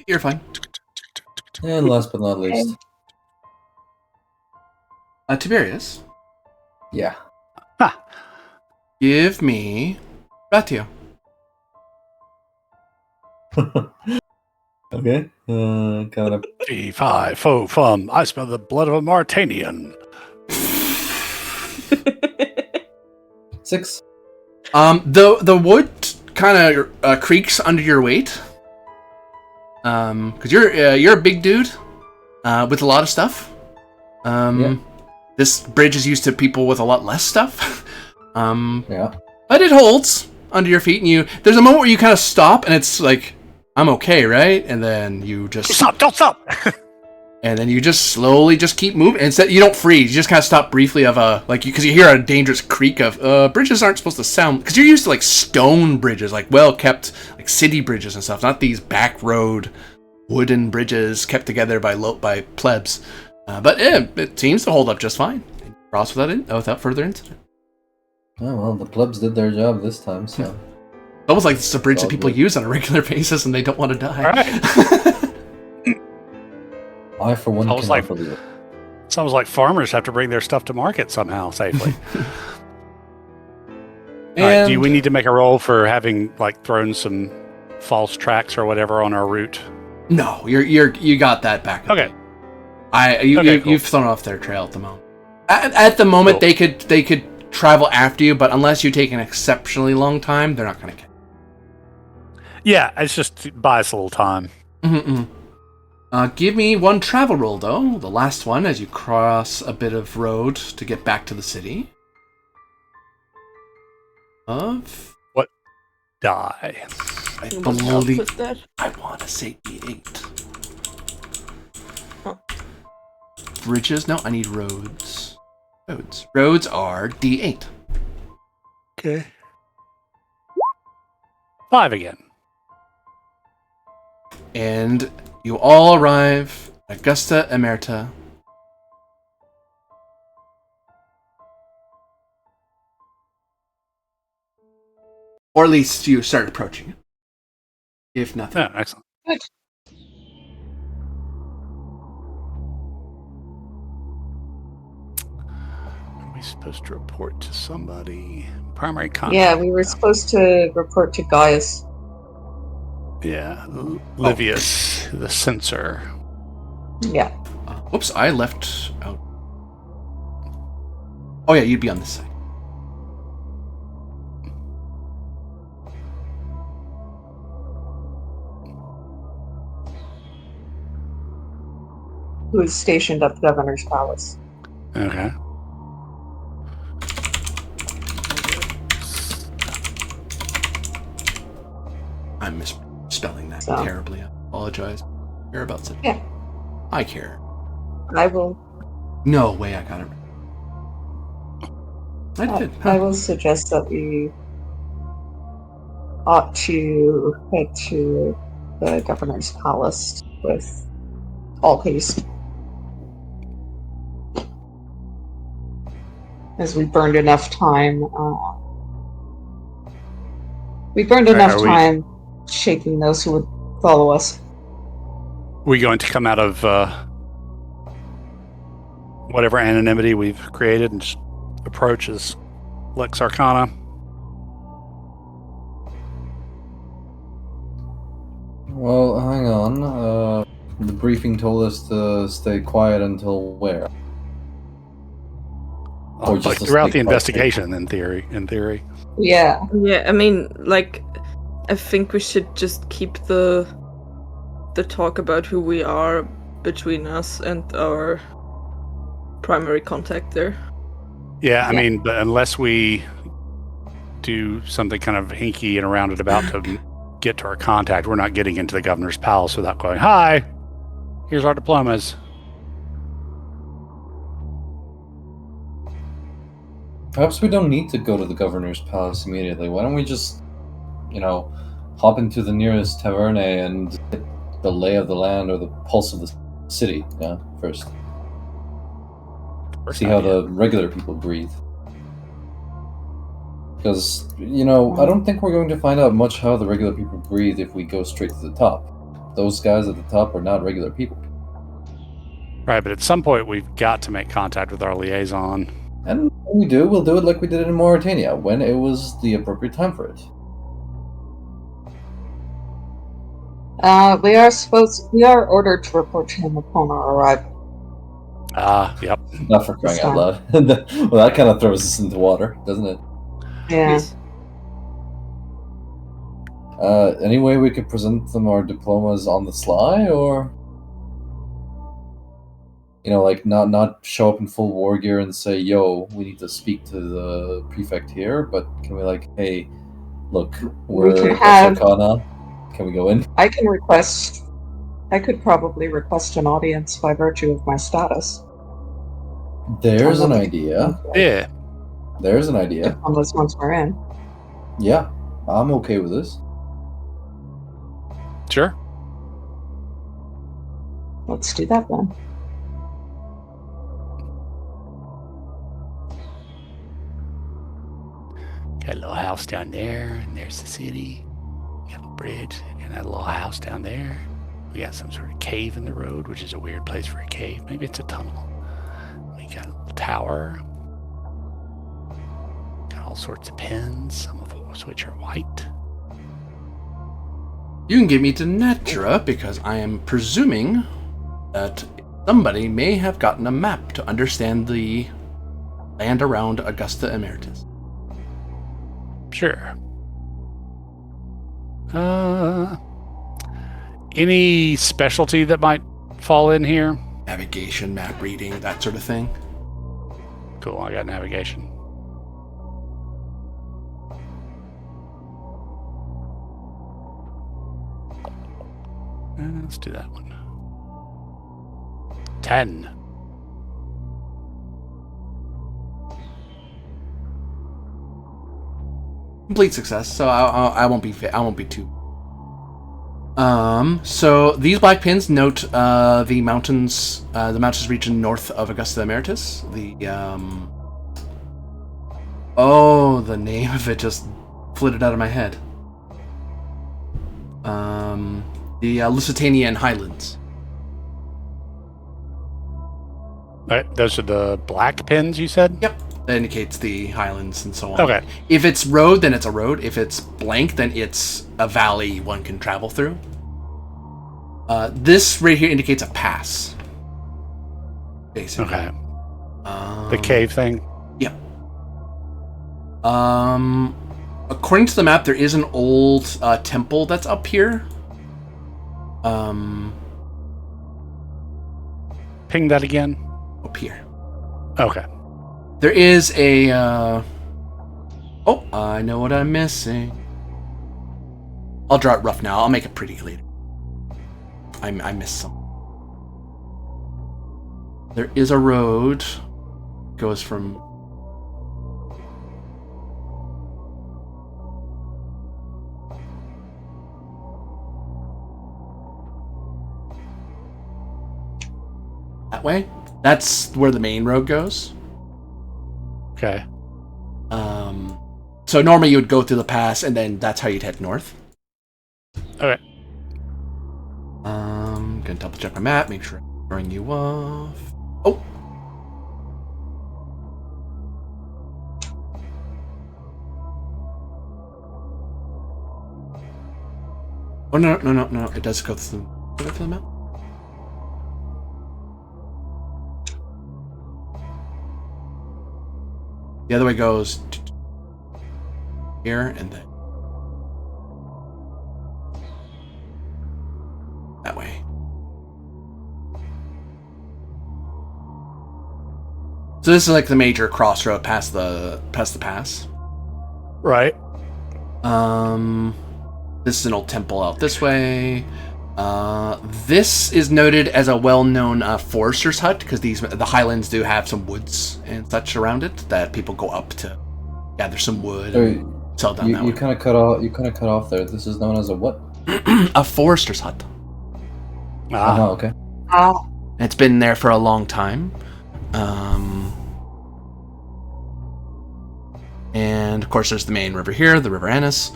You're fine. And last but not least, Tiberius, yeah. Ha! give me Ratio. Okay. Coming up. Fee, fi, fo, fum. I smell the blood of a Martanian. 6. The wood kind of creaks under your weight. Because you're a big dude, with a lot of stuff. Yeah. This bridge is used to people with a lot less stuff. Yeah. But it holds under your feet, and there's a moment where you kind of stop, and it's like, I'm okay, right? And then you just Stop! Don't stop! and then you just slowly just keep moving. Instead, you don't freeze. You just kind of stop briefly because you hear a dangerous creak of bridges aren't supposed to sound, because you're used to like stone bridges, like well kept, like city bridges and stuff, not these back road wooden bridges kept together by plebs. But it seems to hold up just fine. Cross without further incident. Oh well, the plebs did their job this time, so. It's almost like it's a bridge that people use on a regular basis and they don't want to die. All right. I, for one, Sounds cannot like- believe it. Sounds like farmers have to bring their stuff to market somehow safely. All right, do we need to make a roll for having like thrown some false tracks or whatever on our route? No, you got that back. Okay. You've Cool. thrown off their trail at the moment. At the moment, Cool. they could travel after you, but unless you take an exceptionally long time, they're not going to catch. Yeah, it's just to buy us a little time. Give me one travel roll, though. The last one, as you cross a bit of road to get back to the city. Of Die. I You must help believe with that. I want to say D8. Oh. Bridges? No, I need roads. Roads are D8. Okay. 5 again. And you all arrive at Augusta Emerita. Or at least you start approaching it. If nothing. Yeah, excellent. Good. Are we supposed to report to somebody? Primary contact. Yeah, we were supposed to report to Gaius. Yeah, Livius, the censor. Yeah. Whoops, I left out. Oh yeah, you'd be on this side. Who is stationed at the governor's palace. Okay. I'm misspelling that So. terribly. I apologize. Care about it. Yeah. I care. I will. No way I got it. I did. I will suggest that we ought to head to the governor's palace with all haste, as we burned enough time. We burned enough Are we- time shaking those who would follow us. We going to come out of whatever anonymity we've created and just approach as Lex Arcana? Well, hang on. The briefing told us to stay quiet until where? Or just Like to throughout stay the quiet. investigation, in theory. Yeah. Yeah, I mean, like, I think we should just keep the talk about who we are between us and our primary contact there. Yeah, I Yeah. mean, but unless we do something kind of hinky and roundabout to get to our contact, we're not getting into the governor's palace without going, "Hi, here's our diplomas." Perhaps we don't need to go to the governor's palace immediately. Why don't we just, hop into the nearest taverne and get the lay of the land or the pulse of the city, first? See how the regular people breathe. Because, I don't think we're going to find out much how the regular people breathe if we go straight to the top. Those guys at the top are not regular people. Right, but at some point we've got to make contact with our liaison. And when we do, we'll do it like we did in Mauritania, when it was the appropriate time for it. We are ordered to report to him upon our arrival. Yep. Not for crying out loud. Well, that kind of throws us into water, doesn't it? Yeah. Yes. Any way we could present them our diplomas on the sly, or like not show up in full war gear and say, "Yo, we need to speak to the prefect here," but can we hey, look, we're Arcana. Can we go in? I could probably request an audience by virtue of my status. There's an idea. Yeah. There's an idea. Unless once we're in. Yeah, I'm okay with this. Sure. Let's do that then. Got a little house down there, and there's the city. Got a bridge, and that little house down there. We got some sort of cave in the road, which is a weird place for a cave. Maybe it's a tunnel. We got a little tower. Got all sorts of pens, some of which are white. You can get me to Natra because I am presuming that somebody may have gotten a map to understand the land around Augusta Emeritus. Sure. Any specialty that might fall in here? Navigation, map reading, that sort of thing. Cool, I got navigation. Let's do that one. 10. Complete success. So I won't be too. So these black pins note the mountains region north of Augusta Emeritus. The name of it just flitted out of my head. The Lusitania Highlands. Right, those are the black pins you said? Yep. That indicates the highlands and so on. Okay. If it's road, then it's a road. If it's blank, then it's a valley one can travel through. This right here indicates a pass. Basically. Okay. The cave thing? Yep. According to the map, there is an old temple that's up here. Ping that again? Up here. Okay. There is a... I know what I'm missing. I'll draw it rough now. I'll make it pretty later. I missed some. There is a road. Goes from... that way. That's where the main road goes. Okay. So normally you would go through the pass, and then that's how you'd head north. Okay. Gonna double check my map, make sure I'm throwing you off. Oh. Oh no! It does go through the map. The other way goes here and then that way. So this is like the major crossroad past the pass. Right. This is an old temple out this way. This is noted as a well-known forester's hut because the highlands do have some woods and such around it that people go up to gather some wood and sell down that way. You kind of cut off there. This is known as a what? A forester's hut. Oh, okay. Oh. It's been there for a long time. And, of course, there's the main river here, the River Annis.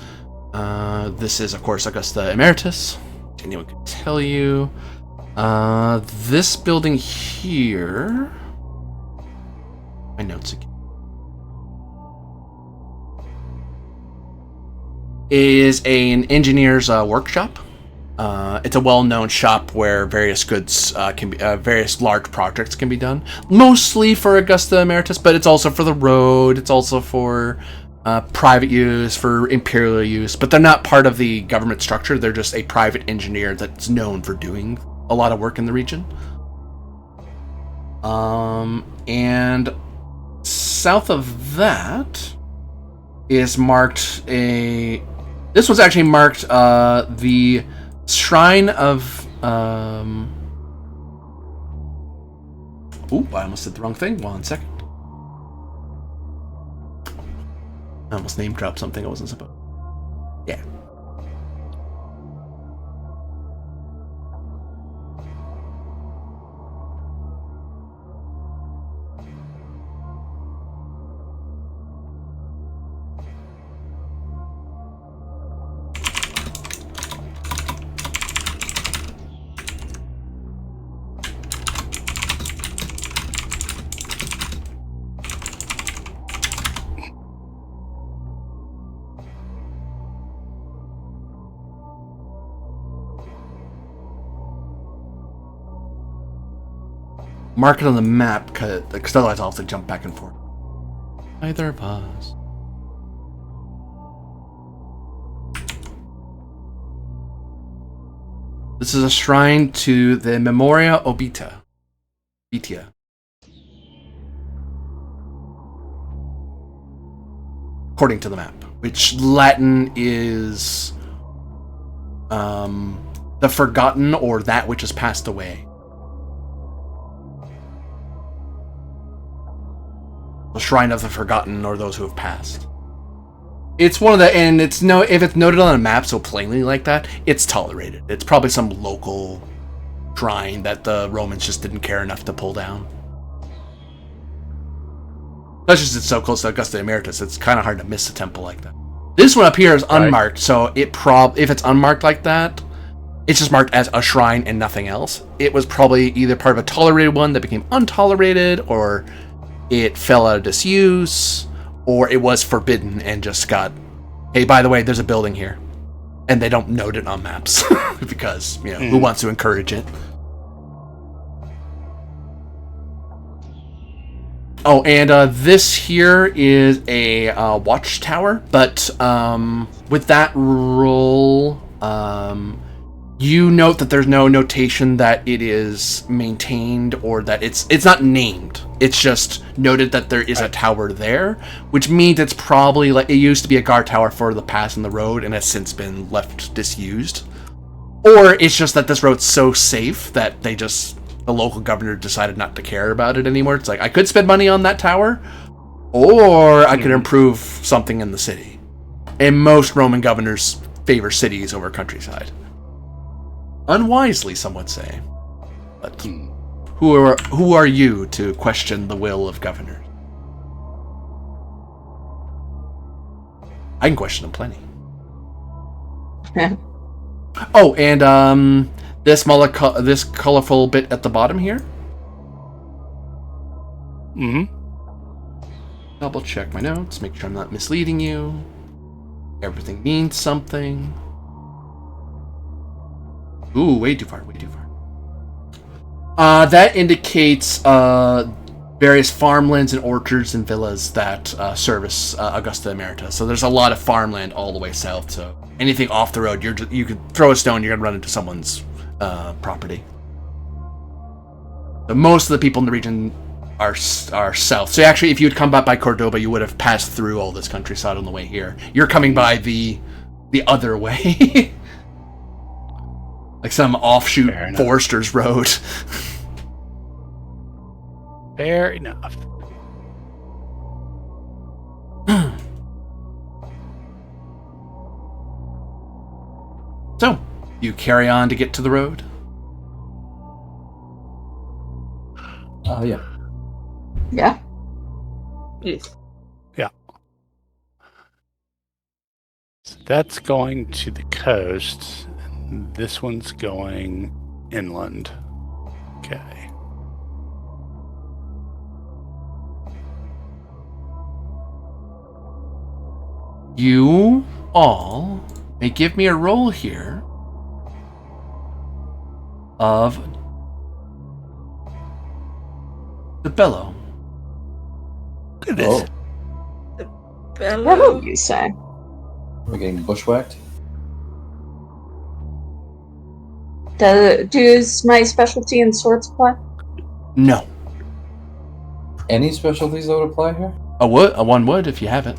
This is, of course, Augusta Emeritus. Anyone can tell you. This building here... My notes again. Is an engineer's workshop. It's a well-known shop where various goods can be, various large projects can be done. Mostly for Augusta Emeritus, but it's also for the road. It's also for private use, for imperial use. But they're not part of the government structure. They're just a private engineer that's known for doing a lot of work in the region. And south of that is marked a... This one's actually marked the Shrine of... Ooh, I almost did the wrong thing. 1 second. I almost name dropped something I wasn't supposed to. Yeah. Mark it on the map, because otherwise I'll have to jump back and forth. Either of us. This is a shrine to the Memoria Obita. Vitia. According to the map, which Latin is the forgotten or that which has passed away. The Shrine of the Forgotten, or those who have passed. It's one of the, and it's no, if it's noted on a map so plainly like that, it's tolerated. It's probably some local shrine that the Romans just didn't care enough to pull down. Especially since it's so close to Augusta Emeritus, it's kind of hard to miss a temple like that. This one up here is unmarked, so it if it's unmarked like that, it's just marked as a shrine and nothing else. It was probably either part of a tolerated one that became untolerated, or it fell out of disuse, or it was forbidden and just got, hey, by the way, there's a building here. And they don't note it on maps because, you know, who wants to encourage it? Oh, and this here is a watchtower, but with that rule, you note that there's no notation that it is maintained or that it's not named. It's just noted that there is a tower there, which means it's probably like it used to be a guard tower for the pass and the road and has since been left disused. Or it's just that this road's so safe that the local governor decided not to care about it anymore. It's like, I could spend money on that tower, or I could improve something in the city. And most Roman governors favor cities over countryside. Unwisely, some would say. But who are you to question the will of governors? I can question them plenty. Oh, and this colorful bit at the bottom here. Double check my notes, make sure I'm not misleading you. Everything means something. Ooh, way too far, way too far. That indicates various farmlands and orchards and villas that service Augusta Emerita. So there's a lot of farmland all the way south. So anything off the road, you could throw a stone, you're gonna run into someone's property. So most of the people in the region are south. So actually, if you had come back by Cordoba, you would have passed through all this countryside on the way here. You're coming by the other way. Like some offshoot Forester's Road. Fair enough. So, you carry on to get to the road? Yeah. Yeah. Yes. Yeah. That's going to the coast. This one's going inland. Okay. You all may give me a roll here of the bellow. Look at this. Oh, Hello, you say? we're getting bushwhacked. Does my specialty in swords apply? No. Any specialties that would apply here? A one would if you have it.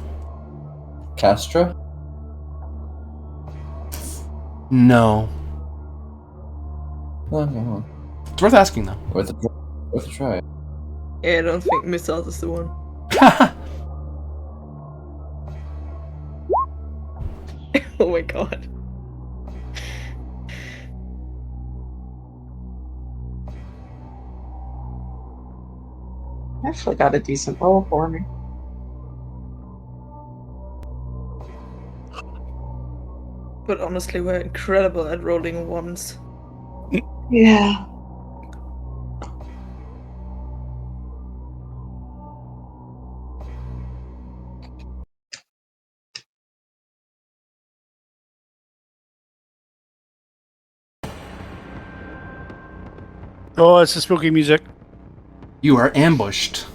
Castra? No. No. It's worth asking though. Worth a try. Yeah, I don't think missiles is the one. Oh my god. Actually got a decent roll for me. But honestly, we're incredible at rolling ones. Yeah. Oh, it's the spooky music. You are ambushed.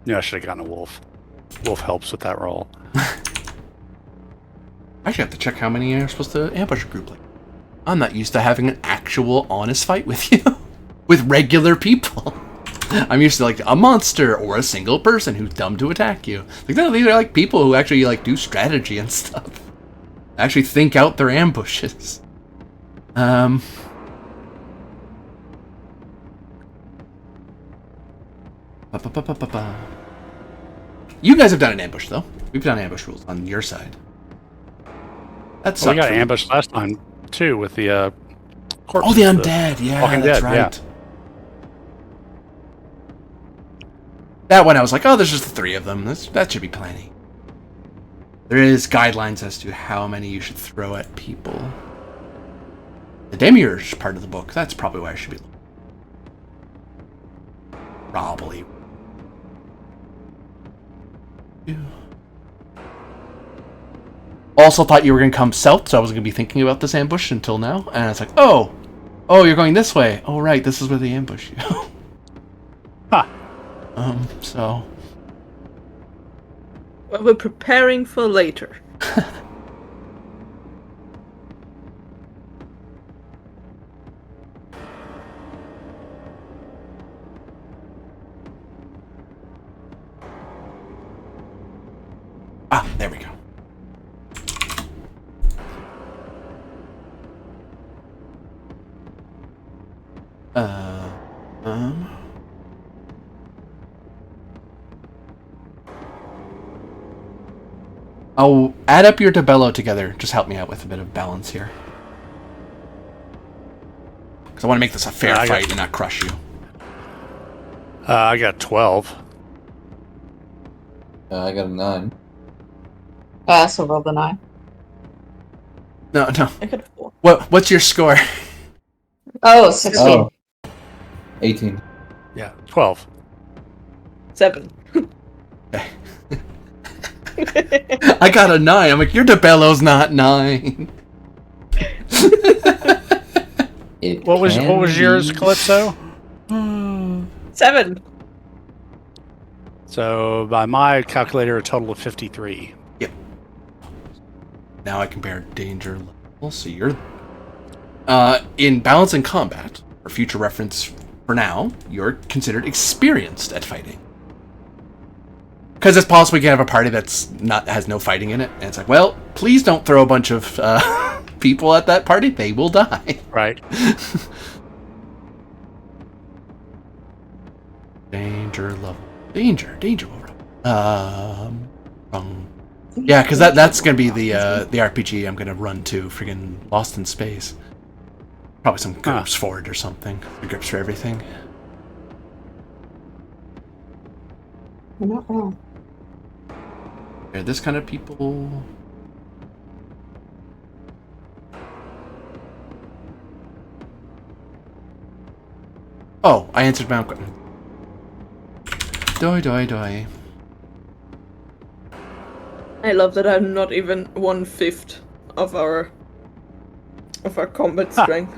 Yeah, I should have gotten a wolf. Wolf helps with that roll. I should have to check how many are supposed to ambush a group like. I'm not used to having an actual honest fight with you. With regular people. I'm used to like a monster or a single person who's dumb to attack you. Like no, these are like people who actually like do strategy and stuff. Actually think out their ambushes. You guys have done an ambush though. We've done ambush rules on your side. That's Well, we got ambushed last time too with the corpses. Oh, the undead. Yeah, Walking that's Dead, right. yeah. That one I was like, oh, there's just the 3 of them. That should be plenty. There is guidelines as to how many you should throw at people. The Demiurge part of the book, that's probably where I should be looking. Probably. Also thought you were going to come south, so I was going to be thinking about this ambush until now. And I was like, oh, you're going this way. Oh, right, this is where they ambush you. Huh. So... Well, we're preparing for later. Ah, there we go. I'll add up your tabello together. Just help me out with a bit of balance here. Because I want to make this a fair fight and not crush you. I got 12. I got a 9. I also rolled a 9. No. I got 4. What's your score? Oh, 16. Oh. 18. Yeah, 12. 7. Okay. I got a 9. I'm like, your tabello's not 9. What was yours, Calypso? 7. So by my calculator, a total of 53. Yep. Now I compare danger level. So you're in balance and combat, for future reference. For now, you're considered experienced at fighting. Because it's possible you can have a party has no fighting in it, and it's like, well, please don't throw a bunch of people at that party; they will die. Right. Danger level. Danger level. Yeah, because that's gonna be the RPG I'm gonna run to. Friggin' Lost in Space. Probably some grips for it or something. The grips for everything. You're not wrong. They're this kind of people. Oh, I answered my own question. Doi. I love that I'm not even 1/5 of our combat strength.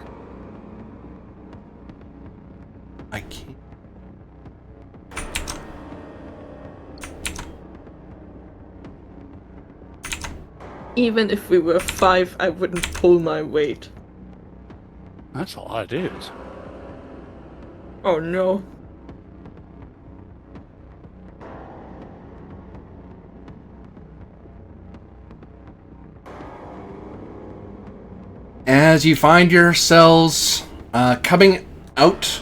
I can't. Even if we were 5, I wouldn't pull my weight. That's a lot of dudes. Oh no. As you find yourselves coming out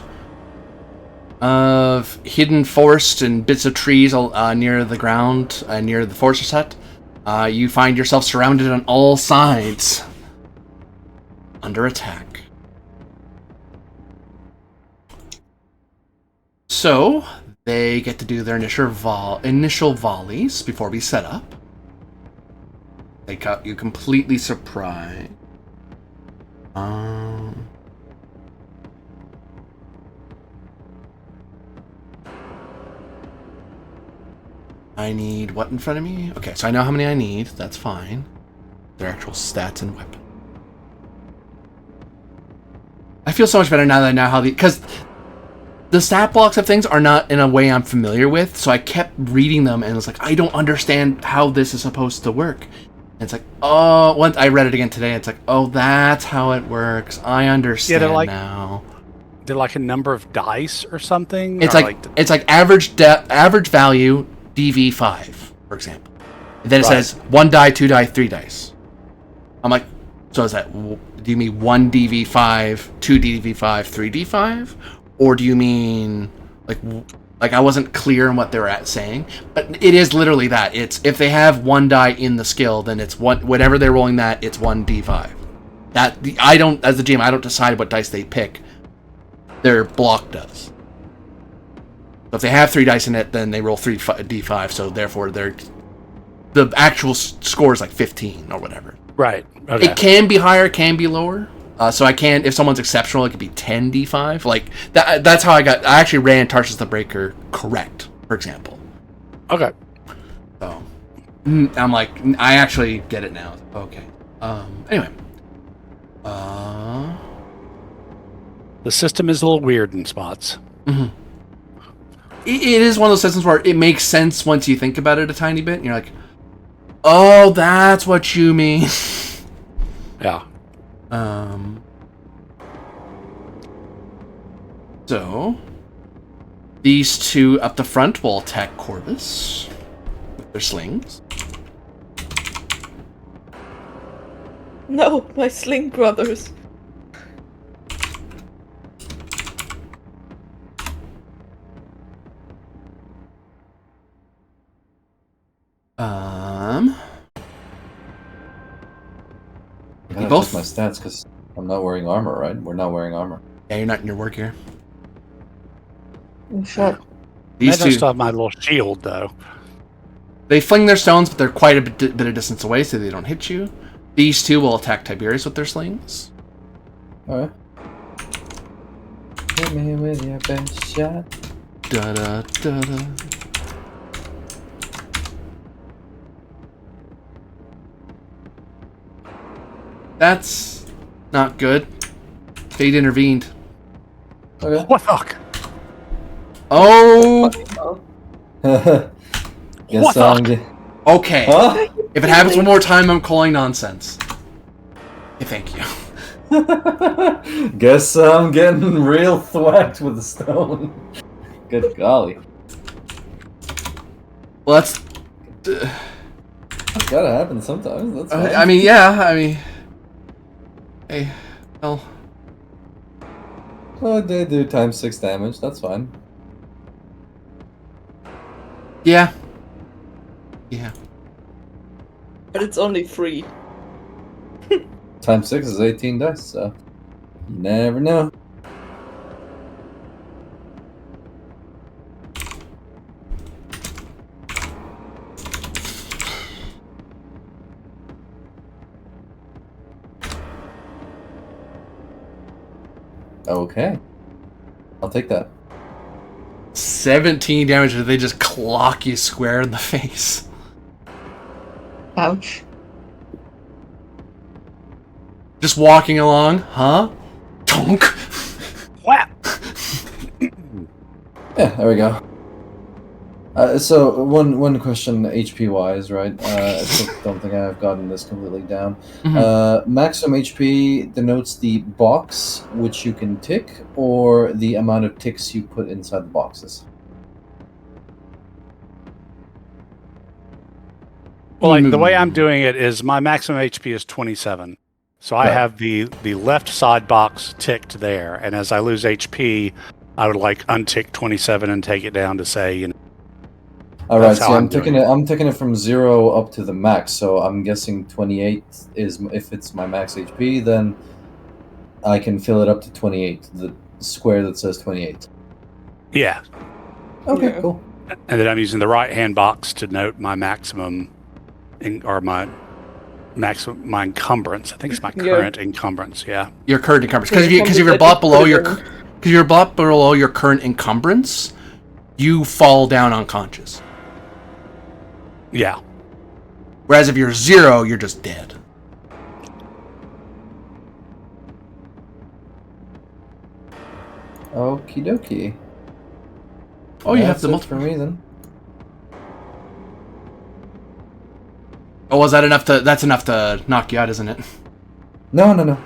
of hidden forest and bits of trees near the ground, near the forest hut, you find yourself surrounded on all sides, under attack. So, they get to do their initial volleys before we set up. They caught you completely surprised. I need what in front of me? Okay, so I know how many I need. That's fine. Their actual stats and weapon. I feel so much better now that I know how because the stat blocks of things are not in a way I'm familiar with, so I kept reading them and it was like, I don't understand how this is supposed to work. And it's like, oh, once I read it again today, it's like, oh, that's how it works. I understand now. They're like a number of dice or something. It's or it's like average value DV5, for example. And then it says 1 die, 2 die, 3 dice. I'm like, so is that? Do you mean 1 DV5, 2 DV5, 3 D5, or do you mean like I wasn't clear on what they were saying, but it is literally that. It's if they have 1 die in the skill, then it's whatever they're rolling that it's 1 D5. I don't, as the GM, I don't decide what dice they pick. Their block does. So if they have 3 dice in it, then they roll 3 D5. So therefore, the actual score is like 15 or whatever. Right. Okay. It can be higher, can be lower. So I can, if someone's exceptional, it could be 10 D5. Like that. That's how I actually ran Tarsus the Breaker correct, for example. Okay. So I'm like, I actually get it now. Okay. Anyway. The system is a little weird in spots. Mm-hmm. It is one of those systems where it makes sense once you think about it a tiny bit. And you're like, oh, that's what you mean. Yeah. So these two up the front will attack Corvus with their slings. No, my sling brothers. I gotta both check my stats because I'm not wearing armor, right? We're not wearing armor. Yeah, you're not in your work gear. Oh, shit. These I don't two, still have my little shield though. they fling their stones, but they're quite a bit of distance away, so they don't hit you. These two will attack Tiberius with their slings. Alright. Hit me with your best shot. Da da da da. That's not good. Fate intervened. Okay. What the fuck? Oh, Guess What the- okay. Huh? If it happens one more time, I'm calling nonsense. Okay, thank you. Guess I'm getting real thwacked with the stone. Good golly. Well, that's. It's gotta happen sometimes. That's fine. I mean, yeah. I mean, hey, well, Well, they do times 6 damage. That's fine. yeah, yeah. But it's only 3. Times 6 is 18 dice, so you never know. Okay. I'll take that. 17 damage, and they just clock you square in the face. Ouch. Just walking along, huh? Tonk! Whap! Yeah, there we go. So one question HP wise, right? I don't think I've gotten this completely down. Maximum HP denotes the box which you can tick, or the amount of ticks you put inside the boxes. Well, like, the way I'm doing it is my maximum HP is 27. So I have the left side box ticked there, and as I lose HP, I would like untick 27 and take it down to say, you know. All right, That's how see, I'm doing it. I'm taking it from 0 up to the max, so I'm guessing 28 is if it's my max HP, then I can fill it up to 28. The square that says 28. Yeah. Okay, Yeah. cool. And then I'm using the right hand box to note my maximum, or my encumbrance. I think it's my current encumbrance. Yeah. Your current encumbrance. Because if you're brought below your current encumbrance, you fall down unconscious. Yeah. Whereas if you're 0, you're just dead. Okie dokie. Oh, you have That's the it multiple. for me then. Oh, was that enough to? That's enough to knock you out, isn't it? No.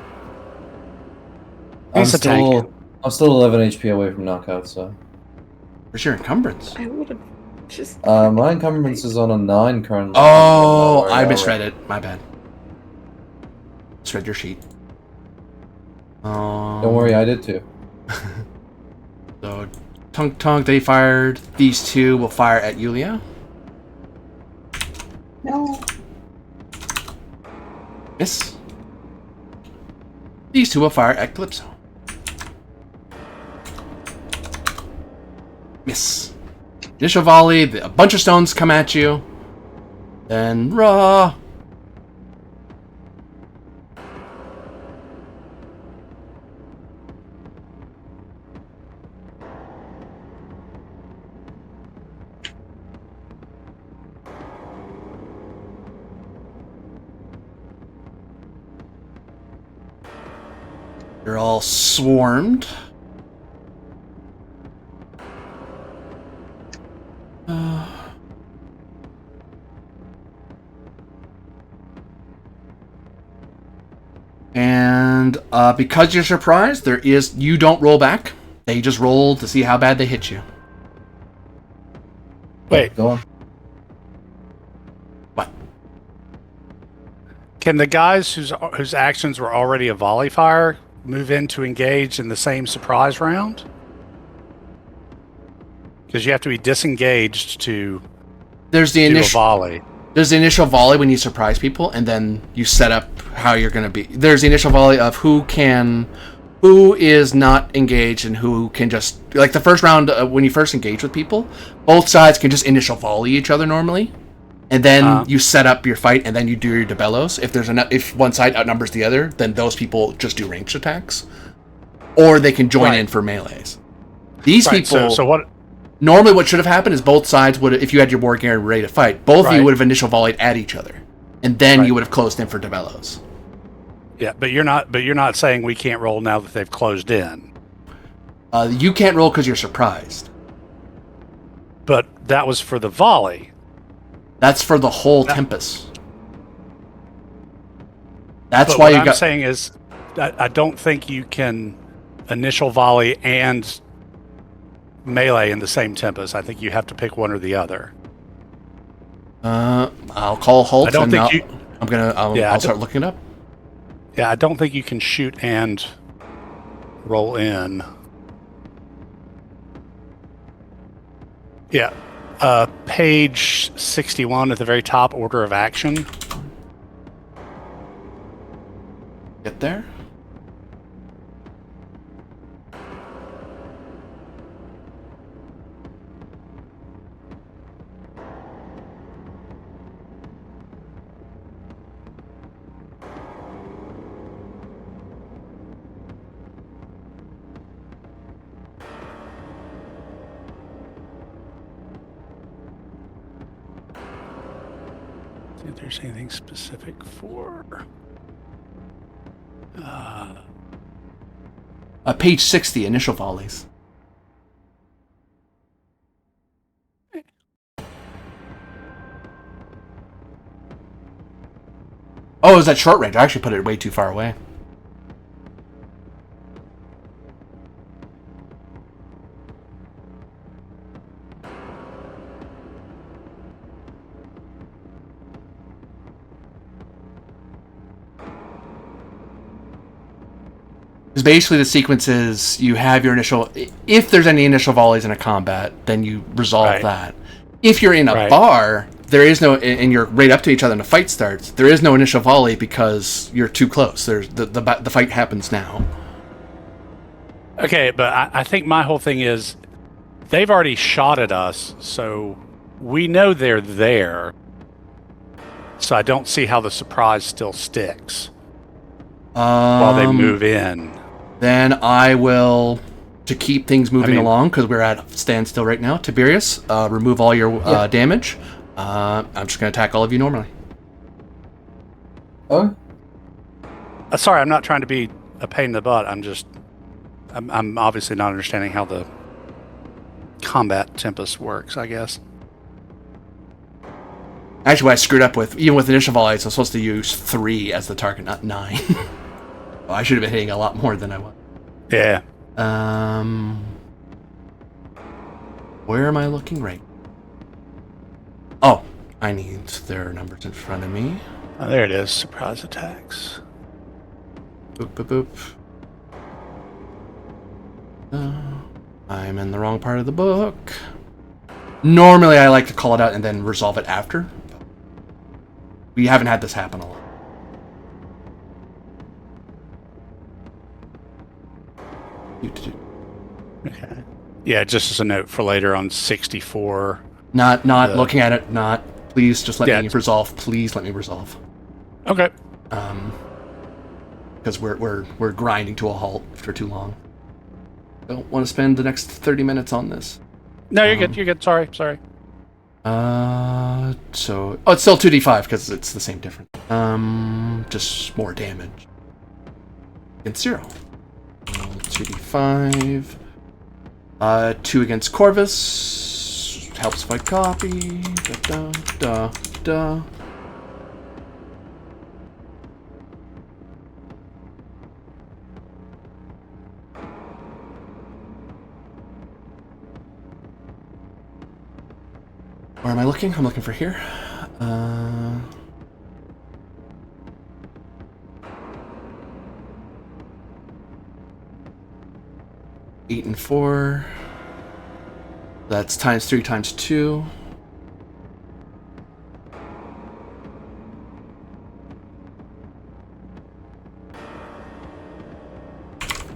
He's a tank. I'm still 11 HP away from knockout, so. Where's your encumbrance? I would have just. My encumbrance is on a 9 currently. Oh, I misread it. My bad. Misread your sheet. Don't worry, I did too. So, Tunk, they fired. These two will fire at Yulia. No. Miss. These two will fire at Calypso. Miss. Initial volley, a bunch of stones come at you. Then, raw. You're all swarmed. And because you're surprised, you don't roll back. They just roll to see how bad they hit you. Wait. Go on. What? Can the guys whose actions were already a volley fire move in to engage in the same surprise round? Because you have to be disengaged to There's the do a initial volley. There's the initial volley when you surprise people, and then you set up how you're going to be. There's the initial volley of who is not engaged and who can just, like the first round when you first engage with people, both sides can just initial volley each other normally, and then you set up your fight, and then you do your debellos. If one side outnumbers the other, then those people just do ranged attacks, or they can join in for melees. These people. So what? Normally, what should have happened is both sides would, if you had your war gear ready to fight, both of you would have initial volleyed at each other, and then you would have closed in for debellos. Yeah, but you're not saying we can't roll now that they've closed in. You can't roll because you're surprised. But that was for the volley. That's for the whole Tempest. That's But why what I'm saying is, I don't think you can initial volley and melee in the same Tempest. I think you have to pick one or the other. I'll call halt. I don't think you. I'll start looking it up. Yeah, I don't think you can shoot and roll in. Yeah. Page 61 at the very top, order of action. Get there. think there's anything specific for. Page 60, initial volleys. Oh, is that short range? I actually put it way too far away. Because basically the sequence is you have your initial... If there's any initial volleys in a combat, then you resolve that. If you're in a bar, there is no... And you're right up to each other and the fight starts, there is no initial volley because you're too close. There's the fight happens now. Okay, but I think my whole thing is they've already shot at us, so we know they're there. So I don't see how the surprise still sticks while they move in. Then I will, to keep things moving along, because we're at standstill right now, Tiberius, remove all your damage. I'm just going to attack all of you normally. Oh? Sorry, I'm not trying to be a pain in the butt. I'm obviously not understanding how the combat tempest works, I guess. Actually, what I screwed up with, even with initial volleys, I'm supposed to use 3 as the target, not 9. Well, I should have been hitting a lot more than I was. Yeah. Where am I looking right? Oh, I need their numbers in front of me. Oh, there it is. Surprise attacks. Boop, boop, boop. I'm in the wrong part of the book. Normally, I like to call it out and then resolve it after. We haven't had this happen a lot. Okay. Yeah, just as a note for later on 64. Not looking at it. Not. Please just let me resolve. Please let me resolve. Okay. Because we're grinding to a halt for too long. Don't want to spend the next 30 minutes on this. No, you're good. You're good. Sorry. So it's still 2d5 because it's the same difference. Just more damage. Against 0. 2d5. 2 against Corvus. Helps fight copy. Where am I looking? I'm looking for here. 8 and 4. That's times 3 times 2.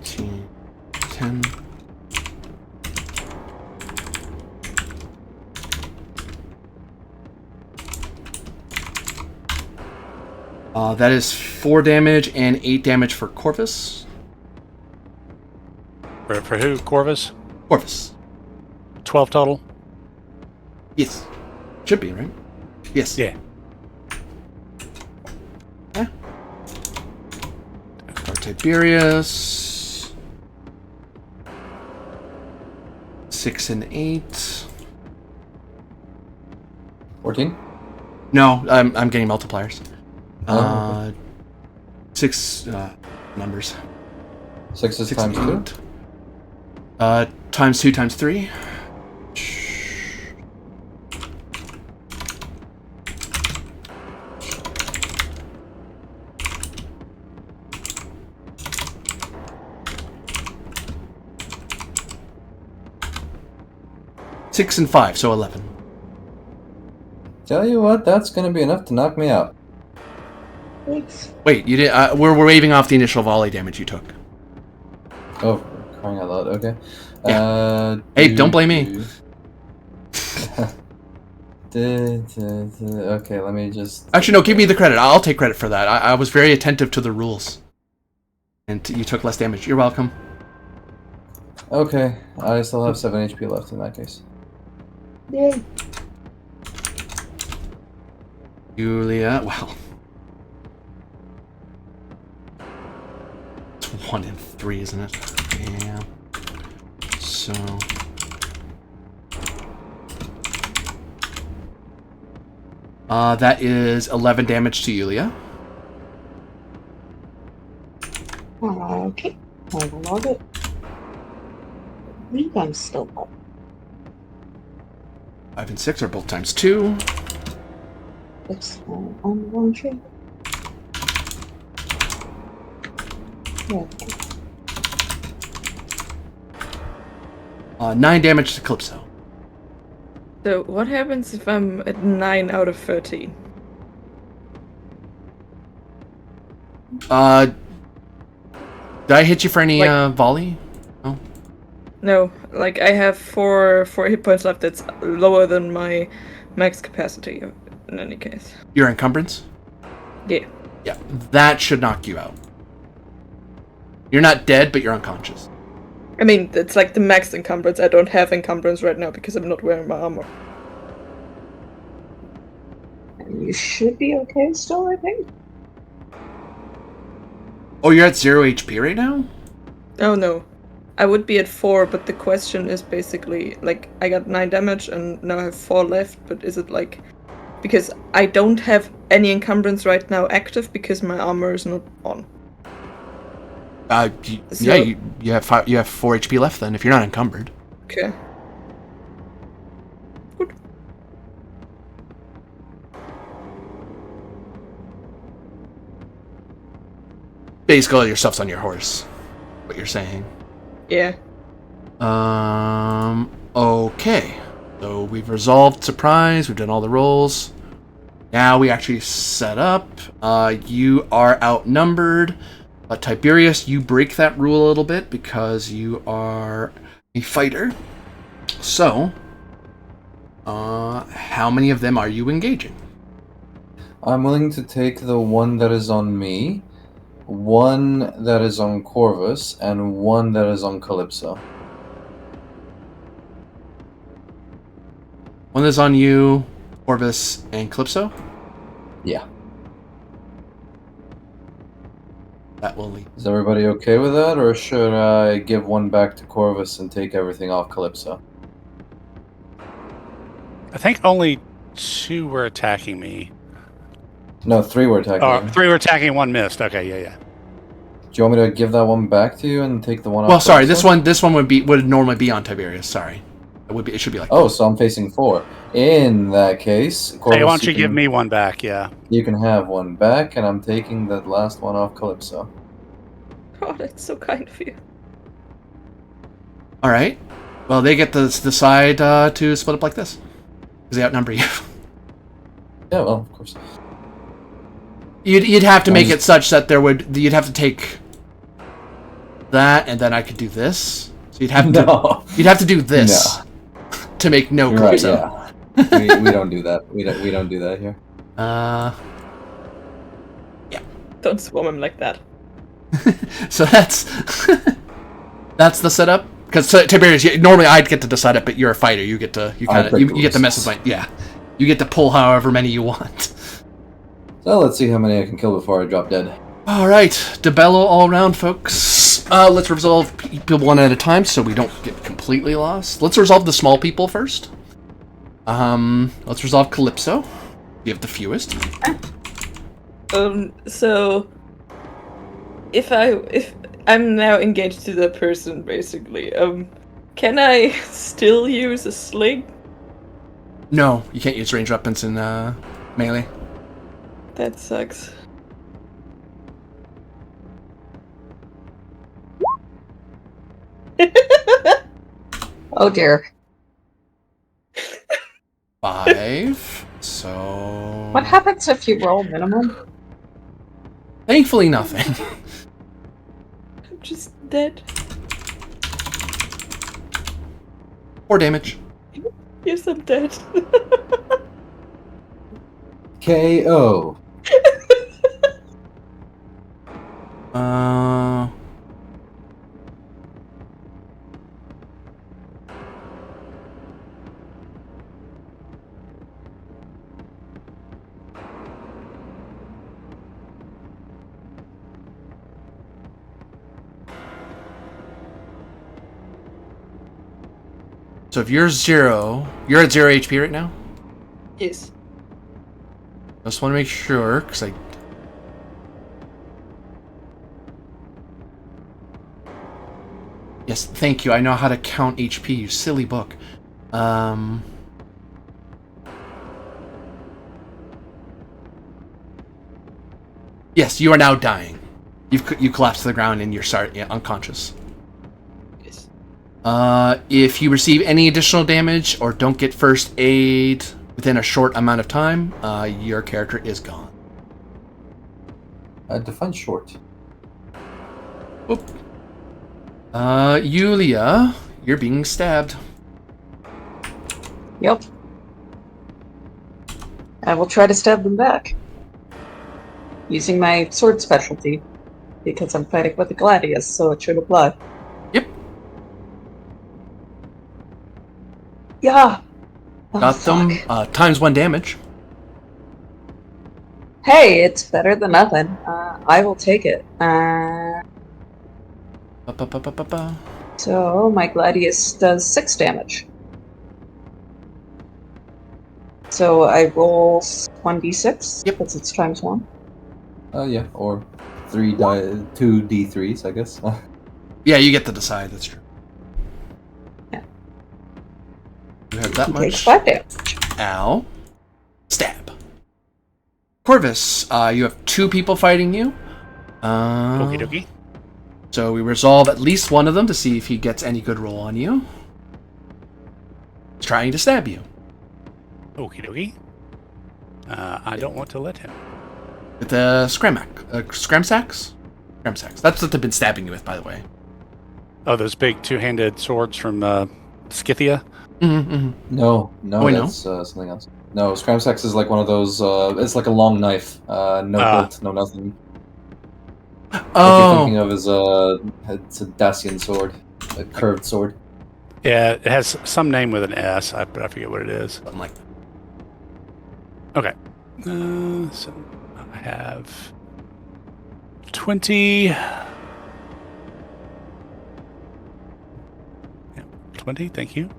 $10. That is 4 damage and 8 damage for Corvus. For who? Corvus? Corvus. 12 total? Yes. Should be, right? Yes. Yeah. Yeah. Tiberius. 6 and 8. 14? No, I'm getting multipliers. Okay. 6 numbers. 6 is 6 times 2? Times 2 times 3. Six and 5, so 11. Tell you what, that's gonna be enough to knock me out. Thanks. Wait, you did. We're waving off the initial volley damage you took. Oh, for crying out loud, okay. Yeah. Hey, don't blame me. Okay, let me just... Actually, no, give me the credit. I'll take credit for that. I was very attentive to the rules. And you took less damage. You're welcome. Okay, I still have 7 HP left in that case. Yay. Yulia, well. It's 1 and 3, isn't it? Yeah. So. That is 11 damage to Yulia. Okay, I will log it. I believe I'm still up. 5 and 6 are both times 2. It's on the wrong tree. Yeah. 9 damage to Calypso. So what happens if I'm at 9 out of 13? Did I hit you for any volley? No. No, like I have four hit points left. That's lower than my max capacity. In any case. Your encumbrance? Yeah. Yeah, that should knock you out. You're not dead, but you're unconscious. I mean, it's like the max encumbrance. I don't have encumbrance right now because I'm not wearing my armor. You should be okay still, I think. Oh, you're at 0 HP right now? Oh no. I would be at 4, but the question is basically, like, I got 9 damage and now I have 4 left, but is it like... Because I don't have any encumbrance right now active because my armor is not on. You have 4 HP left then, if you're not encumbered. Okay. Good. Basically, all your stuff's on your horse. What you're saying. Yeah. Okay. So we've resolved surprise, we've done all the rolls. Now we actually set up. You are outnumbered. Tiberius, you break that rule a little bit because you are a fighter. So, how many of them are you engaging? I'm willing to take the one that is on me, one that is on Corvus, and one that is on Calypso. One that's on you, Corvus, and Calypso? Yeah. That will leave. Is everybody okay with that, or should I give one back to Corvus and take everything off Calypso? I think only 2 were attacking me. No, 3 were attacking. 3 were attacking, 1 missed. Okay, yeah. Do you want me to give that one back to you and take the one off? Well, sorry, Calypso? this one would normally be on Tiberius. Sorry, it should be like. Oh, so I'm facing 4. In that case, Corvus, Hey, why don't you give me one back? Yeah. You can have one back, and I'm taking that last one off Calypso. Oh, that's so kind of you. All right. Well, they get to decide to split up like this because they outnumber you. Yeah, well, of course. You'd have to make it such that you'd have to take that, and then I could do this. So you'd have to do this to make no Calypso. Right, yeah. we don't do that. We don't do that here. Yeah. Don't swarm him like that. So that's the setup. Because Tiberius, normally I'd get to decide it, but you're a fighter. You get to you get to mess with my You get to pull however many you want. So let's see how many I can kill before I drop dead. All right, DeBello all around, folks. Let's resolve people one at a time so we don't get completely lost. Let's resolve the small people first. Let's resolve Calypso. You have the fewest. So if I'm now engaged to the person, basically, can I still use a sling? No, you can't use ranged weapons in melee. That sucks. Oh dear. 5. So. What happens if you roll minimum? Thankfully, nothing. I'm just dead. 4 damage. Yes, I'm dead. KO. So if you're 0, you're at 0 HP right now? Yes. Just want to make sure, because I... Yes, thank you. I know how to count HP, you silly book. Yes, you are now dying. You collapsed to the ground and you're unconscious. Yes. If you receive any additional damage or don't get first aid within a short amount of time, your character is gone. Define short. Oop. Yulia, you're being stabbed. Yep. I will try to stab them back. Using my sword specialty. Because I'm fighting with the Gladius, so it should apply. Yep. Yeah. Oh, Got them. fuck. Times 1 damage. Hey, it's better than nothing. I will take it. Ba-ba-ba-ba-ba. So, my Gladius does 6 damage. So I roll 1d6? Yep. Because it's times 1. Yeah, or 2d3s, I guess. Yeah, you get to decide, that's true. Yeah. You have that He much. takes 5 damage. Ow. Stab. Corvus, you have 2 people fighting you. Okie dokie. So we resolve at least one of them to see if he gets any good roll on you. He's trying to stab you. Okie dokie. I don't want to let him. With a scramsax? Scramsax. That's what they've been stabbing you with, by the way. Oh, those big two-handed swords from Scythia? Mm-hmm. No, Oh, that's something else. No, Scramsax is like one of those, it's like a long knife. No hilt, no nothing. What you're thinking of is it's a Dacian sword. A curved sword. Yeah, it has some name with an S, but I forget what it is. Something like Okay. So I have 20. Yeah, 20, thank you.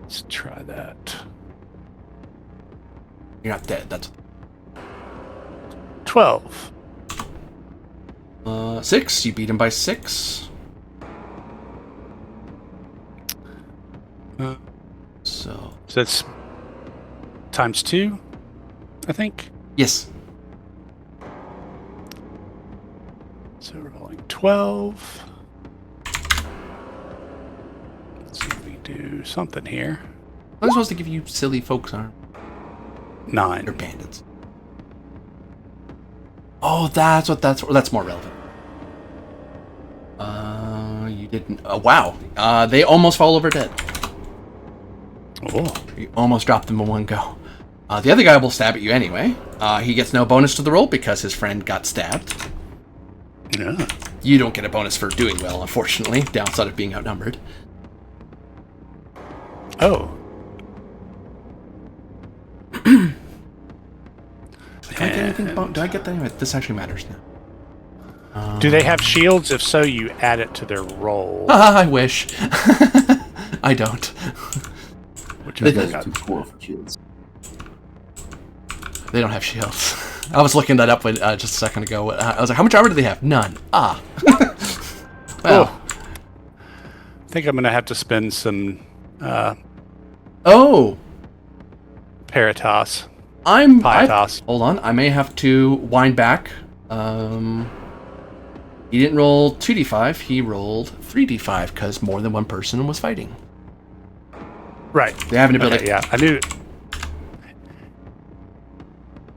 Let's try that. You're not dead, that's... 12. 6, you beat him by 6. So that's times 2, I think. yes. So we're rolling 12. Let's see if we do something here. I'm supposed to give you silly folks arm. 9. You're bandits. Oh, that's more relevant. You didn't. Wow. They almost fall over dead. Oh. You almost dropped them in one go. The other guy will stab at you anyway. He gets no bonus to the roll because his friend got stabbed. Yeah. You don't get a bonus for doing well, unfortunately, downside of being outnumbered. Oh. Do I get anything? Do I get that anyway? This actually matters now. Do they have shields? If so, you add it to their roll. I wish. I don't. Which You I guys got. are too poor for shields. They don't have shields. I was looking that up just a second ago. I was like, how much armor do they have? None. Ah. Well. I think I'm going to have to spend some Oh. Paritas. Pietas. Hold on. I may have to wind back. He didn't roll 2d5. He rolled 3d5 because more than one person was fighting. Right. They have an ability. Okay, yeah, I knew.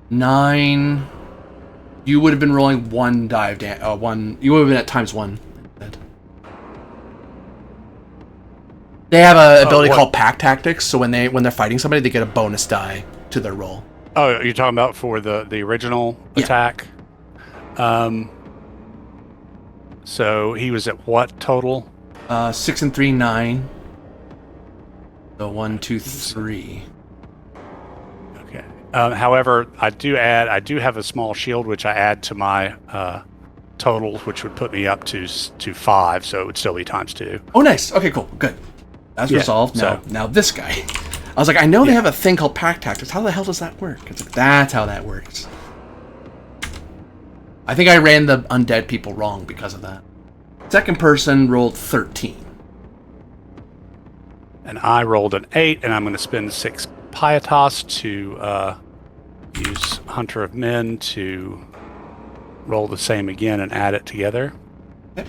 9. You would have been rolling one dive one. You would have been at times 1. They have an ability called Pack Tactics, so when they're fighting somebody, they get a bonus die to their roll. Oh, you're talking about for the original attack? So he was at what total? 6 and 3, 9. So 1, 2, 3. Okay. However, I do have a small shield which I add to my total, which would put me up to 5, so it would still be times 2. Oh, nice. Okay, cool. Good. That's Yeah, resolved. so- Now this guy. I was like, I know they have a thing called pack tactics. How the hell does that work? It's like, that's how that works. I think I ran the undead people wrong because of that. Second person rolled 13. And I rolled an 8, and I'm going to spend 6 Pietas to use Hunter of Men to roll the same again and add it together. Okay.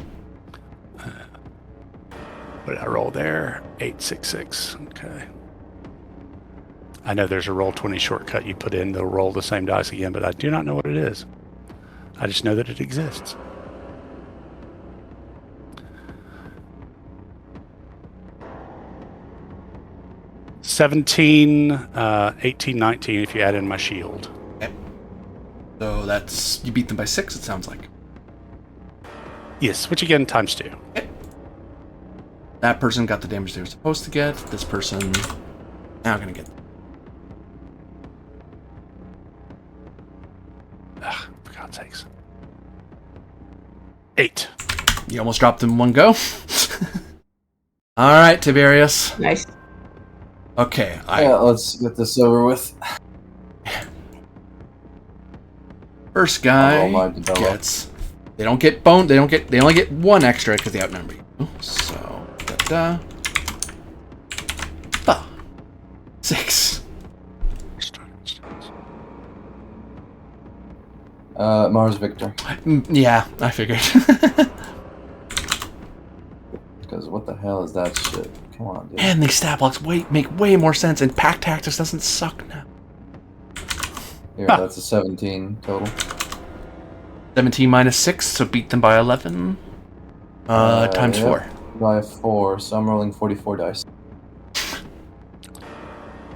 What did I roll there? 866. Okay. I know there's a Roll20 shortcut you put in. They'll roll the same dice again, but I do not know what it is. I just know that it exists. $17, 18, 19 if you add in my shield. Okay. So that's... You beat them by 6, it sounds like. Yes, which again, times 2. Okay. That person got the damage they were supposed to get. This person... Now gonna get... Ugh, for God's sakes. 8. You almost dropped them in one go. Alright, Tiberius. Nice. Okay, Yeah, let's get this over with. First I'll roll my guy develop. gets... They don't get bone. They only get 1 extra because they outnumber you. So... Da-da. 6. Mars Victor. Yeah, I figured. Because what the hell is that shit? Come on, dude. And these stat blocks make way more sense, and pack tactics doesn't suck now. Here, that's a 17 total. 17 minus 6, so beat them by 11. Times Yep. 4. By 4, so I'm rolling 44 dice.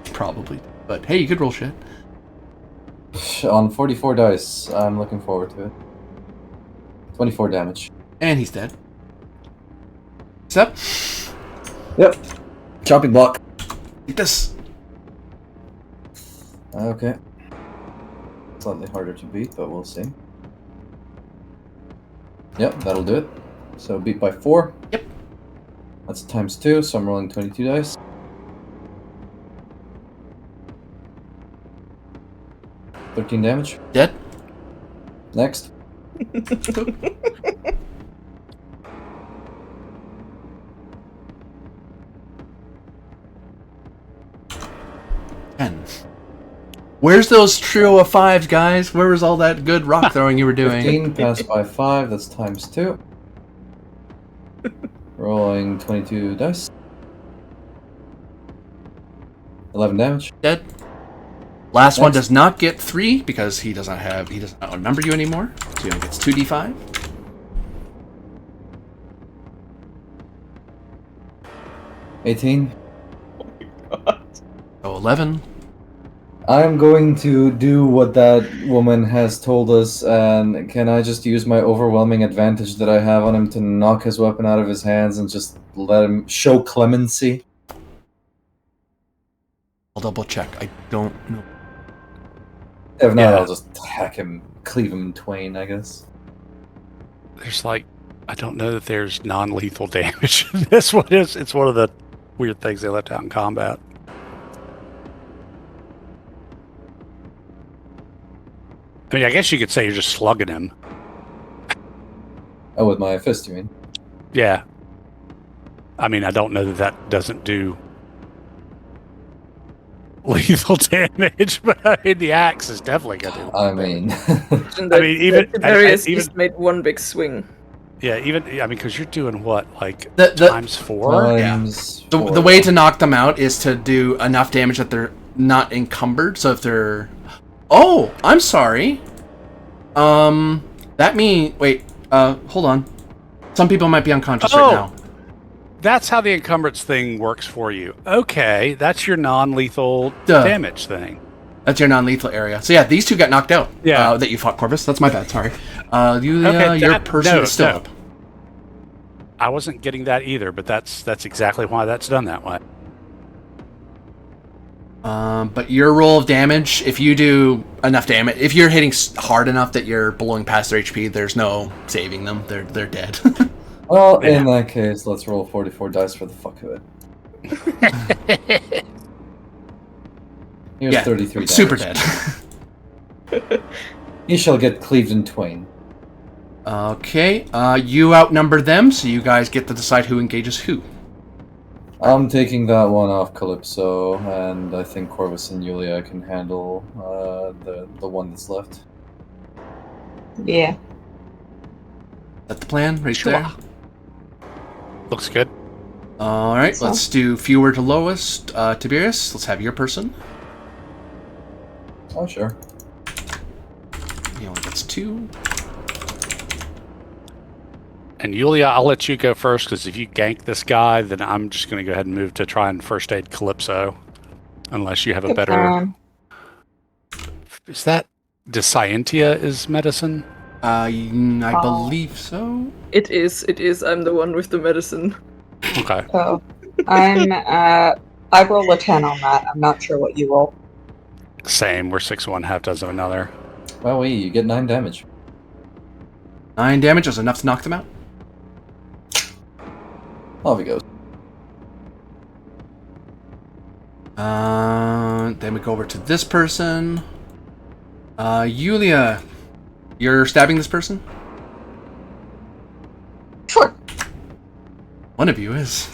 Probably. But hey, you could roll shit. On 44 dice, I'm looking forward to it. 24 damage. And he's dead. What's up? Yep. Chopping block. Like this. Okay. Slightly harder to beat, but we'll see. Yep, that'll do it. So beat by 4. Yep. That's times 2, so I'm rolling 22 dice. 13 damage. Dead. Next. Where's those trio of 5s, guys? Where was all that good rock throwing you were doing? 15 passed by 5, that's times 2. Rolling 22 dice. 11 damage. Dead. Last one Next. does not get 3 because he doesn't outnumber you anymore. So he only gets 2d5. $18. So 11. I'm going to do what that woman has told us, and can I just use my overwhelming advantage that I have on him to knock his weapon out of his hands and just let him show clemency? I'll double check. I don't know. If not, Yeah. I'll just hack him, cleave him in twain, I guess. There's I don't know that there's non-lethal damage in this one. It's one of the weird things they left out in combat. I mean, I guess you could say you're just slugging him. Oh, with my fist, you mean? Yeah. I mean, I don't know that doesn't do lethal damage, but I mean, the axe is definitely going to do. I mean... I mean, even- Tiberius even- just made one big swing. Yeah, because you're doing what, The- times 4? times The 4. way to knock them out is to do enough damage that they're not encumbered. So if they're... Oh, I'm sorry. That means... Wait, hold on. Some people might be unconscious right now. That's how the encumbrance thing works for you. Okay, that's your non-lethal Duh. damage thing. That's your non-lethal area. So yeah, these two got knocked out. Yeah. That you fought, Corvus. That's my bad, sorry. Your that- person no, is still no. up. I wasn't getting that either, but that's exactly why that's done that way. But your roll of damage, if you do enough damage, if you're hitting hard enough that you're blowing past their HP, there's no saving them. They're dead. Well, Yeah. in that case, let's roll 44 dice for the fuck of it. Here's Yeah, 33 damage. super dead. He shall get cleaved in twain. Okay, you outnumber them, so you guys get to decide who engages who. I'm taking that one off Calypso, and I think Corvus and Yulia can handle the one that's left. Yeah. That's the plan, right Sure. there. Looks good. All right, So- let's do fewer to lowest. Tiberius, let's have your person. Oh, sure. He only gets 2. And Yulia, I'll let you go first because if you gank this guy, then I'm just going to go ahead and move to try and first aid Calypso. Unless you have a Good better. plan. Is that Scientia is medicine? I believe so. It is. I'm the one with the medicine. Okay. So I roll a 10 on that. I'm not sure what you roll. Same. We're 6-1, half dozen of another. Well, you get 9 damage. 9 damage is enough to knock them out. Off he goes. Then we go over to this person. Yulia, you're stabbing this person? Sure. One of you is.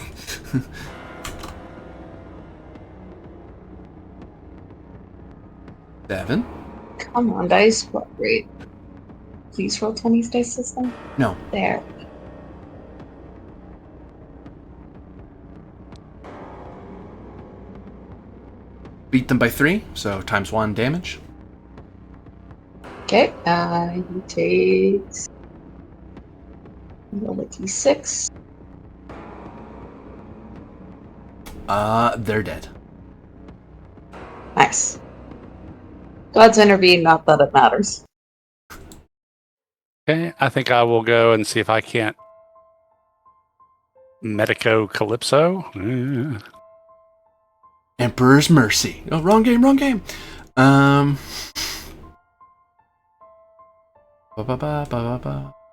7. Come on, dice. What rate? Please roll 20's dice system. No. There. Beat them by 3, so times 1 damage. Okay. He takes. Roll a d6. They're dead. Nice. Gods intervene, not that it matters. Okay. I think I will go and see if I can't Medico Calypso. Emperor's Mercy. Oh, wrong game.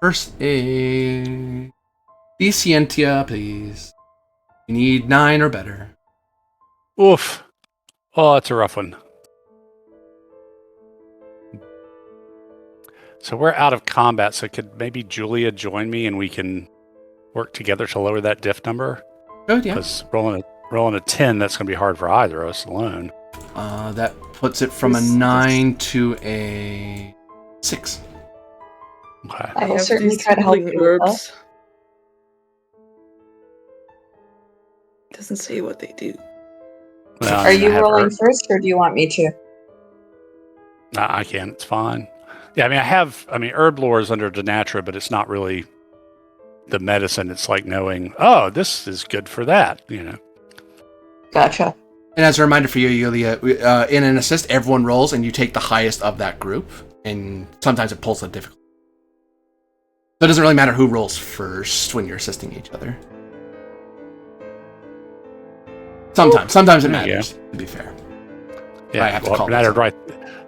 First aid. Scientia, please. You need 9 or better. Oof. Oh, that's a rough one. So we're out of combat, so could maybe Julia join me and we can work together to lower that diff number? Good, yeah. Because rolling a 10, that's going to be hard for either of us alone. That puts it from a 9 to a 6. Okay. I will have certainly these try to help healing you with that. herbs. Doesn't say what they do. Well, I Are mean, I you have rolling herb- first, or do you want me to? No, I can. It's fine. Yeah, I mean, herb lore is under Denatra, but it's not really the medicine. It's like knowing, oh, this is good for that, you know. Gotcha. And as a reminder for you, Yulia, in an assist, everyone rolls and you take the highest of that group. And sometimes it pulls the difficulty. So it doesn't really matter who rolls first when you're assisting each other. Sometimes it There you matters, to be fair. I Yeah, have to well, call it mattered this. right.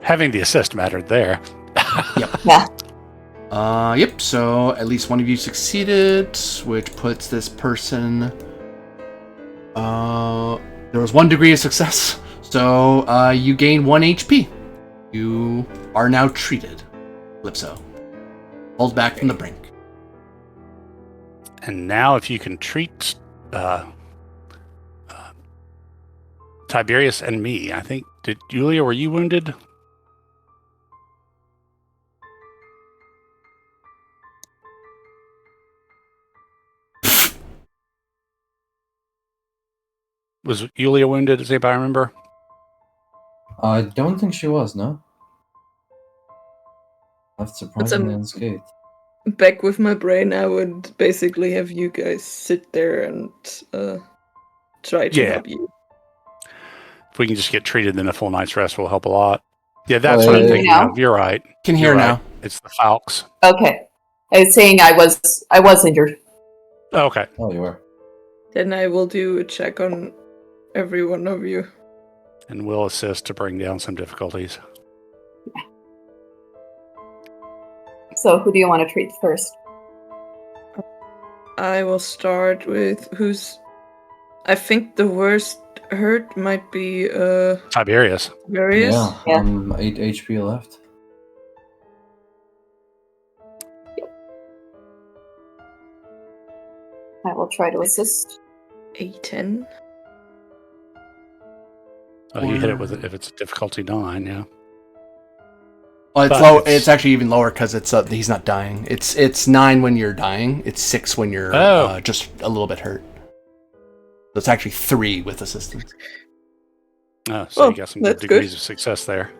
Having the assist mattered there. Yeah. Yep, so at least one of you succeeded, which puts this person... there was 1 degree of success, so you gain 1 HP. You are now treated, Calypso. Pulled back from the brink. And now, if you can treat Tiberius and me, I think. Did Julia? Were you wounded? Was Julia wounded? Does anybody remember? I don't think she was, no? That's surprisingly um, unscathed. Back with my brain, I would basically have you guys sit there and try to Yeah. help you. If we can just get treated, then a full night's rest will help a lot. Yeah, that's what I'm Well, thinking now? of. You're right. Can hear You're now. right. It's the Falks. Okay. I was saying I was injured. Oh, okay. Oh, you are. Then I will do a check on every one of you. And we'll assist to bring down some difficulties. So who do you want to treat first? I will start with who's I think the worst hurt might be Tiberius. Various. Yeah, 8 HP left. I will try to assist. A10. Oh, you hit it with it if it's difficulty 9, yeah. Well, it's But low. it's- It's actually even lower because it's he's not dying. It's 9 when you're dying. It's 6 when you're just a little bit hurt. So it's actually 3 with assistance. Oh, so you got some that's degrees good. of success there.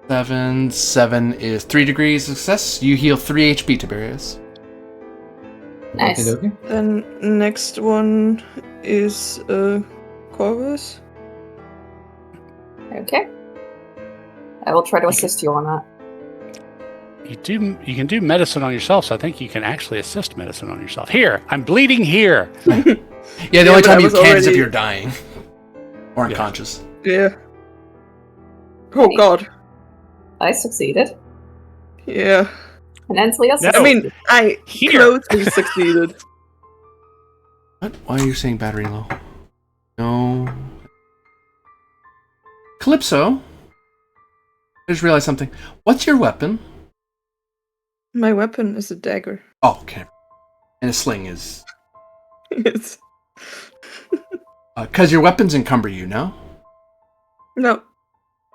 7 is 3 degrees of success. You heal 3 HP, Tiberius. Nice. Okey-dokey. Then next one is Corvus. Okay. I will try to assist you on that. You can do medicine on yourself, so I think you can actually assist medicine on yourself. Here, I'm bleeding here. Yeah, the Yeah, only but time I you was can is if already- you're dying or unconscious. Yeah. Oh God. I succeeded. Yeah. Immensely assisted. I mean, I Here. closely succeeded. What? Why are you saying battery low? No. Calypso. I just realized something. What's your weapon? My weapon is a dagger. Oh, okay. And a sling is It's because your weapons encumber you. No. no,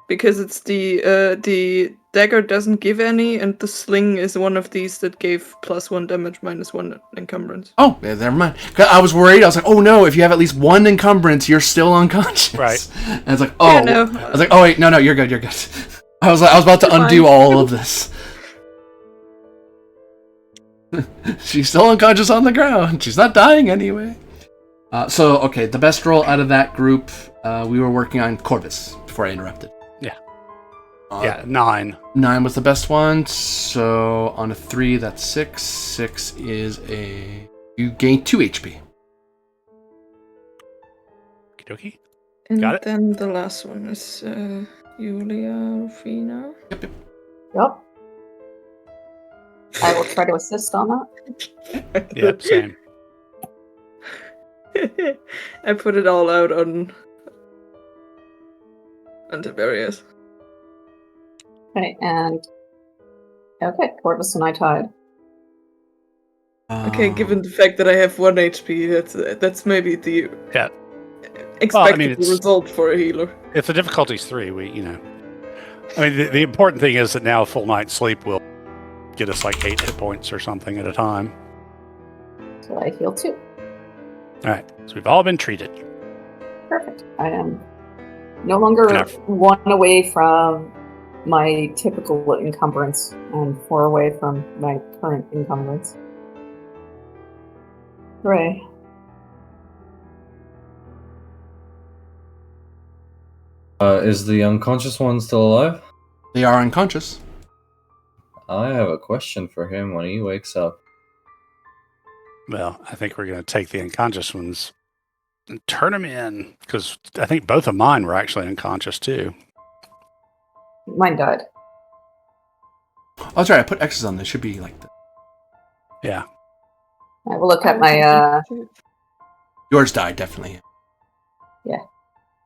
because it's the dagger doesn't give any, and the sling is one of these that gave +1 damage, -1 encumbrance. Oh, yeah, never mind. 'Cause I was worried. I was like, oh no, if you have at least 1 encumbrance, you're still unconscious. Right. And I was like, oh. Yeah, no. I was like, oh wait, no, you're good, you're good. I was about to You're undo fine. all of this. She's still unconscious on the ground. She's not dying anyway. So, okay, the best roll out of that group, we were working on Corvus before I interrupted. Yeah. Uh, Yeah, 9. 9 was the best one, so on a 3, that's 6. 6 is a... You gain 2 HP. Okie And Got it. then the last one is Julia Rufina. Yep, yep. Yep. I will try to assist on that. Yep, same. I put it all out on Tiberius. Okay, and okay, Corvus and I tied. Okay, given the fact that I have 1 HP, that's maybe the Yeah. expected it's- result for a healer. If the difficulty's 3, I mean, the important thing is that now a full night's sleep will get us like 8 hit points or something at a time. So I heal 2. All right, so we've all been treated. Perfect. I am no longer Enough. 1 away from my typical encumbrance and 4 away from my current encumbrance. Hooray. Is the unconscious one still alive? They are unconscious. I have a question for him when he wakes up. Well, I think we're going to take the unconscious ones and turn them in, because I think both of mine were actually unconscious too. Mine died. Oh, that's right, I put X's on this. Should be like that. Yeah. I will look at my Yours died, definitely.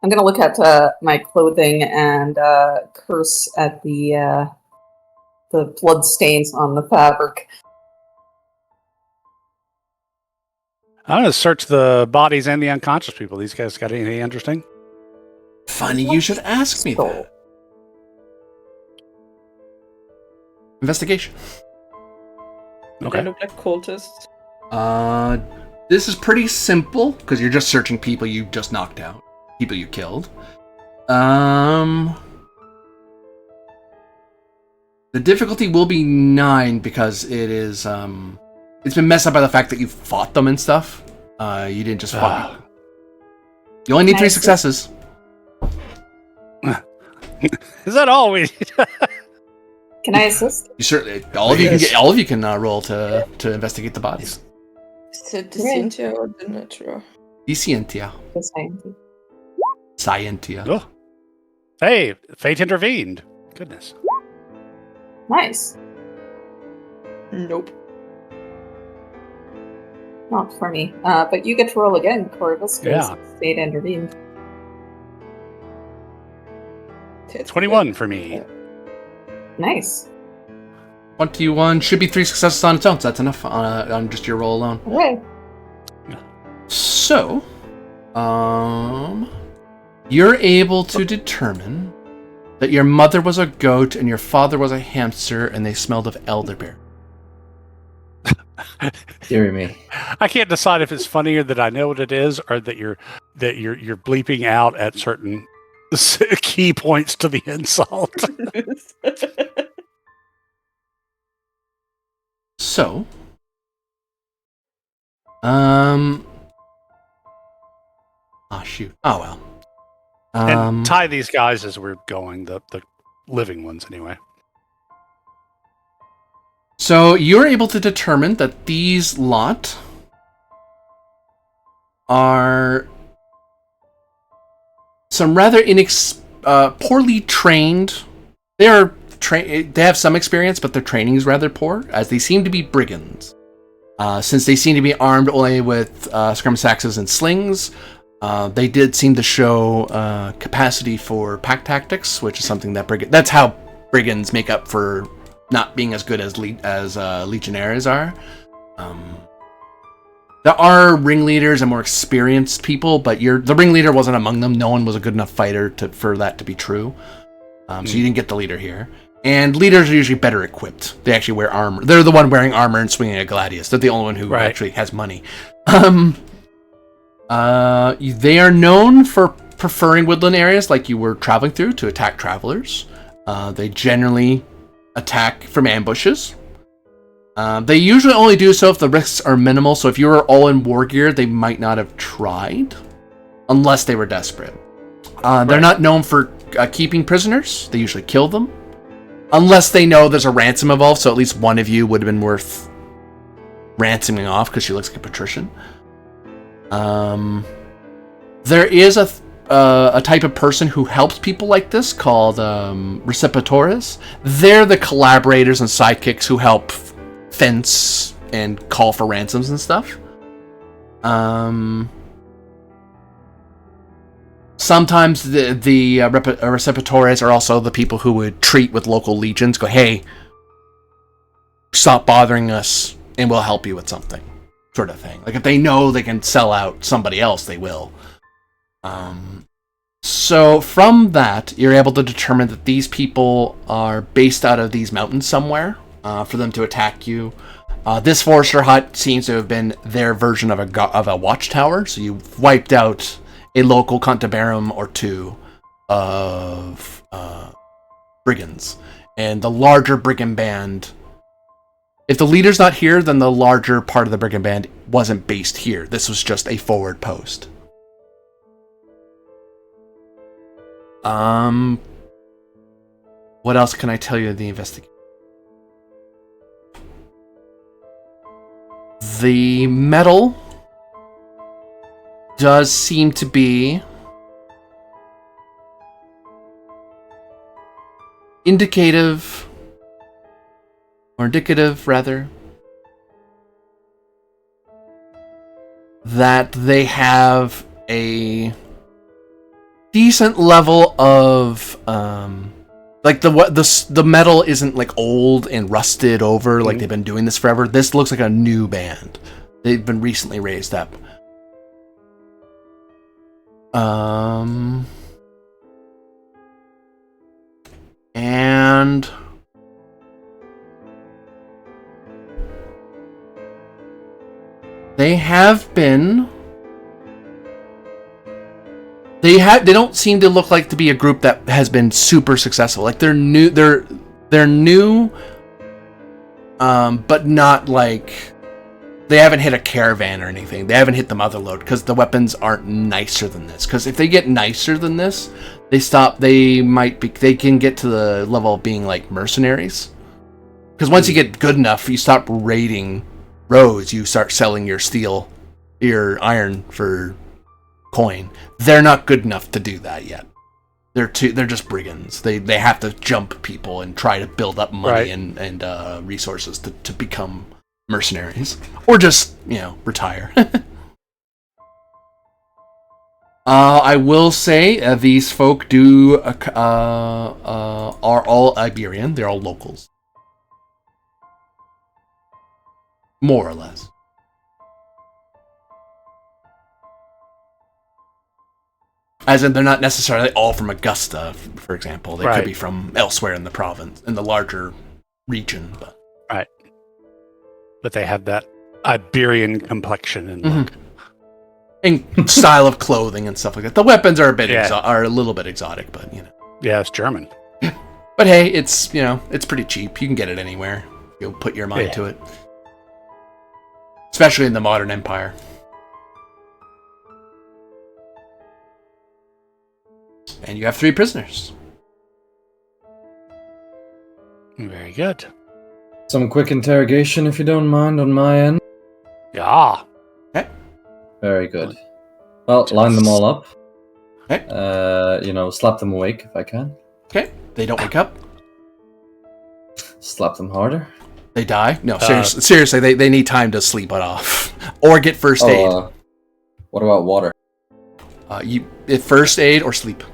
I'm gonna look at my clothing and curse at the blood stains on the fabric. I'm going to search the bodies and the unconscious people. These guys got anything interesting? Funny you should ask me So, that. Investigation. They Okay. look like cultists. This is pretty simple because you're just searching people you just knocked out, people you killed. The difficulty will be 9 because it is it's been messed up by the fact that you fought them and stuff. You didn't just fight. Ah. You only need 3 Nice. successes. Is that all we can I assist? You certainly all of you can roll to investigate the bodies. Is it the Cynthia or the Natural? Scientia. Yes, I am. Scientia. Oh. Hey, fate intervened. Goodness. Nice. Nope. Not for me. But you get to roll again, Corvus, because Yeah. Fate intervened. 21 for me. Nice. 21 should be 3 successes on its own, so that's enough on just your roll alone. Okay. So, you're able to determine that your mother was a goat and your father was a hamster, and they smelled of elderberry. Dear me. I can't decide if it's funnier that I know what it is or that you're bleeping out at certain key points to the insult. So, shoot. Oh well. And tie these guys as we're going, the living ones anyway. So you're able to determine that these lot are some rather poorly trained. They are they have some experience, but their training is rather poor, as they seem to be brigands. Since they seem to be armed only with scrum axes and slings, they did seem to show capacity for pack tactics, which is something that that's how brigands make up for not being as good as legionnaires are. There are ringleaders and more experienced people, but the ringleader wasn't among them. No one was a good enough fighter for that to be true. So you didn't get the leader here. And leaders are usually better equipped. They actually wear armor. They're the one wearing armor and swinging a gladius. They're the only one who actually has money. They are known for preferring woodland areas like you were traveling through to attack travelers. They generally attack from ambushes. They usually only do so if the risks are minimal. So if you were all in war gear, they might not have tried unless they were desperate. They're not known for keeping prisoners. They usually kill them unless they know there's a ransom involved. So at least one of you would have been worth ransoming off because she looks like a patrician. There is a type of person who helps people like this called Recipitores. They're the collaborators and sidekicks who help fence and call for ransoms and stuff. Sometimes the Recipitores are also the people who would treat with local legions, go, hey, stop bothering us and we'll help you with something, sort of thing. Like if they know they can sell out somebody else, they will. So from that, you're able to determine that these people are based out of these mountains somewhere for them to attack you. This Forester hut seems to have been their version of a watchtower, so you've wiped out a local Cantabarum or two of brigands. And the larger brigand band, if the leader's not here, then the larger part of the brigand band wasn't based here. This was just a forward post. What else can I tell you of the investigation? The metal does seem to be indicative, rather, that they have a decent level of like the metal isn't like old and rusted over like they've been doing this forever. This looks like a new band. They've been recently raised up. And they have been. They don't seem to look like to be a group that has been super successful. Like they're new, but not like they haven't hit a caravan or anything. They haven't hit the mother lode because the weapons aren't nicer than this. Because if they get nicer than this, they can get to the level of being like mercenaries. Because once you get good enough, you stop raiding roads. You start selling your steel, your iron for coin. They're not good enough to do that yet. They're just brigands. They have to jump people and try to build up money and resources to become mercenaries, or just retire. I will say these folk are all Iberian. They're all locals, more or less. As in, they're not necessarily all from Augusta, for example. They could be from elsewhere in the province, in the larger region. But. Right. But they have that Iberian complexion and look. And style of clothing and stuff like that. The weapons are are a little bit exotic, but Yeah, it's German. But hey, it's it's pretty cheap. You can get it anywhere. You'll put your mind to it. Especially in the modern empire. And you have 3 prisoners. Very good. Some quick interrogation, if you don't mind, on my end. Yeah. Okay. Very good. Well, line them all up. Okay. Slap them awake if I can. Okay. They don't wake up. Slap them harder. They die. No, seriously, they need time to sleep it off or get first aid. What about water? First aid or sleep.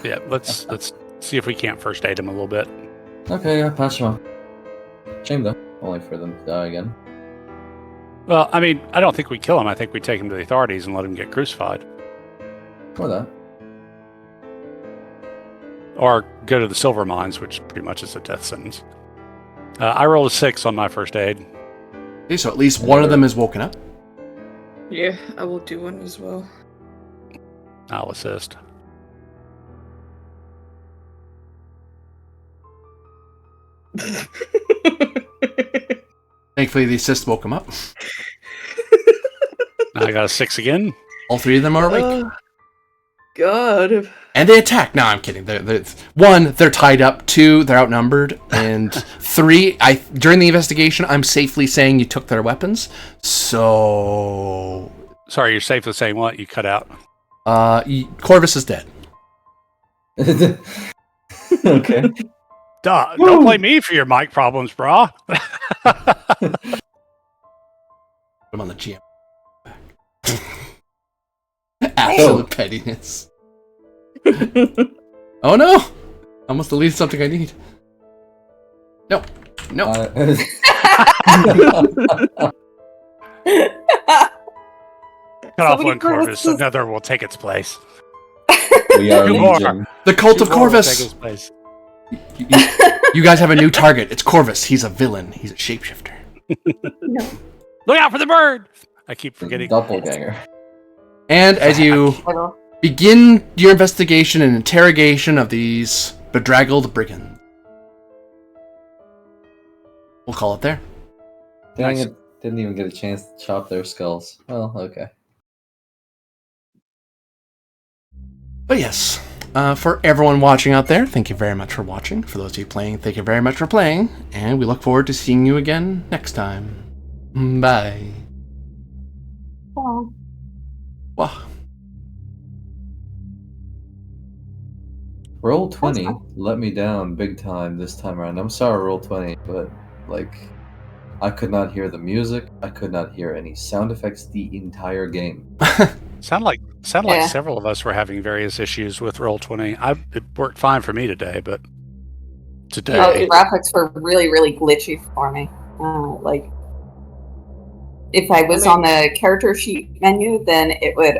Yeah, let's see if we can't first aid them a little bit. Okay, yeah, pass them up. Shame though, only for them to die again. Well, I mean, I don't think we kill them. I think we take them to the authorities and let them get crucified. Or that. Or go to the silver mines, which pretty much is a death sentence. I rolled a 6 on my first aid. Okay, so at least one of them is woken up. Yeah, I will do one as well. I'll assist. Thankfully, the assist woke him up. I got a 6 again. All 3 of them are awake. God. And they attack. No, I'm kidding. One, they're tied up. 2, they're outnumbered. And 3, during the investigation, I'm safely saying you took their weapons. So... Sorry, you're safely saying what? You cut out. Corvus is dead. Okay. Duh, don't blame me for your mic problems, brah. I'm on the GM. Absolute pettiness. Oh no! Almost deleted something I need. No. Cut off one Corvus, another will take its place. We are legion. The cult of Two more will Corvus! take its place. You guys have a new target. It's Corvus. He's a villain. He's a shapeshifter. No. Look out for the bird! I keep forgetting. Doppelganger. And as you begin your investigation and interrogation of these bedraggled brigands, we'll call it there. Dang it. Didn't even get a chance to chop their skulls. Well, okay. But yes, for everyone watching out there, thank you very much for watching. For those of you playing, thank you very much for playing. And we look forward to seeing you again next time. Bye. Oh. Wow. Roll20 let me down big time this time around. I'm sorry, Roll20, but I could not hear the music. I could not hear any sound effects the entire game. Sound like several of us were having various issues with Roll20. It worked fine for me today, but today The graphics were really, really glitchy for me. If I was on the character sheet menu, then it would,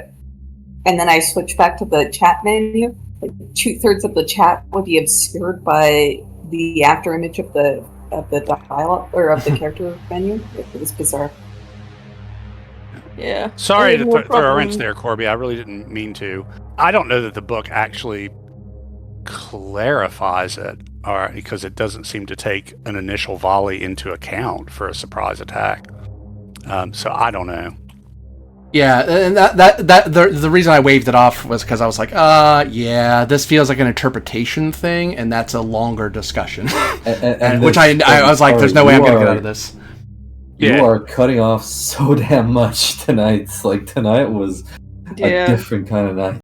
and then I switched back to the chat menu. 2/3 of the chat would be obscured by the after image of the dialogue or of the character menu. It was bizarre. Yeah. Sorry to No throw a problem. wrench there, Corby. I really didn't mean to. I don't know that the book actually clarifies it, or because it doesn't seem to take an initial volley into account for a surprise attack. So I don't know. Yeah, and the reason I waved it off was because I was like, yeah, this feels like an interpretation thing, and that's a longer discussion. Which I was like, there's no way I'm gonna get out of this. You are cutting off so damn much tonight. Tonight was a different kind of night.